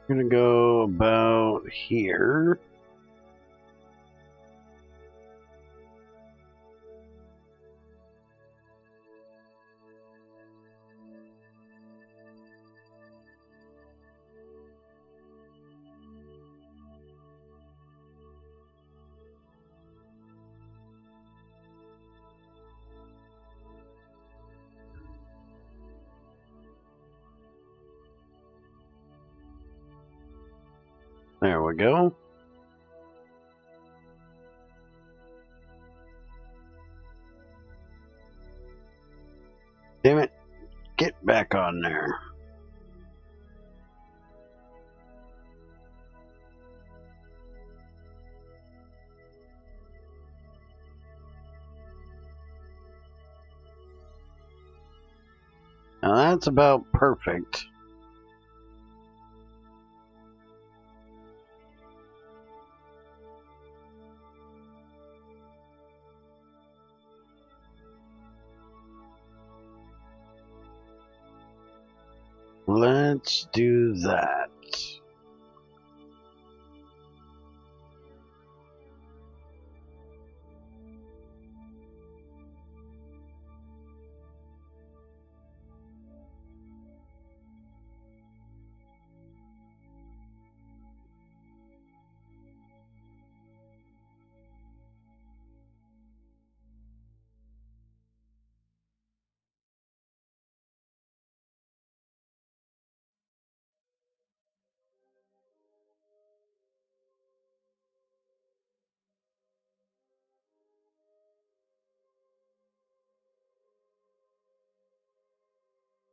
I'm gonna go about here. There we go. Damn it. Get back on there. Now that's about perfect. Let's do that.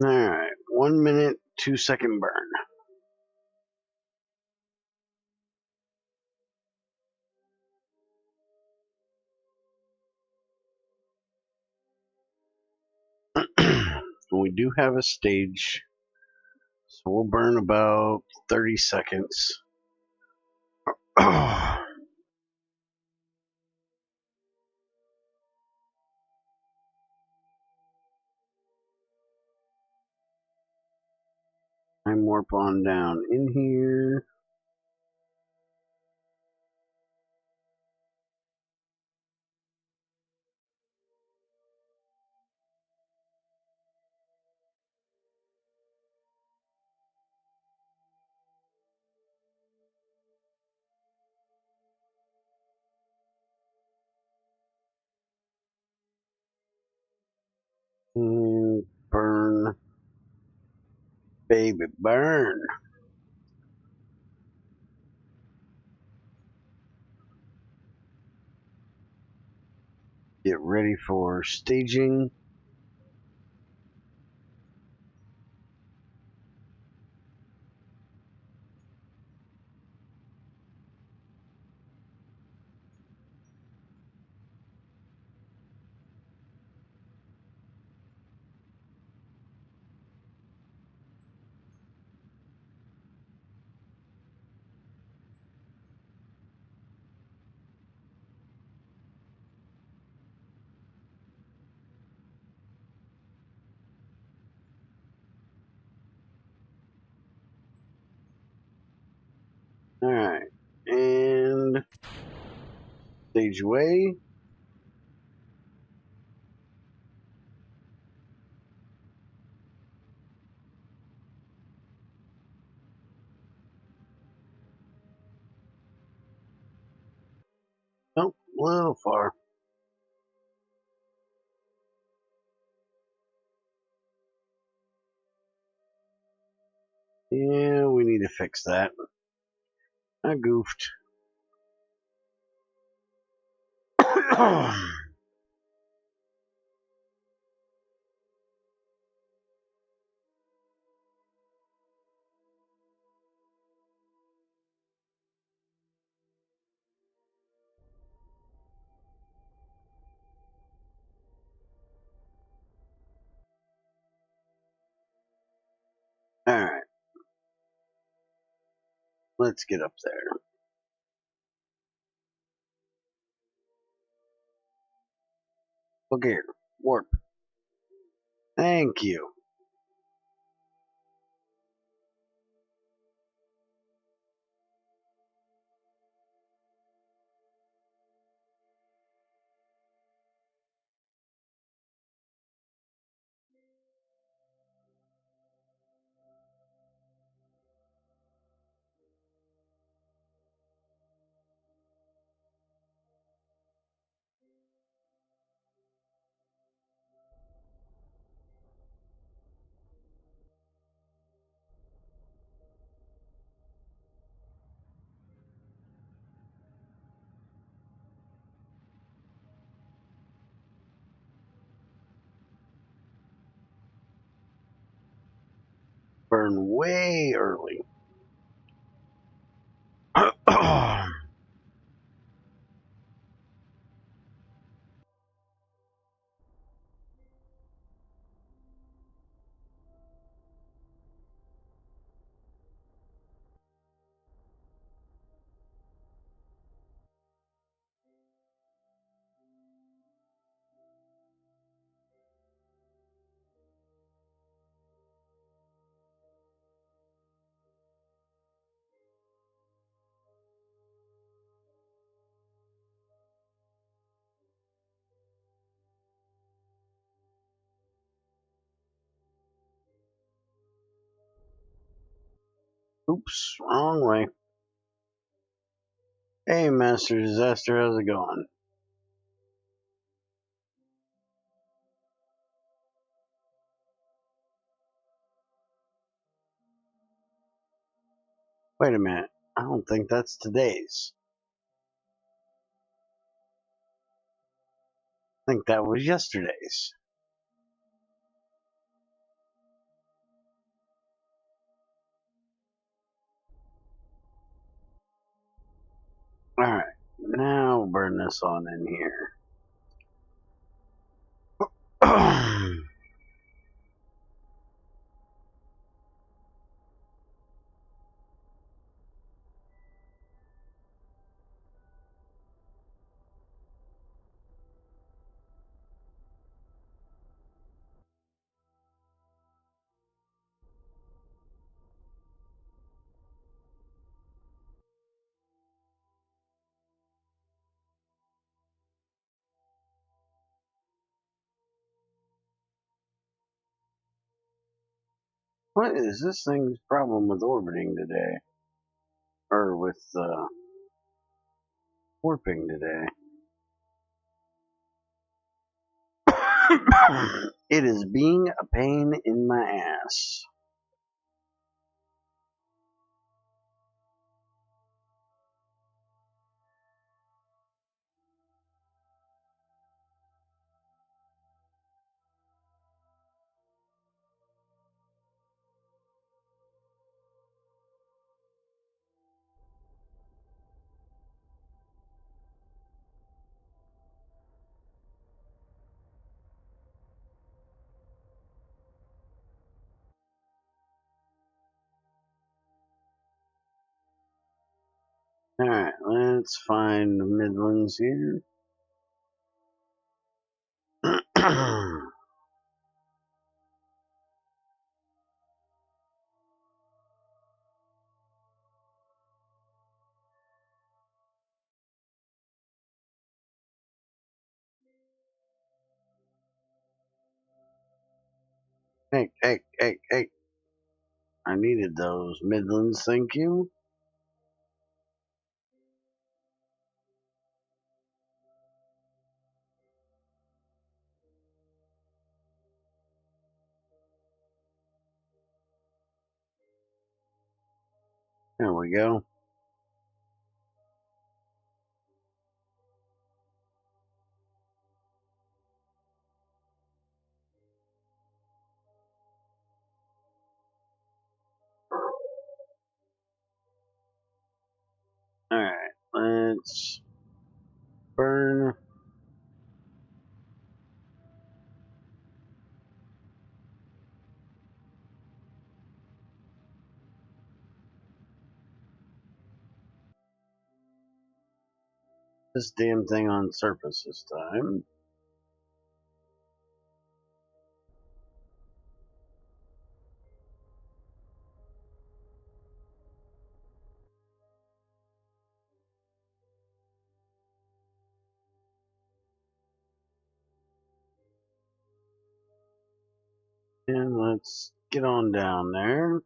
Alright, 1 minute, 2-second burn. We do have a stage, so we'll burn about 30 seconds. Time warp on down in here. And burn, baby, burn. Get ready for staging. Alright, and stage away. Oh, a little far. Yeah, we need to fix that. I goofed. Alright, let's get up there. Look here, warp. Thank you. Burn way early. Oops, wrong way. Hey, Master Disaster, how's it going? Wait a minute. I don't think that's today's. I think that was yesterday's. turn this on in here. What is this thing's problem with orbiting today? Or with warping today? It is being a pain in my ass. Alright, let's find the Midlands here. Hey. I needed those Midlands, thank you. There we go. Alright, let's burn. This damn thing on surface this time. And let's get on down there.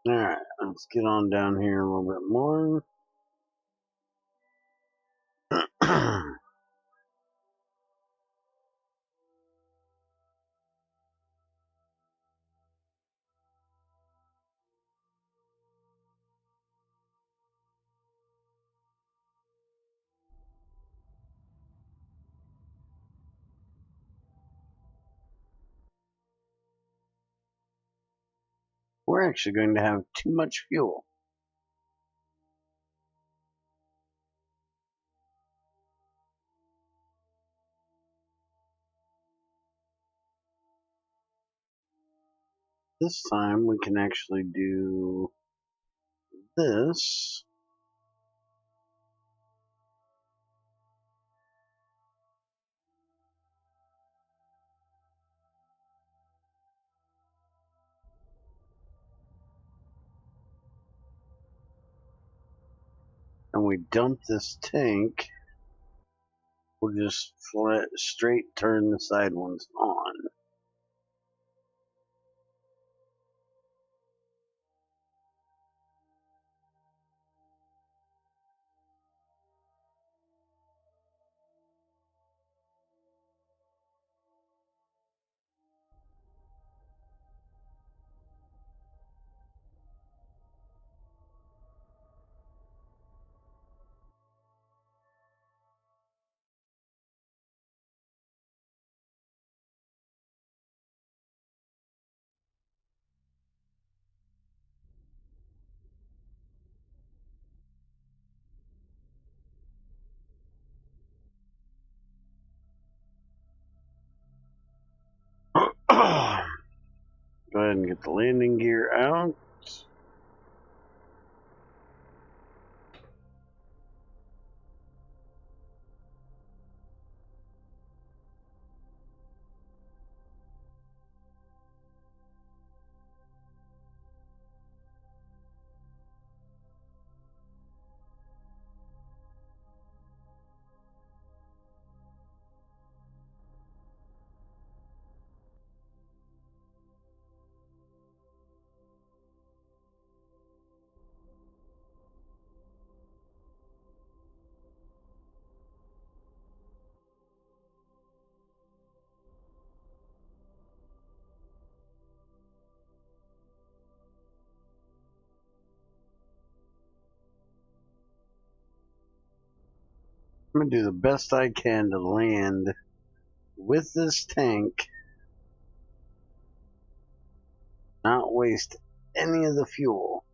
Alright, let's get on down here a little bit more. We're actually going to have too much fuel. This time we can actually do this. And we dump this tank. We'll just straight turn the side ones on. ahead and get the landing gear out. I'm going to do the best I can to land with this tank, not waste any of the fuel.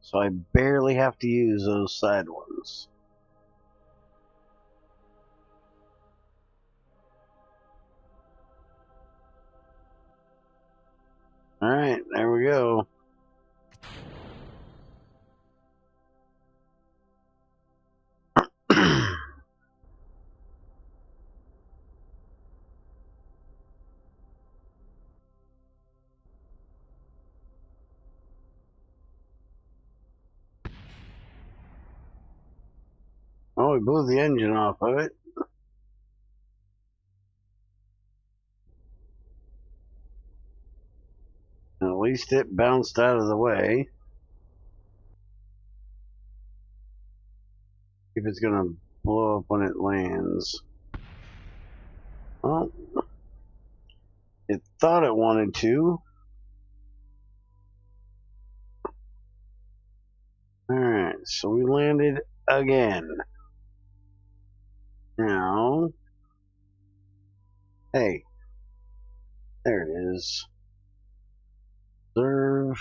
So I barely have to use those side ones. Alright, there we go. Oh, we blew the engine off of it. At least it bounced out of the way. If it's gonna blow up when it lands. Well, it thought it wanted to. Alright, so we landed again. Now, hey, there it is. Observe,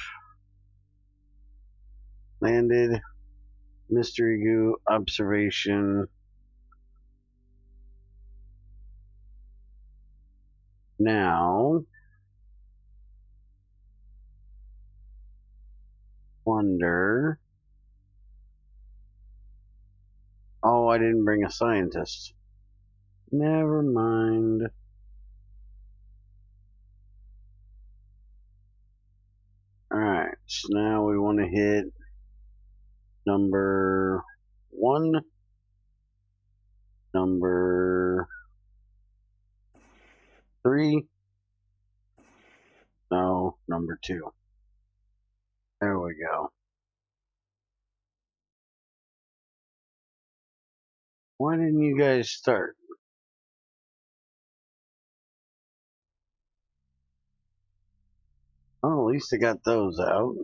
landed, mystery goo, observation. Now, wonder. Oh, I didn't bring a scientist. Never mind. Alright, so now we want to hit number 1, number 3, no, number 2. There we go. Why didn't you guys start? Oh, at least I got those out.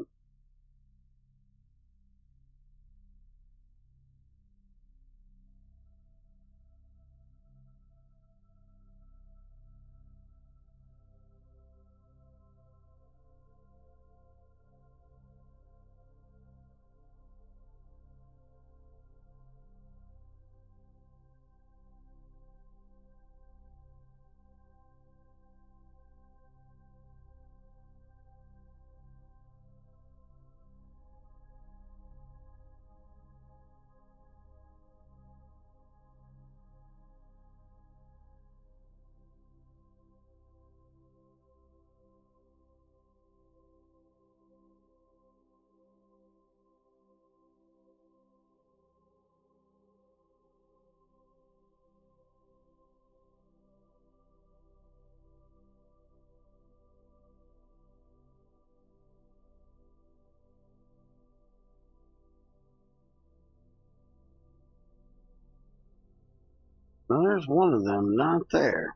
Well, there's one of them not there.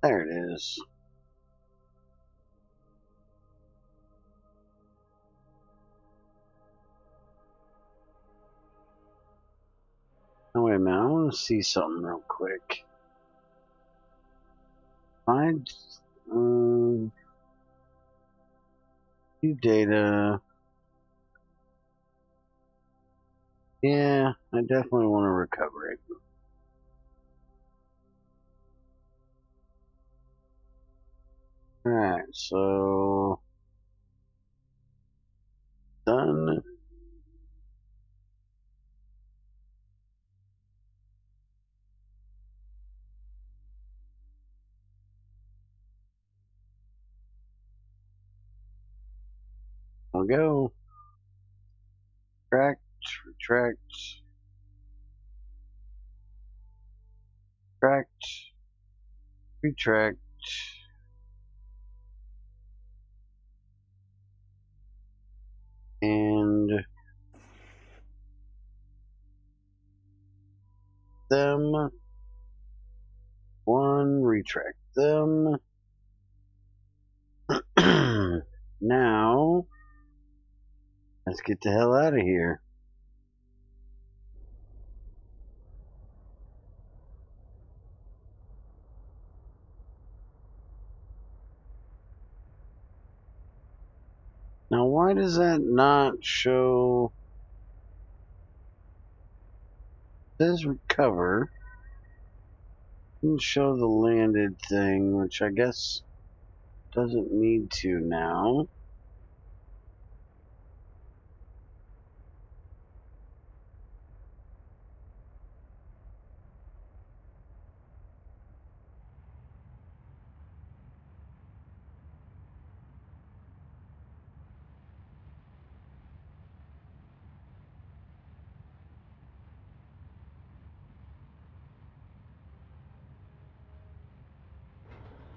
There it is. Oh, wait a minute. I want to see something real quick. Find view data. Yeah, I definitely want to recover it. Alright, so done. I'll go. Retract, retract, retract, retract, and them. One, retract them. Now, let's get the hell out of here. Now, why does that not show? It says recover. Didn't show the landed thing, which I guess doesn't need to now.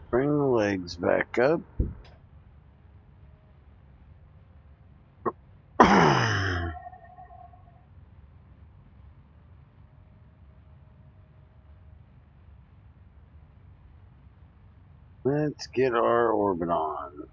Bring the legs back up. Let's get our orbit on.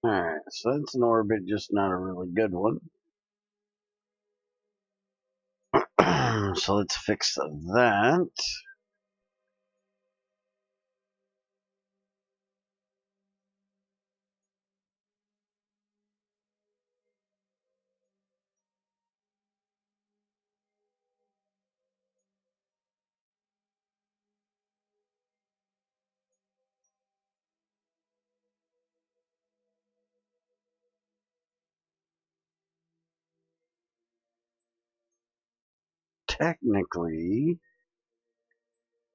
Alright, so that's an orbit, just not a really good one. So let's fix that. Technically,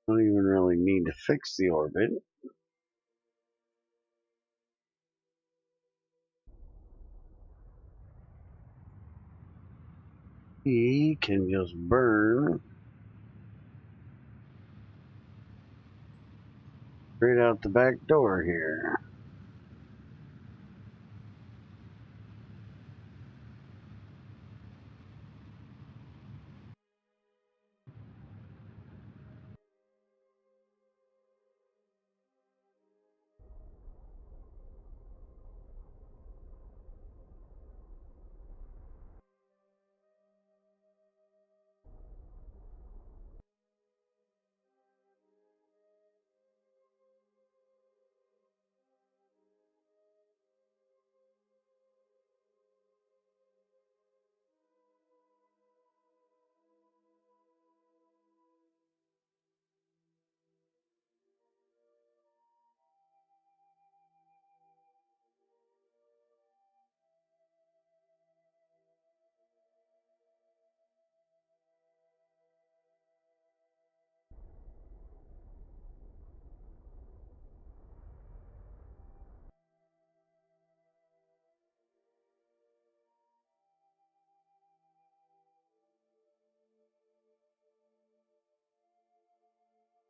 I don't even really need to fix the orbit. He can just burn straight out the back door here.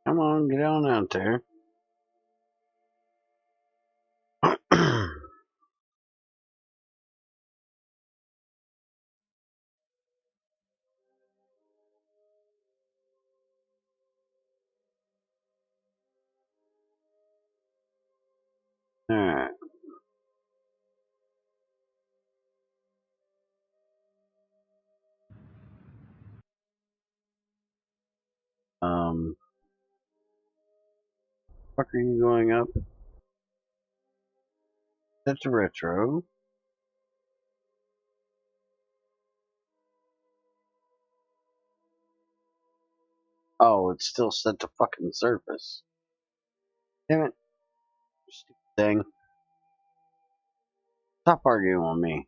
Come on, get on out there. Alright. Fuck are you going up? That's a retro. Oh, it's still set to fucking surface. Damn it. Stupid thing. Stop arguing with me.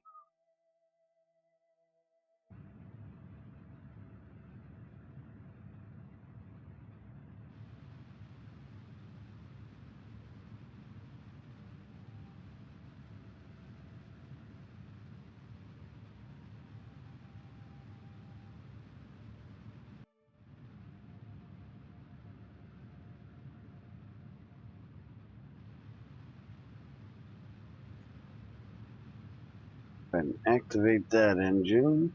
And activate that engine.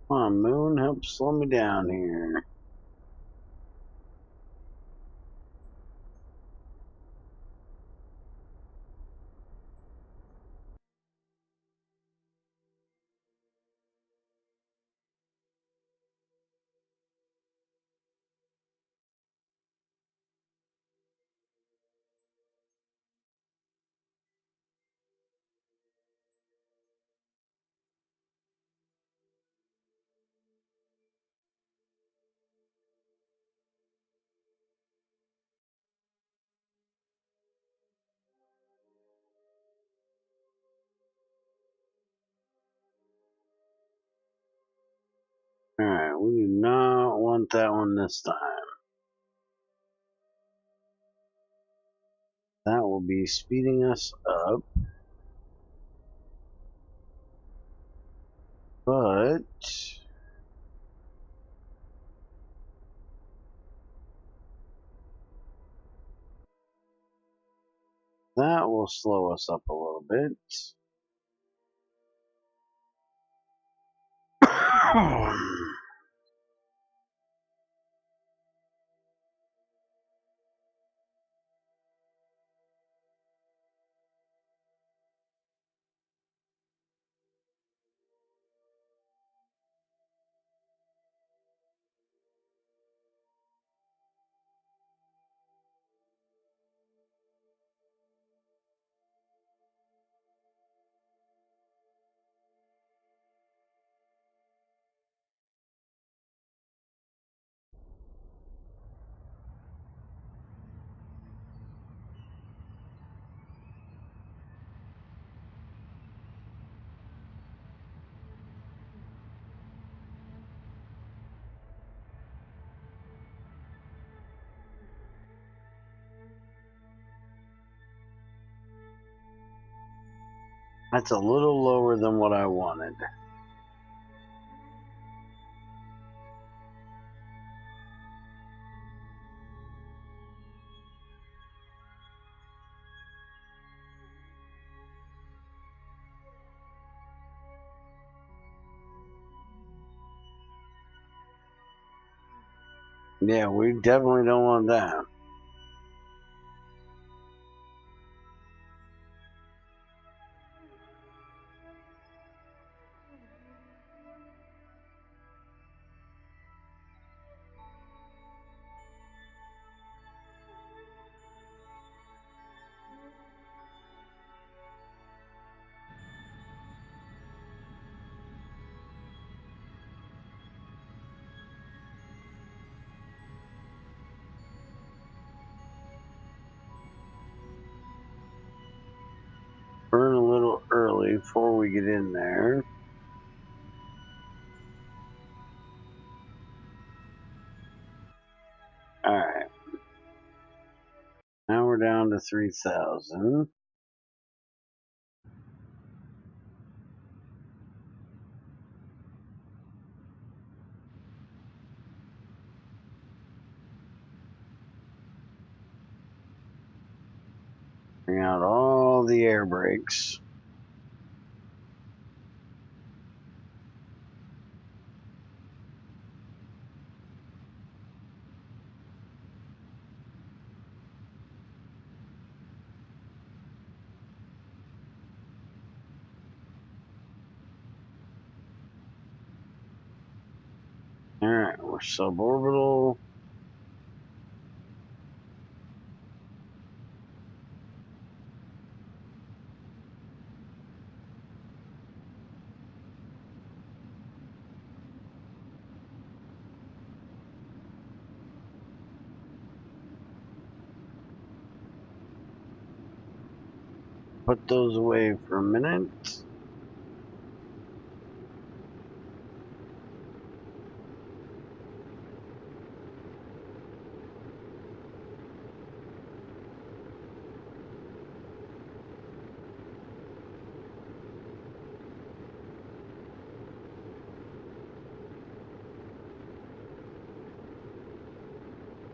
Come on, Moon, help slow me down here. Alright, we do not want that one this time. That will be speeding us up. But that will slow us up a little bit. That's a little lower than what I wanted. Yeah, we definitely don't want that. we get in there. Alright. Now we're down to 3,000. Bring out all the air brakes. Alright, we're suborbital. Put those away for a minute.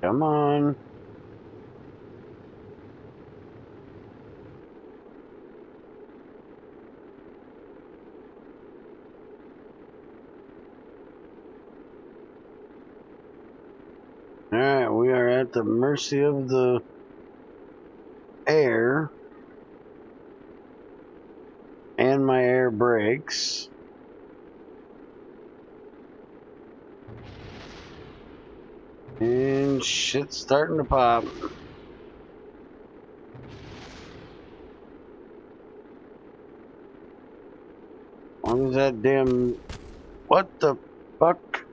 Come on. Alright, we are at the mercy of the air and my air brakes. And shit's starting to pop. As long as that damn... What the fuck?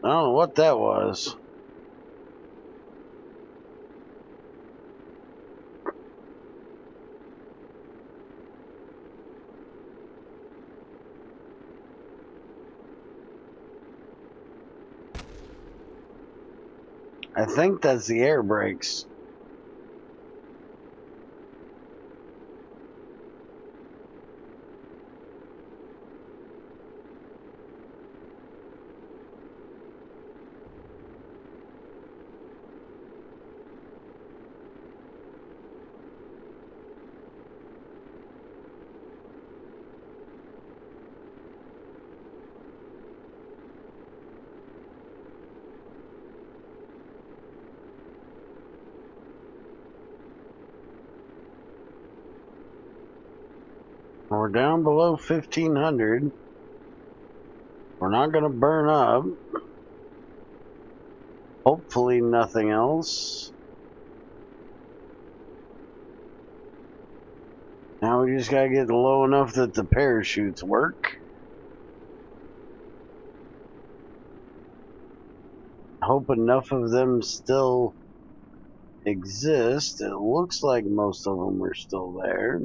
I don't know what that was. I think that's the air brakes. We're down below 1,500. We're not going to burn up. Hopefully nothing else. Now we just got to get low enough that the parachutes work. Hope enough of them still exist. It looks like most of them are still there.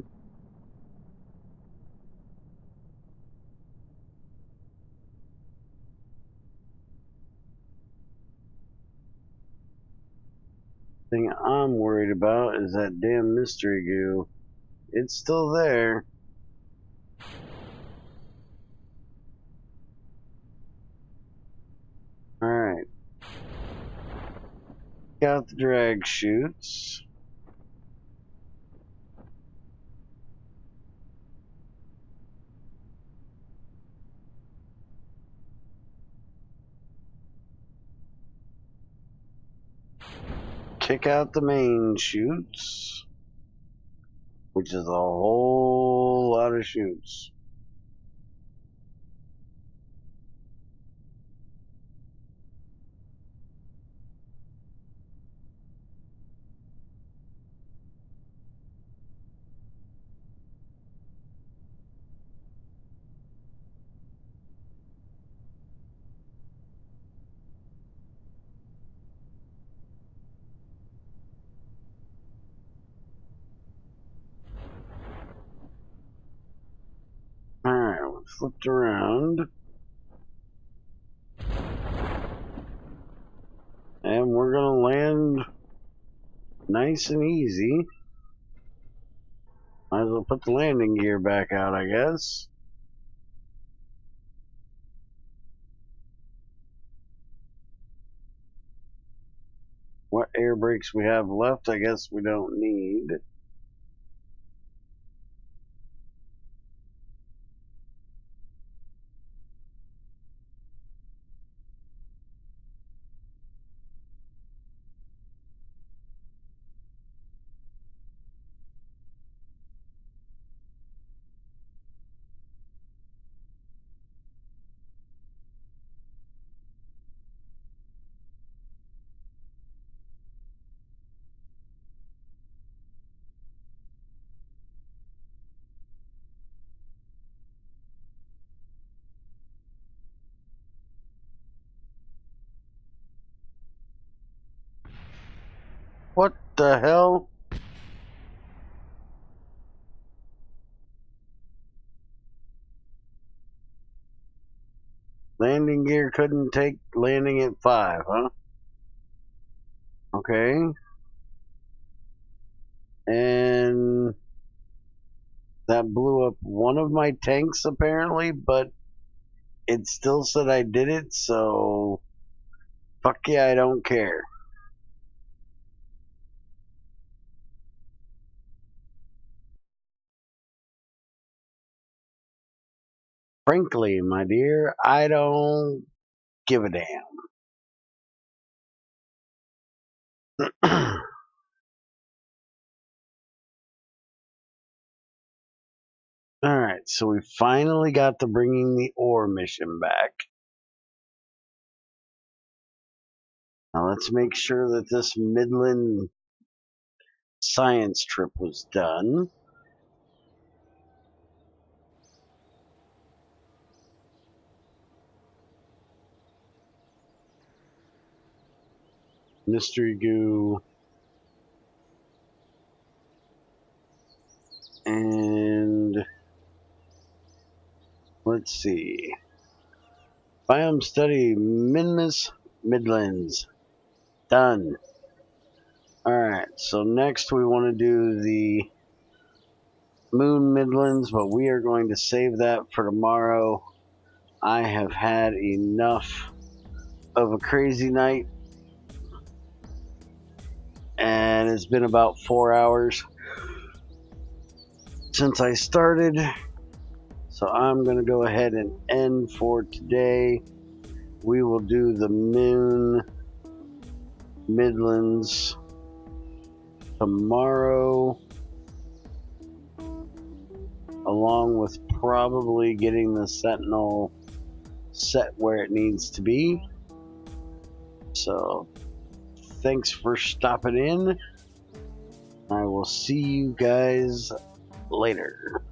Thing I'm worried about is that damn mystery goo. It's still there. Alright. Got the drag chutes. Kick out the main chutes, which is a whole lot of chutes. flipped around. And we're gonna land nice and easy. Might as well put the landing gear back out, I guess. What air brakes we have left, I guess we don't need. What the hell? Landing gear couldn't take landing at 5, huh? Okay. And that blew up one of my tanks apparently, but it still said I did it, so fuck yeah, I don't care. Frankly, my dear, I don't give a damn. Alright, so we finally got the bringing the ore mission back. Now let's make sure that this Midland science trip was done. Mystery goo. And let's see. Biome study Minmus Midlands. Done. Alright, so next we want to do the Moon Midlands, but we are going to save that for tomorrow. I have had enough of a crazy night, and it's been about 4 hours since I started, so I'm going to go ahead and end for today. We will do the Moon Midlands tomorrow, along with probably getting the Sentinel set where it needs to be. So thanks for stopping in. I will see you guys later.